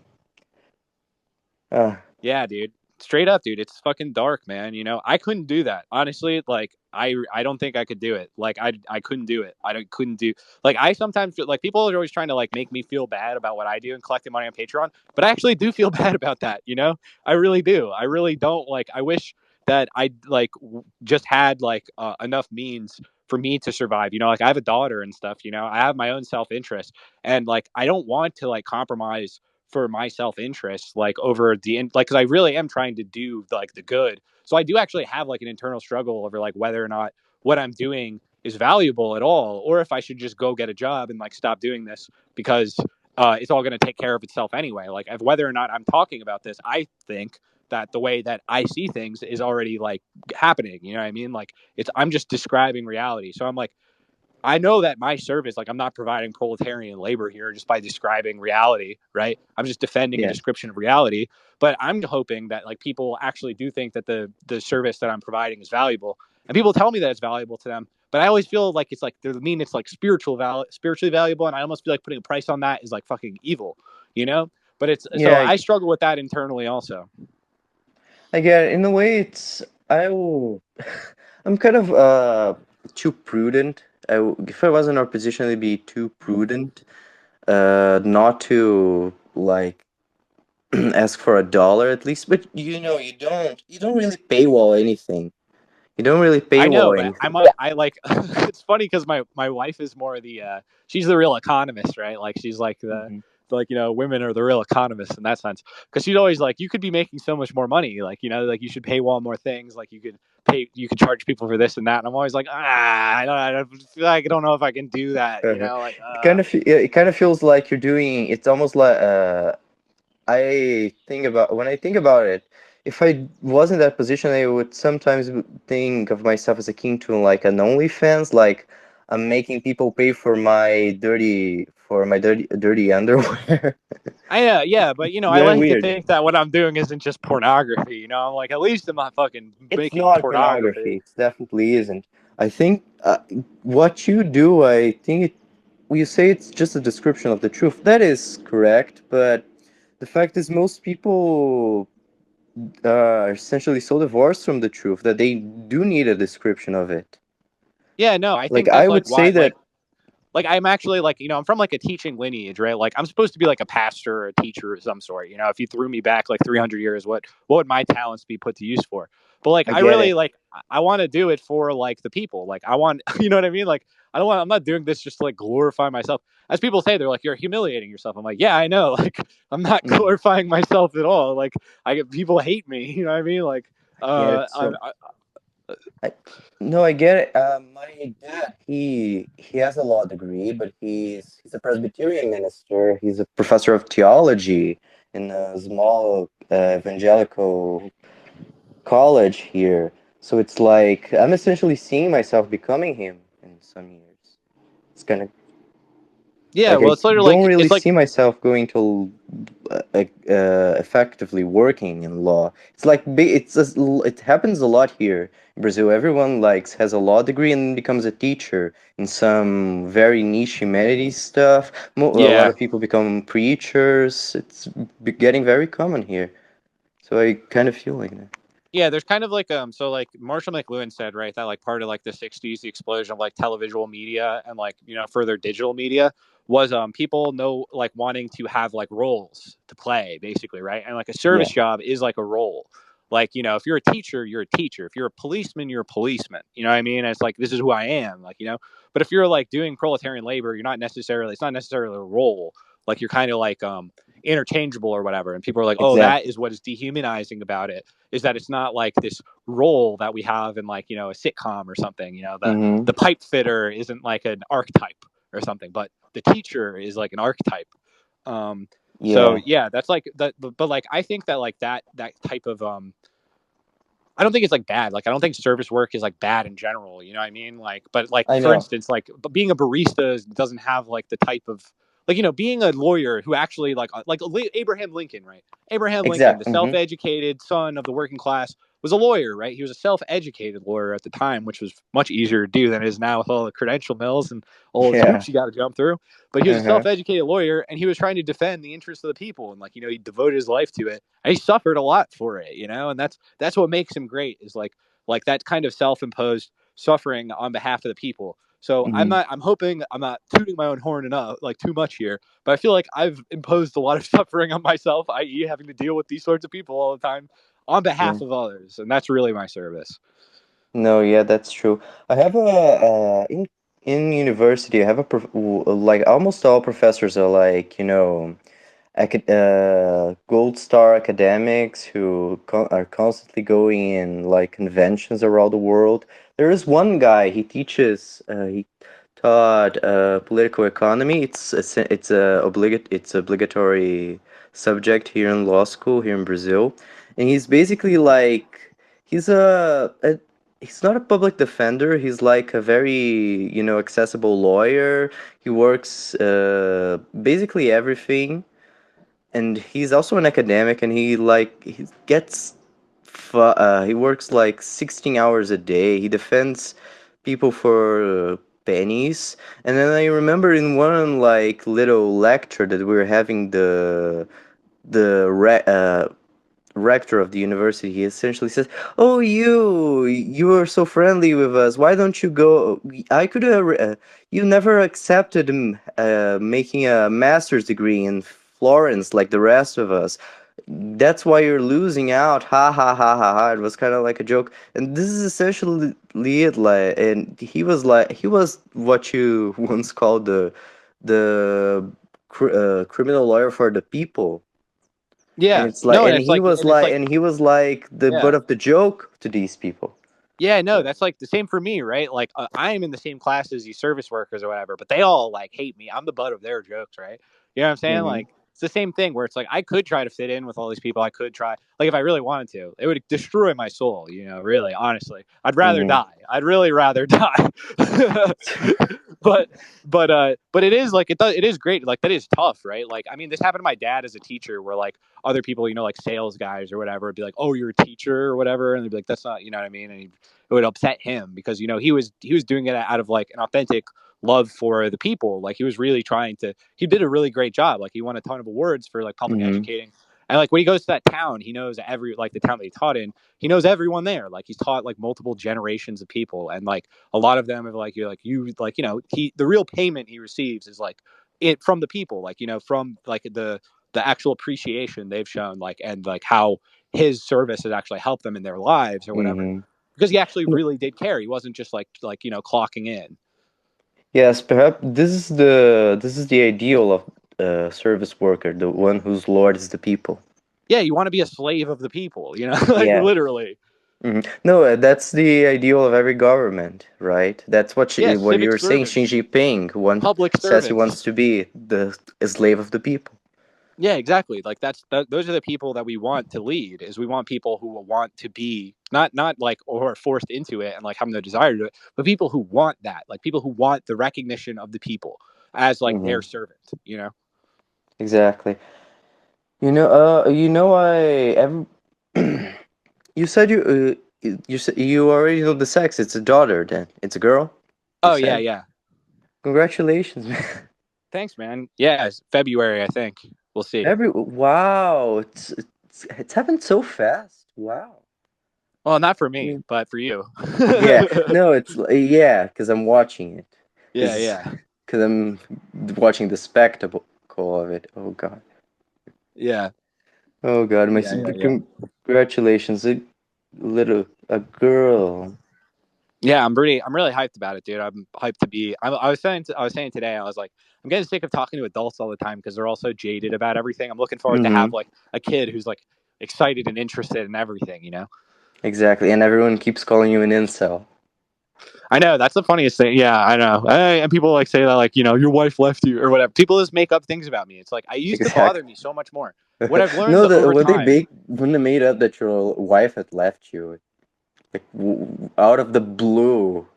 Uh, Yeah, dude. Straight up, dude. It's fucking dark, man. I couldn't do that. Honestly, like I don't think I could do it. Like I couldn't do it. Couldn't do like I sometimes feel like people are always trying to like make me feel bad about what I do and collecting money on Patreon, but I actually do feel bad about that. I really do. I really don't like I wish that I like just had like enough means for me to survive. Like I have a daughter and stuff. I have my own self-interest, and like I don't want to like compromise for my self-interest like over like because I really am trying to do like the good. So I do actually have like an internal struggle over like whether or not what I'm doing is valuable at all, or if I should just go get a job and like stop doing this because it's all going to take care of itself anyway. Like if whether or not I'm talking about this, I think that the way that I see things is already like happening. You know what I mean? Like I'm just describing reality. So I'm like, I know that my service, like I'm not providing proletarian labor here just by describing reality, right? I'm just defending a yeah. description of reality. But I'm hoping that like people actually do think that the service that I'm providing is valuable, and people tell me that it's valuable to them. But I always feel like it's like they mean it's like spiritually valuable, and I almost feel like putting a price on that is like fucking evil. But it's so Yeah, I struggle with that internally also. I get it. In a way, I will. I'm kind of too prudent. If I was in our position, I'd be too prudent, not to like ask for a dollar at least. But you don't really paywall anything. You don't really I know, paywall but anything. I like it's funny because my wife is more the she's the real economist, right? Like she's like the Mhm. like, women are the real economists in that sense. Because she's always like, you could be making so much more money. Like, like you should paywall more things. Like you could charge people for this and that. And I'm always like, I don't feel like I don't know if I can do that. Like, It kind of feels like you're doing. It's almost like when I think about it, if I was in that position, I would sometimes think of myself as akin to like an OnlyFans, like I'm making people pay for my dirty underwear. yeah, but I Very like to weird. think that what I'm doing isn't just pornography. I'm like, at least I'm not fucking It's making not pornography. pornography. It definitely isn't. I think what you do, you say it's just a description of the truth. That is correct, but the fact is, most people are essentially so divorced from the truth that they do need a description of it. Yeah, no, I Like think I that's like would say why, that, like I'm actually like, I'm from like a teaching lineage, right? Like I'm supposed to be like a pastor or a teacher of some sort. If you threw me back like 300 years, what would my talents be put to use for? But like I I get really it. like I want to do it for like the people. Like I want, you know what I mean? Like I'm not doing this just to like glorify myself. As people say, they're like, you're humiliating yourself. I'm like, yeah, I know. Like I'm not Mm, glorifying myself at all. Like people hate me. You know what I mean? Like I get it. I, no, I get it. My dad, he has a law degree, but he's a Presbyterian minister. He's a professor of theology in a small evangelical college here. So it's like I'm essentially seeing myself becoming him in some years. It's kind of yeah. like Well, I it's literally don't like really it's like see myself going to effectively working in law. It's like it happens a lot here in Brazil. Everyone has a law degree and becomes a teacher in some very niche humanities stuff. A lot yeah. of people become preachers. It's getting very common here. So I kind of feel like that. Yeah, there's kind of like so like Marshall McLuhan said, right, that like part of like the 60s, the explosion of like televisual media and like, further digital media was people know like wanting to have like roles to play basically, right? And like a Yeah. service job is like a role. Like, if you're a teacher, you're a teacher. If you're a policeman, you're a policeman. You know what I mean? And it's like this is who I am, like, But if you're like doing proletarian labor, it's not necessarily a role. Like you're kind of like interchangeable or whatever. And people are like, "Oh, that Exactly. is what is dehumanizing about it." Is that it's not like this role that we have in like a sitcom or something. Mm-hmm. The pipe fitter isn't like an archetype or something, but the teacher is like an archetype. Um, so Yeah. yeah, that's like that. But like I think that like that type of I don't think it's like bad. Like I don't think service work is like bad in general. You know what I mean? Like, but like I for know. instance, like being a barista doesn't have like the type of like being a lawyer who actually like Abraham Lincoln, right? Abraham Lincoln, the Exactly. Mm-hmm. self-educated son of the working class, was a lawyer, right? He was a self-educated lawyer at the time, which was much easier to do than it is now with all the credential mills and all those Yeah. hoops you got to jump through. But he was a Uh-huh. self-educated lawyer, and he was trying to defend the interests of the people, and like he devoted his life to it, and he suffered a lot for it, and that's what makes him great is like that kind of self-imposed suffering on behalf of the people. So Mm-hmm. I'm hoping I'm not tooting my own horn enough, like too much here, but I feel like I've imposed a lot of suffering on myself, i.e., having to deal with these sorts of people all the time on Yeah. behalf of others, and that's really my service. No, yeah, that's true. I have in university, I have like almost all professors are like, gold star academics who are constantly going in like conventions around the world. There is one guy, he taught political economy. It's obligatory subject here in law school here in Brazil, and he's basically like he's he's not a public defender. He's like a very accessible lawyer. He works basically everything, and he's also an academic, and he works like 16 hours a day. He defends people for pennies. And then I remember in one like little lecture that we were having, the rector of the university, he essentially says, "Oh, you are so friendly with us. Why don't you go? I could you never accepted making a master's degree in Florence like the rest of us. That's why you're losing out. Ha ha ha ha ha." It was kind of like a joke, and this is essentially it. Like, and he was what you once called the criminal lawyer for the people. And Yeah, it's like, no, and he was like, the yeah. butt of the joke to these people. Yeah, no, that's like the same for me, right? Like I am in the same class as these service workers or whatever, but they all like hate me. I'm the butt of their jokes, right? You know what I'm saying? Hmm. Like it's the same thing where it's like I could try to fit in with all these people. I could try, like if I really wanted to, it would destroy my soul. You know, really, honestly, I'd rather Hmm. die. I'd really rather die. but but it is like it is great. Like that is tough, right? Like I mean, this happened to my dad as a teacher, where like other people, you know, like sales guys or whatever, would be like, "Oh, you're a teacher or whatever," and they'd be like, "That's not," you know what I mean? And it would upset him because you know he was doing it out of like an authentic love for the people. Like he was really trying to. He did a really great job. Like he won a ton of awards for like public Hmm. educating. And like when he goes to that town, he knows every like the town that he taught in. He knows everyone there. Like he's taught like multiple generations of people, and like a lot of them have like you like you know he the real payment he receives is like it from the people. Like you know from like the actual appreciation they've shown like and like how his service has actually helped them in their lives or whatever Hmm. because he actually really did care. He wasn't just like you know clocking in. Yes, perhaps this is the ideal of service worker, the one whose lord is the people. Yeah, you want to be a slave of the people, you know, like Yeah. literally. Hmm. No, that's the ideal of every government, right? That's Yeah, what civic you're saying. Xi servants, Jinping public says he wants servants. to be the a slave of the people. Yeah, exactly. Like those are the people that we want to lead. Is we want people who will want to be not like or are forced into it and like have no desire to do it, but people who want that, like people who want the recognition of the people as like Hmm. their servant. You know. Exactly. You said you already know the sex. It's a daughter. Then it's a girl. You Oh yeah, said. yeah. Congratulations, man. Thanks, man. Yeah, it's February, I think. We'll see. Wow, it's happened so fast. Wow. Well, not for I me, mean, but for you. yeah, no, yeah, because I'm watching it, Yeah, yeah, because I'm watching the spectacle of it. yeah, Oh God, yeah, yeah, yeah. congratulations, a girl. Yeah, I'm really hyped about it, dude. I'm hyped to be. I was saying today. I was like, I'm getting sick of talking to adults all the time because they're all so jaded about everything. I'm looking forward to have Mm-hmm. like a kid who's like excited and interested in everything. You know. Exactly, and everyone keeps calling you an incel. I know that's the funniest thing. Yeah, I know. And people like say that like you know your wife left you or whatever. People just make up things about me. It's like I used to Exactly. bother me so much more. What I've learned No, over time. when they made up that your wife had left you, like out of the blue,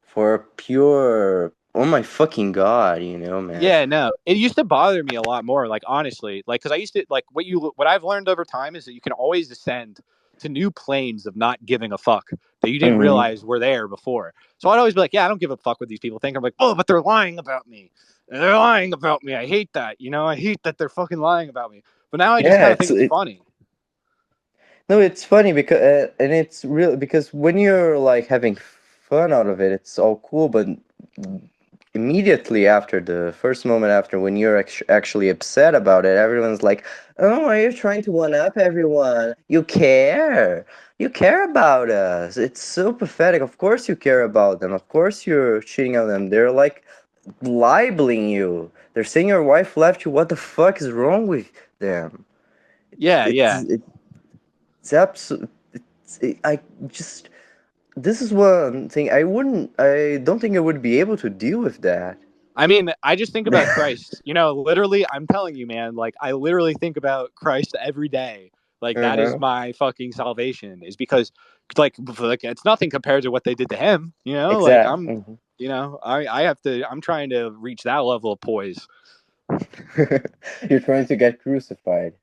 for pure. Oh my fucking god! Man. Yeah, no. It used to bother me a lot more, like honestly. Like cuz I used to like what I've learned over time is that you can always ascend to new planes of not giving a fuck that you didn't Hmm. realize were there before. So I'd always be like, yeah, I don't give a fuck what these people think. I'm like, "Oh, but they're lying about me. They're lying about me. I hate that. You know, I hate that they're fucking lying about me." But now I just Yeah, kind of think it's funny. no, it's funny because and it's real because when you're like having fun out of it, it's all cool. But immediately after the first moment after, when you're actually upset about it, everyone's like, "Oh, are you trying to one up everyone? You care about us. It's so pathetic. Of course you care about them. Of course you're cheating on them. They're like libeling you. They're saying your wife left you. What the fuck is wrong with them?" Yeah, It's yeah. it's absolutely. I just this is one thing I don't think I would be able to deal with that. I mean, I just think about Christ. You know, literally, I'm telling you, man, like I literally think about Christ every day. Like that is Uh-huh. my fucking salvation is because like it's nothing compared to what they did to him, you know? Like I'm Exactly. you know, I have to I'm trying to reach that level of poise. You're trying to get crucified.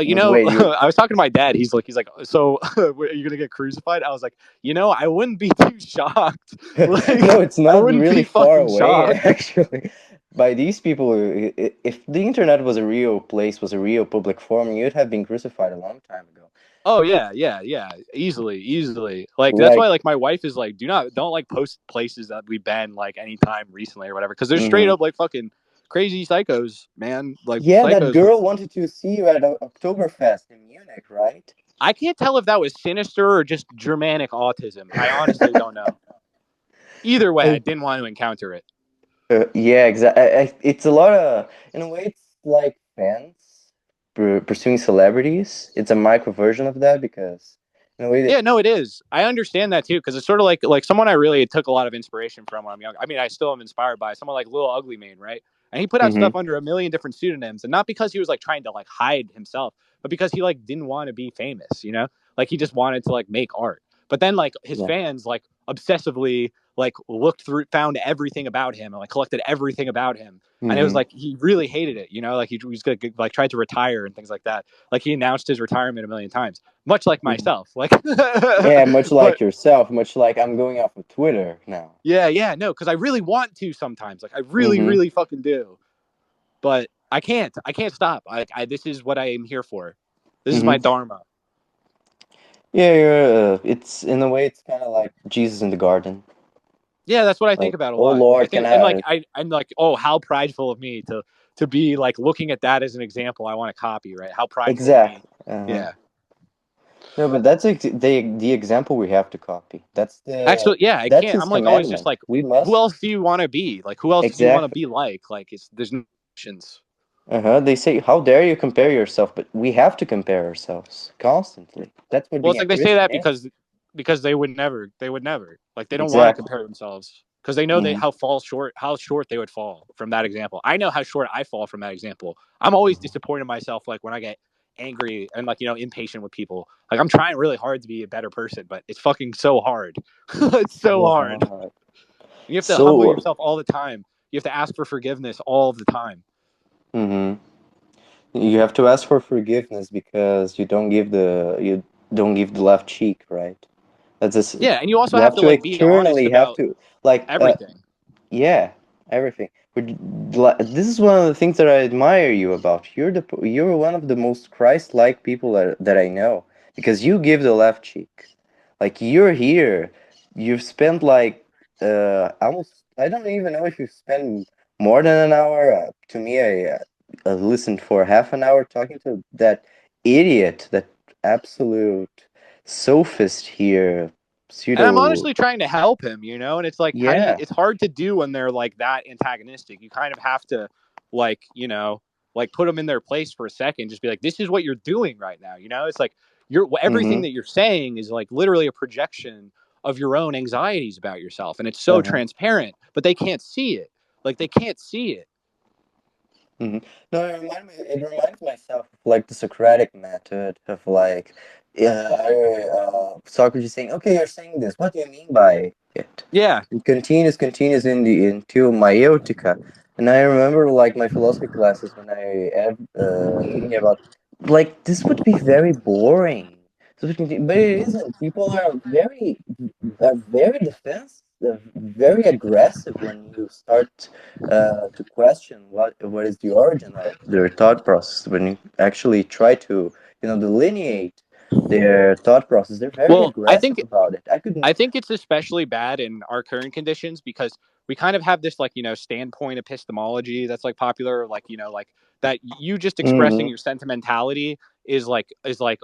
You know, Wait, you I was talking to my dad. He's like, so are you gonna get crucified? I was like, you know, I wouldn't be too shocked. No, Like, it's I not wouldn't really be far fucking away shocked. actually. By these people, if the internet was a real place, was a real public forum, you'd have been crucified a long time ago. Oh yeah, yeah, yeah. Easily, easily. Like that's why Like, like my wife is like, don't like post places that we've been like anytime recently or whatever. Because they're straight mhm. up like fucking crazy psychos, man. Like Yeah, that psychos. girl wanted to see you at Oktoberfest in Munich, right? I can't tell if that was sinister or just Germanic autism. I honestly don't know. Either way, I Oh, didn't want to encounter it. Yeah, exactly. It's a lot of, in a way, it's like fans pursuing celebrities. It's a micro version of that because, in a way, Yeah, no, it is. I understand that too because it's sort of like someone I really took a lot of inspiration from when I'm young. I mean, I still am inspired by someone like Lil Ugly Mane, right? And he put out mm-hmm, stuff under a million different pseudonyms, and not because he was like trying to like hide himself, but because he like didn't want to be famous, you know? Like he just wanted to like make art. But then like his yeah, fans like obsessively like looked through, found everything about him, and like collected everything about him. And it was mm-hmm, like he really hated it, you know? Like he was gonna like tried to retire and things like that. Like he announced his retirement a million times, much like mm-hmm. myself. Like, Yeah, much but like yourself, much like I'm going off of Twitter now. yeah, no, because I really want to sometimes. Like I really, Mm-hmm, really fucking do, but I can't. I can't stop. This is what I am here for. This is my mm-hmm. dharma. Yeah, you're, it's in a way, it's kind of like Jesus in the garden. Yeah, that's what I think Like, about a oh lot. I Lord, can think, and like I? I'm like, oh, how prideful of me to be like looking at that as an example I want to copy, right? How prideful of me. Exactly. Uh-huh. Yeah. No, but that's the example we have to copy. Actually, yeah, I That's can't. his I'm like always just commandment. like, We who must else do you want to be? Like, who else do you want to exactly. be like? Like, it's there's no options. Uh-huh. They say, how dare you compare yourself? But we have to compare ourselves constantly. That's what Well, being it's a like they say Christian that is. because they would never like they don't want to Exactly. compare themselves because they know they Hmm. how short they would fall from that example. I know how short I fall from that example. I'm always disappointed in myself like when I get angry and like impatient with people. Like I'm trying really hard to be a better person, but it's fucking so hard. It's so So hard. hard. You have to humble So, yourself all the time. You have to ask for forgiveness all of the time. hmm, you have to ask for forgiveness because you don't give the left cheek, right? That's just, Yeah, and you also you have have to to like be honest externally have about to like everything. yeah, everything. This is one of the things that I admire you about. You're one of the most Christ-like people that I know because you give the left cheek. Like you're here, you've spent like almost I don't even know if you've spent more than an hour. To me, I listened for half an hour talking to that idiot, that absolute sophist here, And I'm pseudo. honestly trying to help him, and it's like, how do you? Yeah. It's hard to do when they're like that antagonistic. You kind of have to, like, like put them in their place for a second. Just be like, this is what you're doing right now. It's like everything Mm-hmm. that you're saying is like literally a projection of your own anxieties about yourself, and it's so Uh-huh. transparent, but they can't see it. Like they can't see it. Hmm. No, it reminds myself of like the Socratic method of like, Socrates saying, "Okay, you're saying this. What do you mean by it?" Yeah. It continues in the into maiotica, and I remember like my philosophy classes when I had thinking about like this would be very boring. But it isn't. People are very very aggressive when you start to question what is the origin of their thought process. When you actually try to delineate their thought process, they're very Well, I aggressive think about it. I couldn't. I think it's especially bad in our current conditions because we kind of have this like, standpoint epistemology that's like popular, like, like that you just expressing Hmm. your sentimentality is like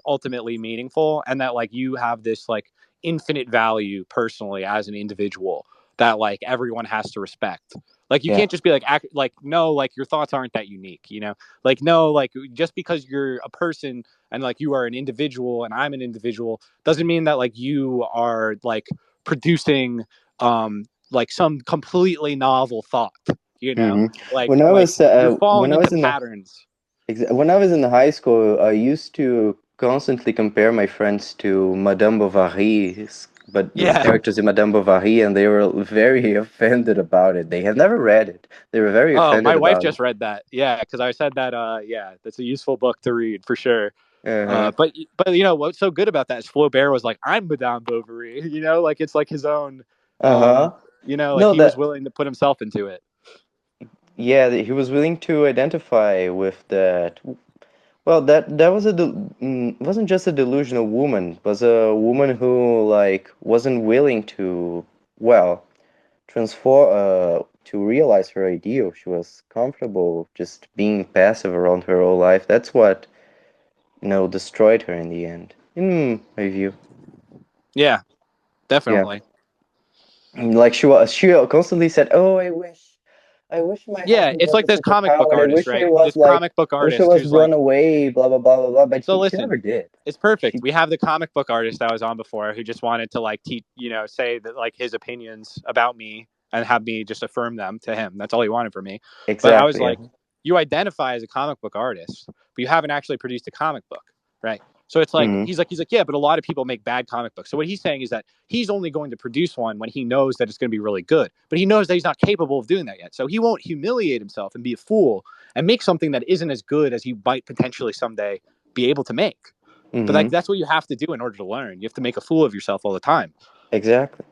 ultimately meaningful and that like you have this like infinite value personally as an individual that like everyone has to respect. Like you Yeah. can't just be like like no, like your thoughts aren't that unique, Like no, like just because you're a person and like you are an individual and I'm an individual doesn't mean that like you are like producing like some completely novel thought, you know? Hmm. Like When I like was you're when falling I into was in the patterns. when I was in the high school, I used to constantly compare my friends to Madame Bovary, but the Yeah. characters in Madame Bovary, and they were very offended about it. They had never read it. They were very Oh, offended my wife about it. just read that. Yeah, because I said that yeah, that's a useful book to read for sure. Uh-huh. But what's so good about that is Flaubert was like, I'm Madame Bovary, like it's like his own Uh-huh. like No, he was that willing to put himself into it. yeah, he was willing to identify with that. Well, that was wasn't just a delusional woman. It was a woman who like wasn't willing to well transform to realize her ideal. She was comfortable just being passive around her whole life. That's what destroyed her in the end, in my view. Yeah, Yeah, definitely. like she constantly said, "Oh, I wish." I wish my Yeah, husband it's like wasn't this such a comic book coward. I artist, wish he right? was This like, comic book I wish he artist was who's like, run away, blah blah blah blah blah. But so she listen, never did. it's perfect. She We have the comic book artist that was on before who just wanted to like teach, say that like his opinions about me and have me just affirm them to him. That's all he wanted from me. But I was exactly. Yeah. like, you identify as a comic book artist, but you haven't actually produced a comic book, right? So it's like Mhm. he's like, yeah, but a lot of people make bad comic books. So what he's saying is that he's only going to produce one when he knows that it's going to be really good. But he knows that he's not capable of doing that yet. So he won't humiliate himself and be a fool and make something that isn't as good as he might potentially someday be able to make. But like Mhm. that's what you have to do in order to learn. You have to make a fool of yourself all the time. Exactly.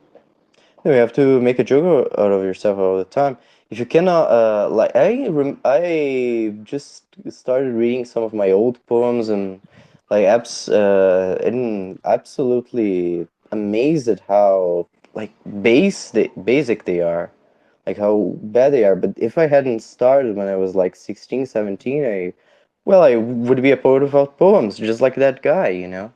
You have to make a joke out of yourself all the time. If you cannot, like I just started reading some of my old poems and like and absolutely amazed at how like basic they are, like how bad they are. But if I hadn't started when I was like 16, 17, I would be a poet without poems, just like that guy, you know?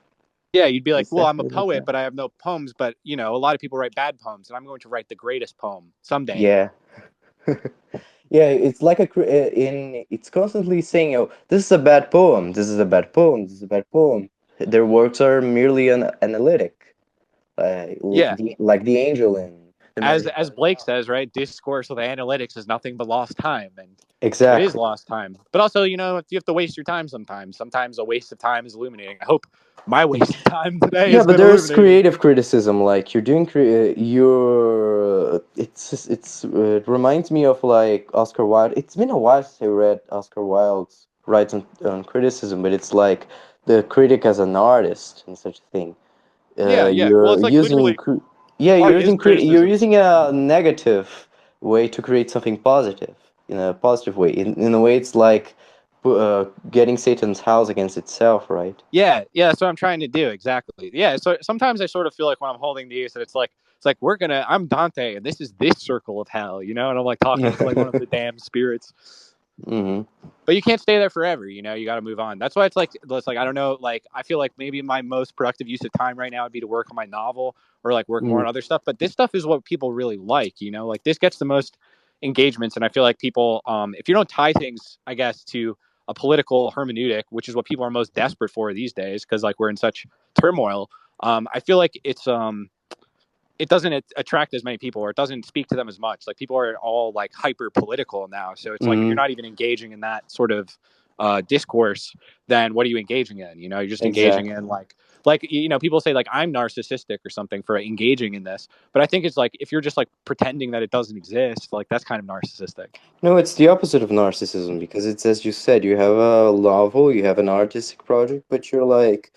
Yeah, you'd be like, well, I'm a Exactly like poet, that. but I have no poems. But a lot of people write bad poems, and I'm going to write the greatest poem someday. Yeah. Yeah, it's like it's constantly saying, "Oh, this is a bad poem. This is a bad poem. This is a bad poem." Their works are merely analytic, Yeah, like the angel in the Magic as Blake says, right? Discourse with analytics is nothing but lost time, and it is Exactly. lost time. But also, you have to waste your time sometimes. Sometimes a waste of time is illuminating. I hope my waste of time today Yeah, has but been there's illuminating. creative criticism. Like you're doing, it reminds me of like Oscar Wilde. It's been a while since I read Oscar Wilde's writes on criticism, but it's like the critic as an artist and such a thing. Yeah, yeah. Well, You're it's like using, literally yeah, art is you're criticism. using a negative way to create something positive in a positive way. In a way, it's like getting Satan's house against itself, right? Yeah, yeah, that's what I'm trying to do. Exactly. Yeah. So sometimes I sort of feel like when I'm holding these that it's like I'm Dante and this is this circle of hell, and I'm like talking to like one of the damn spirits. Hmm. But you can't stay there forever, you got to move on. That's why it's like I don't know, like I feel like maybe my most productive use of time right now would be to work on my novel or like work more Hmm. on other stuff, but this stuff is what people really like. Like this gets the most engagements, and I feel like people if you don't tie things, I guess, to a political hermeneutic, which is what people are most desperate for these days because like we're in such turmoil. I feel like it doesn't attract as many people, or it doesn't speak to them as much. Like people are all like hyper political now, so it's like if you're Hmm. not even engaging in that sort of discourse, then what are you engaging in? You're just engaging Exactly. in people say like I'm narcissistic or something for engaging in this, but I think it's like if you're just like pretending that it doesn't exist, like that's kind of narcissistic. No, it's the opposite of narcissism because it's as you said, you have a novel, you have an artistic project, but you're like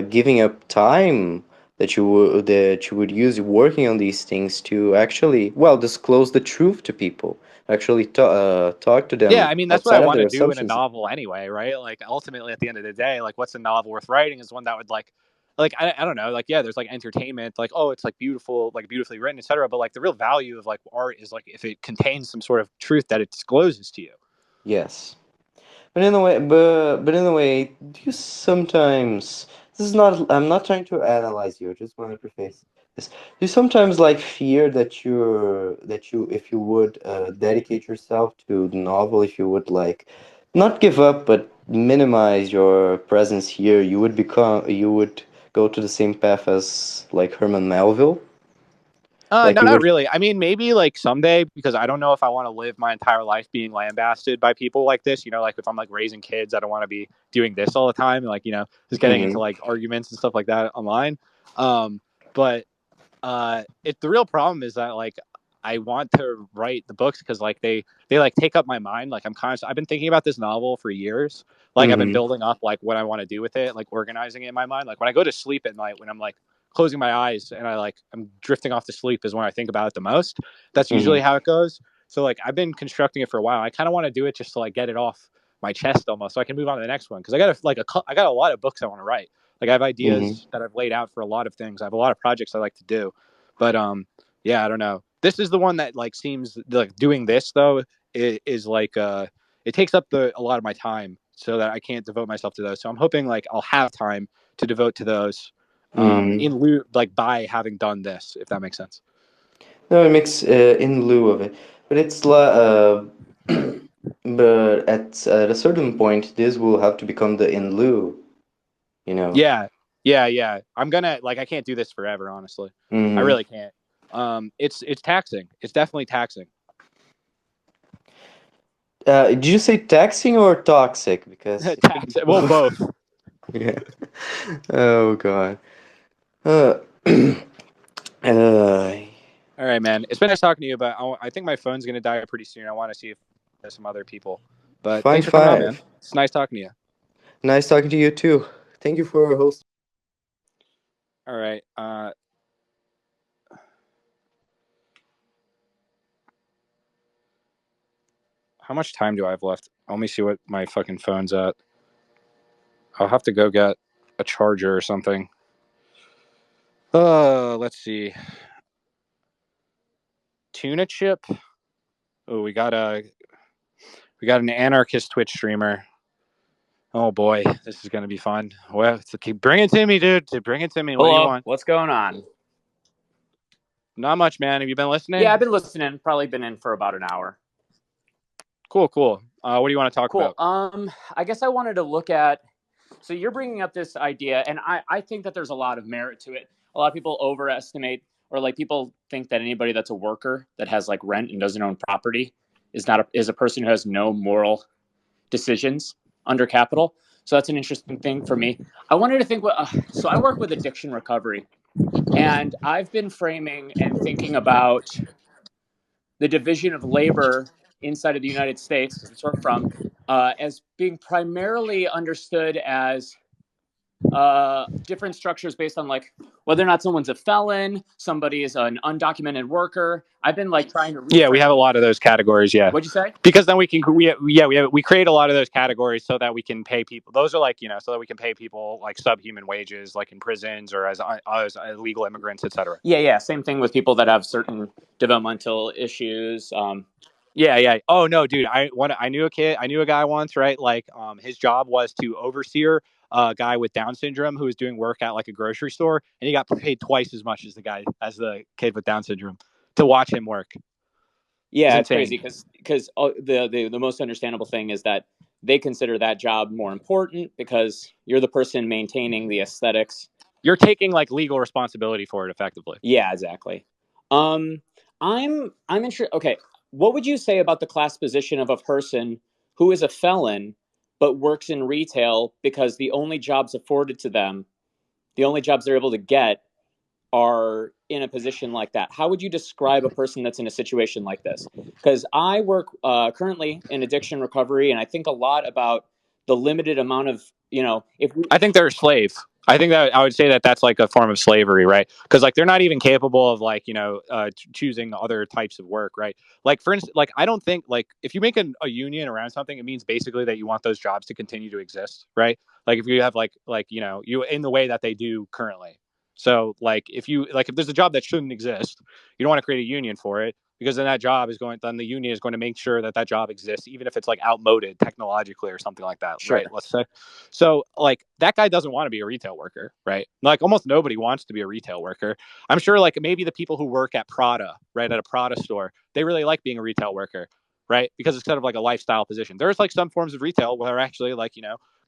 giving up time that you would use working on these things to actually, well, disclose the truth to people, actually talk to Yeah, them I mean that's what I outside of want their to do in a assumptions. novel anyway, right? Like ultimately at the end of the day, like what's a novel worth writing is one that would I don't know, like yeah, there's like entertainment, like oh, it's like beautiful, like beautifully written, etc. But like the real value of like art is like if it contains some sort of truth that it discloses to you. Yes. But in a way, do you sometimes? This is not. I'm not trying to analyze you. I just want to preface this. Do you sometimes like fear that if you would dedicate yourself to the novel, if you would like not give up but minimize your presence here, you would go to the same path as like Herman Melville, like No, you not would. really. I mean, maybe like someday because I don't know if I want to live my entire life being lambasted by people like this. Like if I'm like raising kids, I don't want to be doing this all the time. Like just getting into Hmm. like arguments and stuff like that online. Um, but the real problem is that like I want to write the books because like they like take up my mind. Like I've been thinking about this novel for years. Like I've been Hmm. building up like what I want to do with it, like organizing it in my mind. Like when I go to sleep at night, when I'm like closing my eyes and I'm drifting off to sleep is when I think about it the most. That's usually Hmm. how it goes. So like I've been constructing it for a while. I kind of want to do it just to like get it off my chest almost, so I can move on to the next one. Because I got a lot of books I want to write. Like I have Hmm. ideas that I've laid out for a lot of things. I have a lot of projects I like to do, but yeah, I don't know. This is the one that like seems like doing this though is like it takes up a lot of my time so that I can't devote myself to those. So I'm hoping like I'll have time to devote to those Hmm. in lieu like by having done this, if that makes sense. No, it makes in lieu of it. But it's but at a certain point, this will have to become the in lieu. You know. Yeah. I'm gonna like I can't do this forever, honestly. I Hmm. really can't. It's taxing. It's definitely taxing. Did you say taxing or toxic? Because it could be Well, both. both. Yeah. Oh God. Uh, uh, All right, man. It's been nice talking to you, but I think my phone's gonna die pretty soon. I want to see if there's some other people. But fine thanks for coming on, man. five. It's nice talking to you. Nice talking to you too. Thank you for hosting. All right. How much time do I have left? Let me see what my fucking phone's at. I'll have to go get a charger or something. Let's see. Tuna chip. Oh, we got an anarchist Twitch streamer. Oh boy, this is gonna be fun. Well, keep bring it to me, dude. Bring it to me. What do you Hello, want? what's going on? Not much, man. Have you been listening? Yeah, I've been listening. Probably been in for about an hour. Cool. What do you want to talk Cool. about? I guess I wanted to look at. So you're bringing up this idea, and I think that there's a lot of merit to it. A lot of people overestimate, or like people think that anybody that's a worker that has like rent and doesn't own property is a person who has no moral decisions under capital. So that's an interesting thing for me. I wanted to think. So I work with addiction recovery, and I've been framing and thinking about the division of labor inside of the United States, because that's where I'm from, as being primarily understood as different structures based on like whether or not someone's a felon, somebody is an undocumented worker. I've been like trying to Yeah, we have a reframe. lot of those categories. Yeah, What'd you say? because then we create a lot of those categories so that we can pay people. Those are like so that we can pay people like subhuman wages, like in prisons or as illegal immigrants, etc. Yeah. Same thing with people that have certain developmental issues. Yeah. Oh no, dude. I knew a guy once, right? Like, his job was to oversee a guy with Down syndrome who was doing work at like a grocery store, and he got paid twice as much as the kid with Down syndrome to watch him work. Yeah, it's insane. crazy because the most understandable thing is that they consider that job more important because you're the person maintaining the aesthetics. You're taking like legal responsibility for it effectively. Yeah, exactly. I'm interested. Okay, what would you say about the class position of a person who is a felon but works in retail because the only jobs afforded to them, the only jobs they're able to get, are in a position like that? How would you describe a person that's in a situation like this? Because I work currently in addiction recovery, and I think a lot about the limited amount of if we. I think they're a slave. I think that I would say that that's like a form of slavery, right? Because like they're not even capable of like choosing other types of work, right? Like for instance, like I don't think like if you make a union around something, it means basically that you want those jobs to continue to exist, right? Like if you have like you in the way that they do currently. So like if there's a job that shouldn't exist, you don't want to create a union for it because then the union is going to make sure that that job exists, even if it's like outmoded technologically or something like that, Sure. right? Let's say. So like that guy doesn't want to be a retail worker, right? Like almost nobody wants to be a retail worker. I'm sure like maybe the people who work at Prada, right, at a Prada store, they really like being a retail worker, right? Because it's kind of like a lifestyle position. There's like some forms of retail where are actually like,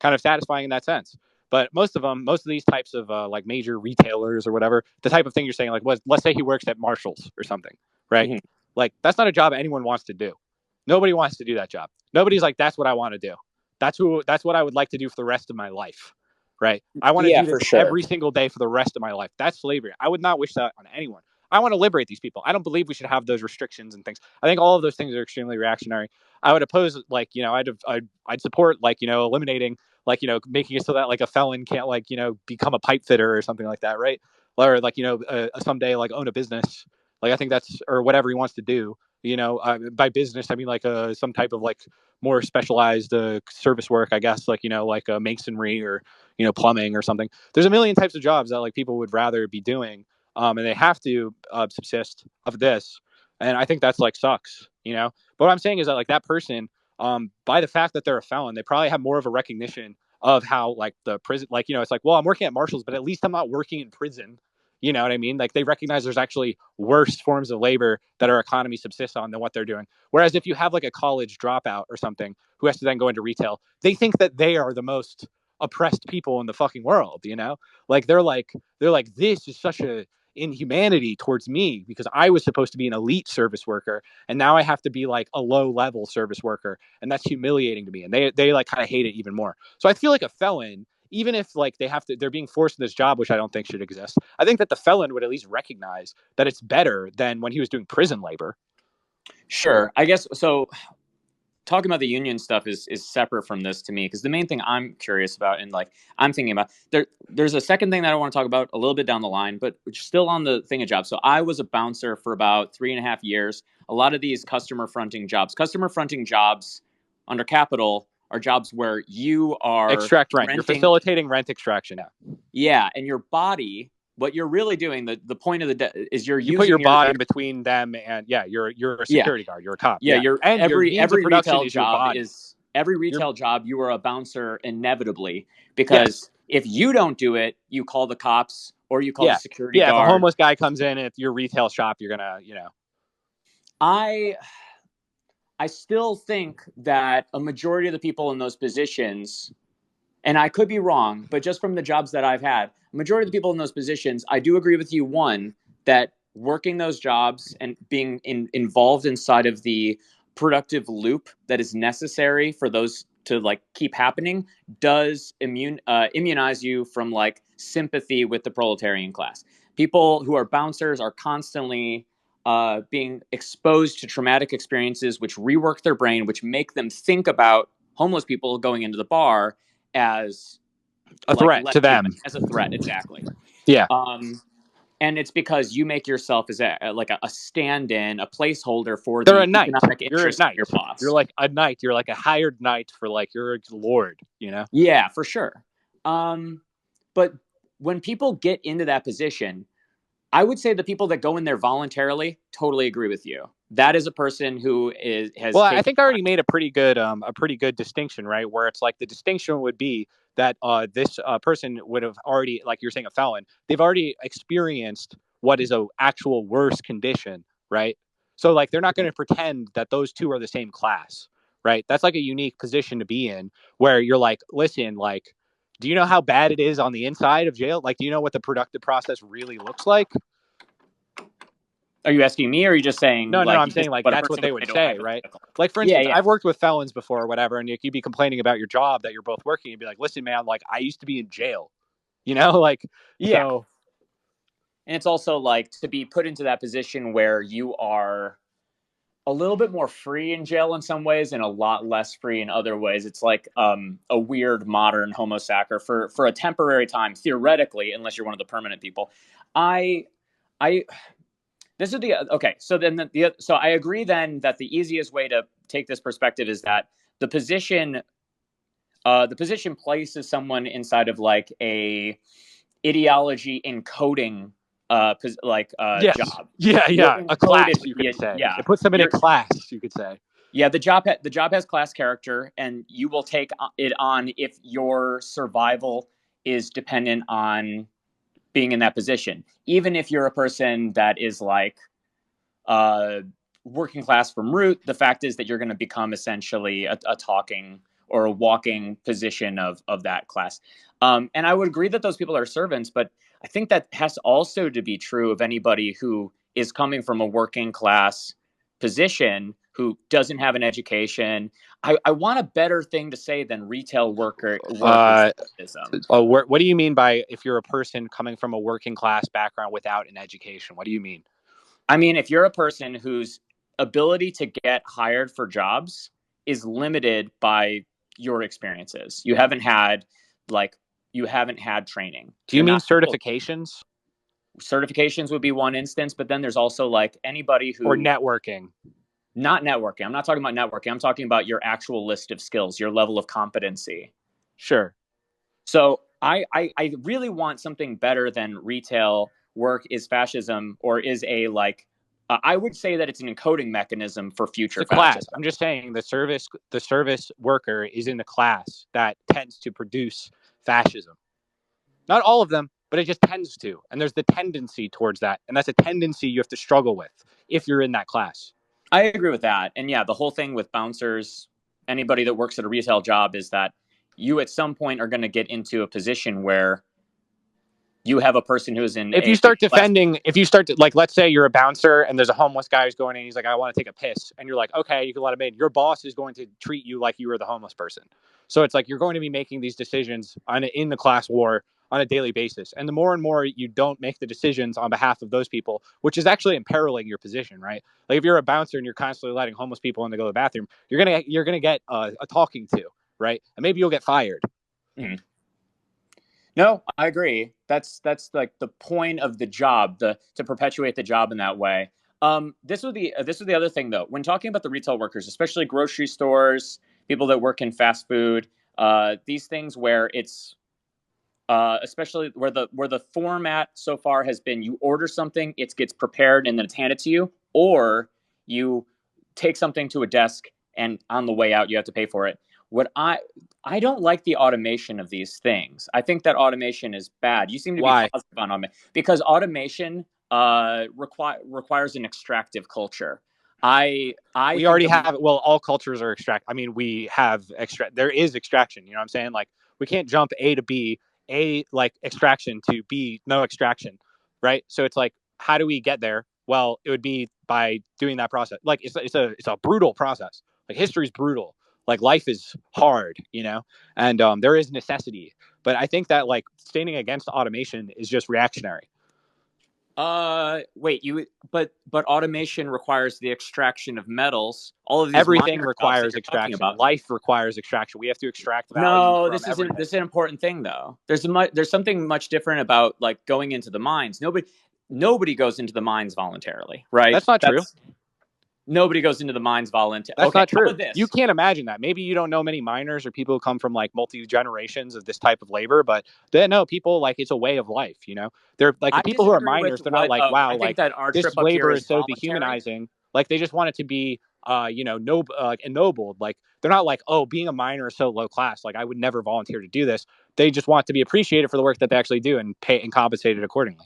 kind of satisfying in that sense. But most of these types of like major retailers or whatever, the type of thing you're saying, like, let's say he works at Marshalls or something, right? Mm-hmm. Like that's not a job anyone wants to do. Nobody wants to do that job. Nobody's like, that's what I want to do. That's what I would like to do for the rest of my life, right? I want to Yeah, do for this sure. every single day for the rest of my life. That's slavery. I would not wish that on anyone. I want to liberate these people. I don't believe we should have those restrictions and things. I think all of those things are extremely reactionary. I would oppose like I'd support like eliminating like making it so that like a felon can't like become a pipe fitter or something like that, right? Or like someday like own a business. Like I think that's or whatever he wants to do. By business I mean like some type of like more specialized service work, I guess, like like masonry or plumbing or something. There's a million types of jobs that like people would rather be doing, and they have to subsist of this, and I think that's like sucks. But what I'm saying is that like that person, by the fact that they're a felon, they probably have more of a recognition of how like the prison, like it's like, well, I'm working at Marshalls, but at least I'm not working in prison. You know what I mean? Like they recognize there's actually worse forms of labor that our economy subsists on than what they're doing. Whereas if you have like a college dropout or something who has to then go into retail, they think that they are the most oppressed people in the fucking world, you know? Like they're like this is such a inhumanity towards me because I was supposed to be an elite service worker and now I have to be like a low level service worker and that's humiliating to me and they like kind of hate it even more. So I feel like a felon, even if like they're being forced in this job, which I don't think should exist, I think that the felon would at least recognize that it's better than when he was doing prison labor. Sure. I guess so. Talking about the union stuff is separate from this to me because the main thing I'm curious about and like I'm thinking about there's a second thing that I want to talk about a little bit down the line, but still on the thing of jobs. So I was a bouncer for about 3.5 years. A lot of these customer fronting jobs under capital are jobs where you are extract rent. You're facilitating rent extraction. Yeah, and your body. What you're really doing, the point of is you put your body in between them and you're a security guard, you're a cop. Yeah, and every retail job every retail job you are a bouncer inevitably because if you don't do it, you call the cops or you call the security guard. If a homeless guy comes in at your retail shop, you're gonna, I still think that a majority of the people in those positions, and I could be wrong, but just from the jobs that I've had, majority of the people in those positions, I do agree with you. One, that working those jobs and being involved inside of the productive loop that is necessary for those to like keep happening does immunize you from like sympathy with the proletarian class. People who are bouncers are constantly being exposed to traumatic experiences, which rework their brain, which make them think about homeless people going into the bar as a threat to them. As a threat, exactly. Yeah. And it's because you make yourself as a stand-in, a placeholder for They're the economic interest of your boss. You're like a knight. You're like a hired knight for like you're a lord, you know? Yeah, for sure. But when people get into that position, I would say the people that go in there voluntarily totally agree with you. That is a person who has. Well, I think I already made a pretty good distinction, right? Where it's like the distinction would be that this person would have already, like you're saying, a felon. They've already experienced what is a actual worse condition, right? So like they're not going to pretend that those two are the same class, right? That's like a unique position to be in, where you're like, listen, like, do you know how bad it is on the inside of jail? Like, do you know what the productive process really looks like? Are you asking me, or are you just saying? No, I'm saying like that's what they would say, right? Like for instance, I've worked with felons before or whatever, and you'd be complaining about your job that you're both working, and be like, listen, man, like I used to be in jail, you know, like So... And it's also like to be put into that position where you are a little bit more free in jail in some ways and a lot less free in other ways. It's like a weird modern homo sacer for a temporary time, theoretically, unless you're one of the permanent people. This is the okay. So then so I agree then that the easiest way to take this perspective is that the position places someone inside of like a ideology encoding job. Yeah, a class, you could say. Yeah, it puts them in a class, you could say. Yeah, the job has class character, and you will take it on if your survival is dependent on being in that position. Even if you're a person that is like working class from root, the fact is that you're going to become essentially a talking or a walking position of that class. And I would agree that those people are servants, but I think that has also to be true of anybody who is coming from a working class position who doesn't have an education. I want a better thing to say than retail worker. What do you mean by if you're a person coming from a working class background without an education? What do you mean? I mean, if you're a person whose ability to get hired for jobs is limited by your experiences, you haven't had training. Do you mean certifications? Certifications would be one instance, but then there's also like anybody who... Or networking. Not networking. I'm not talking about networking. I'm talking about your actual list of skills, your level of competency. Sure. So I really want something better than retail work is fascism, or is a like... I would say that it's an encoding mechanism for future fascism. Class. I'm just saying the service worker is in the class that tends to produce fascism. Not all of them, but it just tends to. And there's the tendency towards that. And that's a tendency you have to struggle with if you're in that class. I agree with that. And yeah, the whole thing with bouncers, anybody that works at a retail job, is that you at some point are going to get into a position where you have a person who's in if you start defending, if you start to, like, let's say you're a bouncer and there's a homeless guy who's going in, he's like, I want to take a piss. And you're like, okay, you can let him in. Your boss is going to treat you like you were the homeless person. So it's like, you're going to be making these decisions in the class war on a daily basis. And the more and more you don't make the decisions on behalf of those people, which is actually imperiling your position, right? Like if you're a bouncer and you're constantly letting homeless people in to go to the bathroom, you're going to get a talking to, right? And maybe you'll get fired. Mm-hmm. No, I agree. That's like the point of the job, to perpetuate the job in that way. This was the other thing though. When talking about the retail workers, especially grocery stores, people that work in fast food, these things where it's especially where the format so far has been, you order something, it gets prepared and then it's handed to you, or you take something to a desk and on the way out you have to pay for it. What I don't like the automation of these things. I think that automation is bad. You seem to be positive on automation because automation requires an extractive culture. We already have, well, all cultures are extract. I mean, we have there is extraction. You know what I'm saying? Like, we can't jump A to B, like extraction to B, no extraction, right? So it's like, how do we get there? Well, it would be by doing that process. Like, it's a brutal process. Like, history's brutal. Like, life is hard, you know, and there is necessity. But I think that, like, standing against automation is just reactionary. Wait, but automation requires the extraction of metals. All of these everything requires extraction. Life requires extraction. We have to extract value. No, this is an important thing though. There's something much different about like going into the mines. Nobody goes into the mines voluntarily, right? That's not true. Nobody goes into the mines voluntarily. That's not true. You can't imagine that. Maybe you don't know many miners or people who come from like multi-generations of this type of labor, but they know people, like, it's a way of life, you know? They're like, the people who are miners, they're not like, wow, like, this labor is so dehumanizing. Like, they just want it to be, ennobled. Like, they're not like, oh, being a miner is so low class. Like, I would never volunteer to do this. They just want to be appreciated for the work that they actually do and pay and compensated accordingly.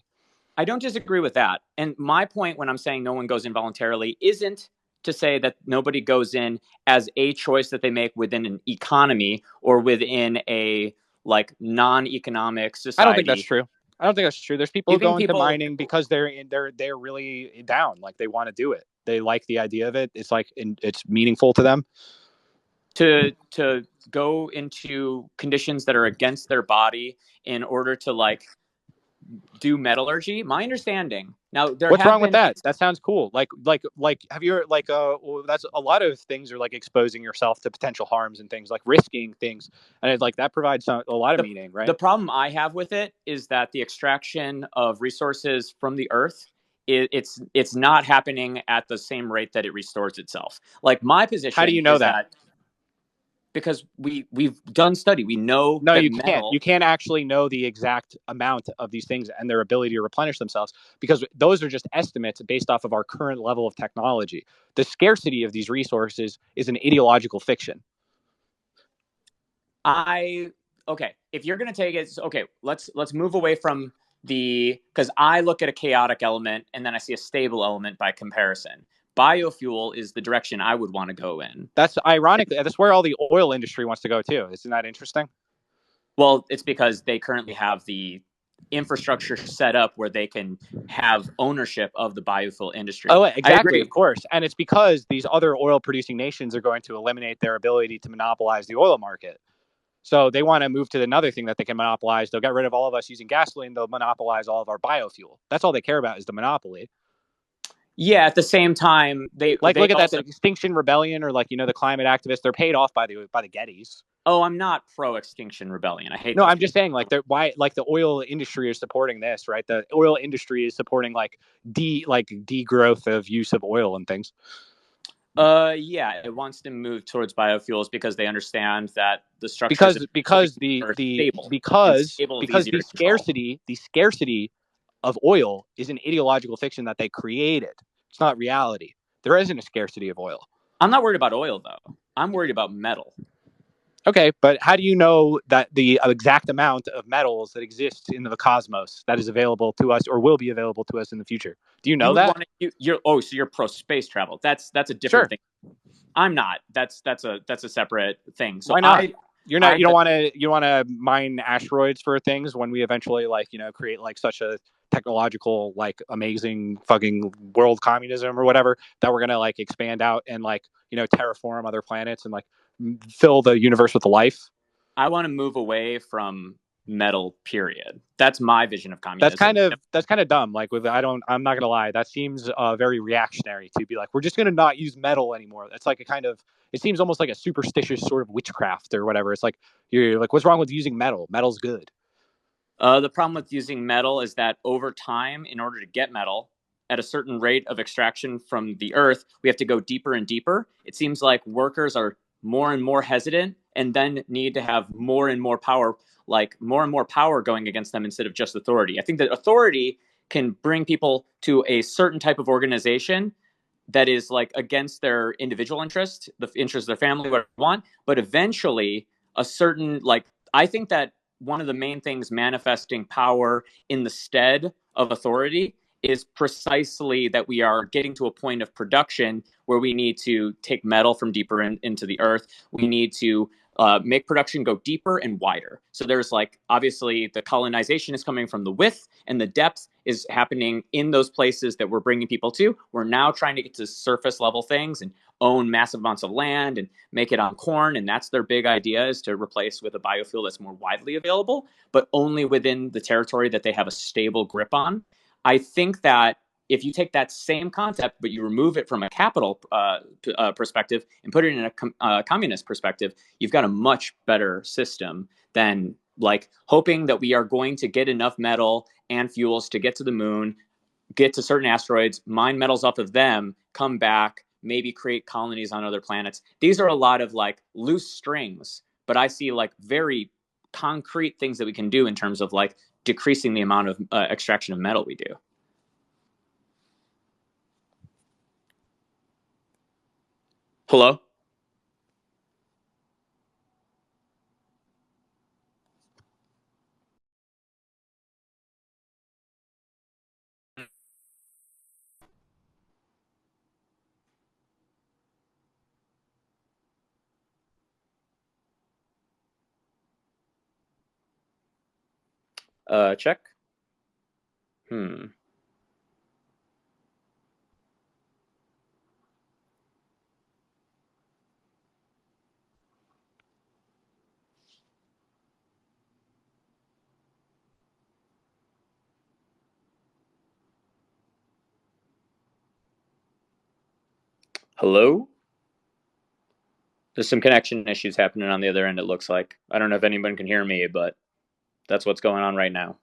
I don't disagree with that. And my point when I'm saying no one goes in voluntarily isn't to say that nobody goes in as a choice that they make within an economy or within a like non-economic society. I don't think that's true. There's people who go into mining because they're really down. Like, they want to do it. They like the idea of it. It's like, it's meaningful to them. To go into conditions that are against their body in order to like do metallurgy. My understanding now, what's wrong with that? That sounds cool. Like have you that's a lot of things are like exposing yourself to potential harms and things, like risking things, and it's like that provides a lot of meaning, right? The problem I have with it is that the extraction of resources from the earth, it's not happening at the same rate that it restores itself. Like, my position. How do you know that? Because we've done study. We know. No, you can't. You can't actually know the exact amount of these things and their ability to replenish themselves, because those are just estimates based off of our current level of technology. The scarcity of these resources is an ideological fiction. Okay, if you're going to take it, okay, let's move away from because I look at a chaotic element and then I see a stable element by comparison. Biofuel is the direction I would want to go in. That's ironic. That's where all the oil industry wants to go too. Isn't that interesting? Well, it's because they currently have the infrastructure set up where they can have ownership of the biofuel industry. Oh, exactly, of course. And it's because these other oil producing nations are going to eliminate their ability to monopolize the oil market. So they want to move to another thing that they can monopolize. They'll get rid of all of us using gasoline. They'll monopolize all of our biofuel. That's all they care about, is the monopoly. Yeah, at the same time, look at that, the Extinction Rebellion, or the climate activists. They're paid off by the Gettys. Oh, I'm not pro Extinction Rebellion. I hate. No, I'm just saying, the oil industry is supporting this, right? The oil industry is supporting degrowth of use of oil and things. Yeah, it wants to move towards biofuels because they understand that the structure because the scarcity of oil is an ideological fiction that they created. It's not reality. There isn't a scarcity of oil. I'm not worried about oil, though. I'm worried about metal. Okay, but how do you know that the exact amount of metals that exist in the cosmos that is available to us or will be available to us in the future? Do you know You would that? want to. So you're pro space travel. That's a different Sure. thing. I'm not. That's a separate thing. So Why not? You're not. I You don't want to. You want to mine asteroids for things when we eventually create like such a technological like amazing fucking world communism or whatever that we're gonna like expand out and like terraform other planets and like fill the universe with life. I want to move away from metal. Period. That's my vision of That's communism. kind of dumb. Like with I'm not gonna lie. That seems very reactionary to be like we're just gonna not use metal anymore. That's like a kind of it seems almost like a superstitious sort of witchcraft or whatever. It's like you're like what's wrong with using metal? Metal's good. The problem with using metal is that over time, in order to get metal at a certain rate of extraction from the earth, we have to go deeper and deeper. It seems like workers are more and more hesitant and then need to have more and more power, like more and more power going against them instead of just authority. I think that authority can bring people to a certain type of organization that is like against their individual interest, the interest of their family, what they want. But eventually, a certain like I think that one of the main things manifesting power in the stead of authority is precisely that we are getting to a point of production where we need to take metal from deeper into the earth. We need to make production go deeper and wider. So there's like obviously the colonization is coming from the width, and the depth is happening in those places that we're bringing people to. We're now trying to get to surface level things and own massive amounts of land and make it on corn. And that's their big idea, is to replace with a biofuel that's more widely available, but only within the territory that they have a stable grip on. I think that if you take that same concept, but you remove it from a capital perspective and put it in a communist perspective, you've got a much better system than like hoping that we are going to get enough metal and fuels to get to the moon, get to certain asteroids, mine metals off of them, come back, maybe create colonies on other planets. These are a lot of like loose strings, but I see like very concrete things that we can do in terms of like decreasing the amount of extraction of metal we do. Hello? Check. Hello? There's some connection issues happening on the other end, it looks like. I don't know if anyone can hear me, but that's what's going on right now.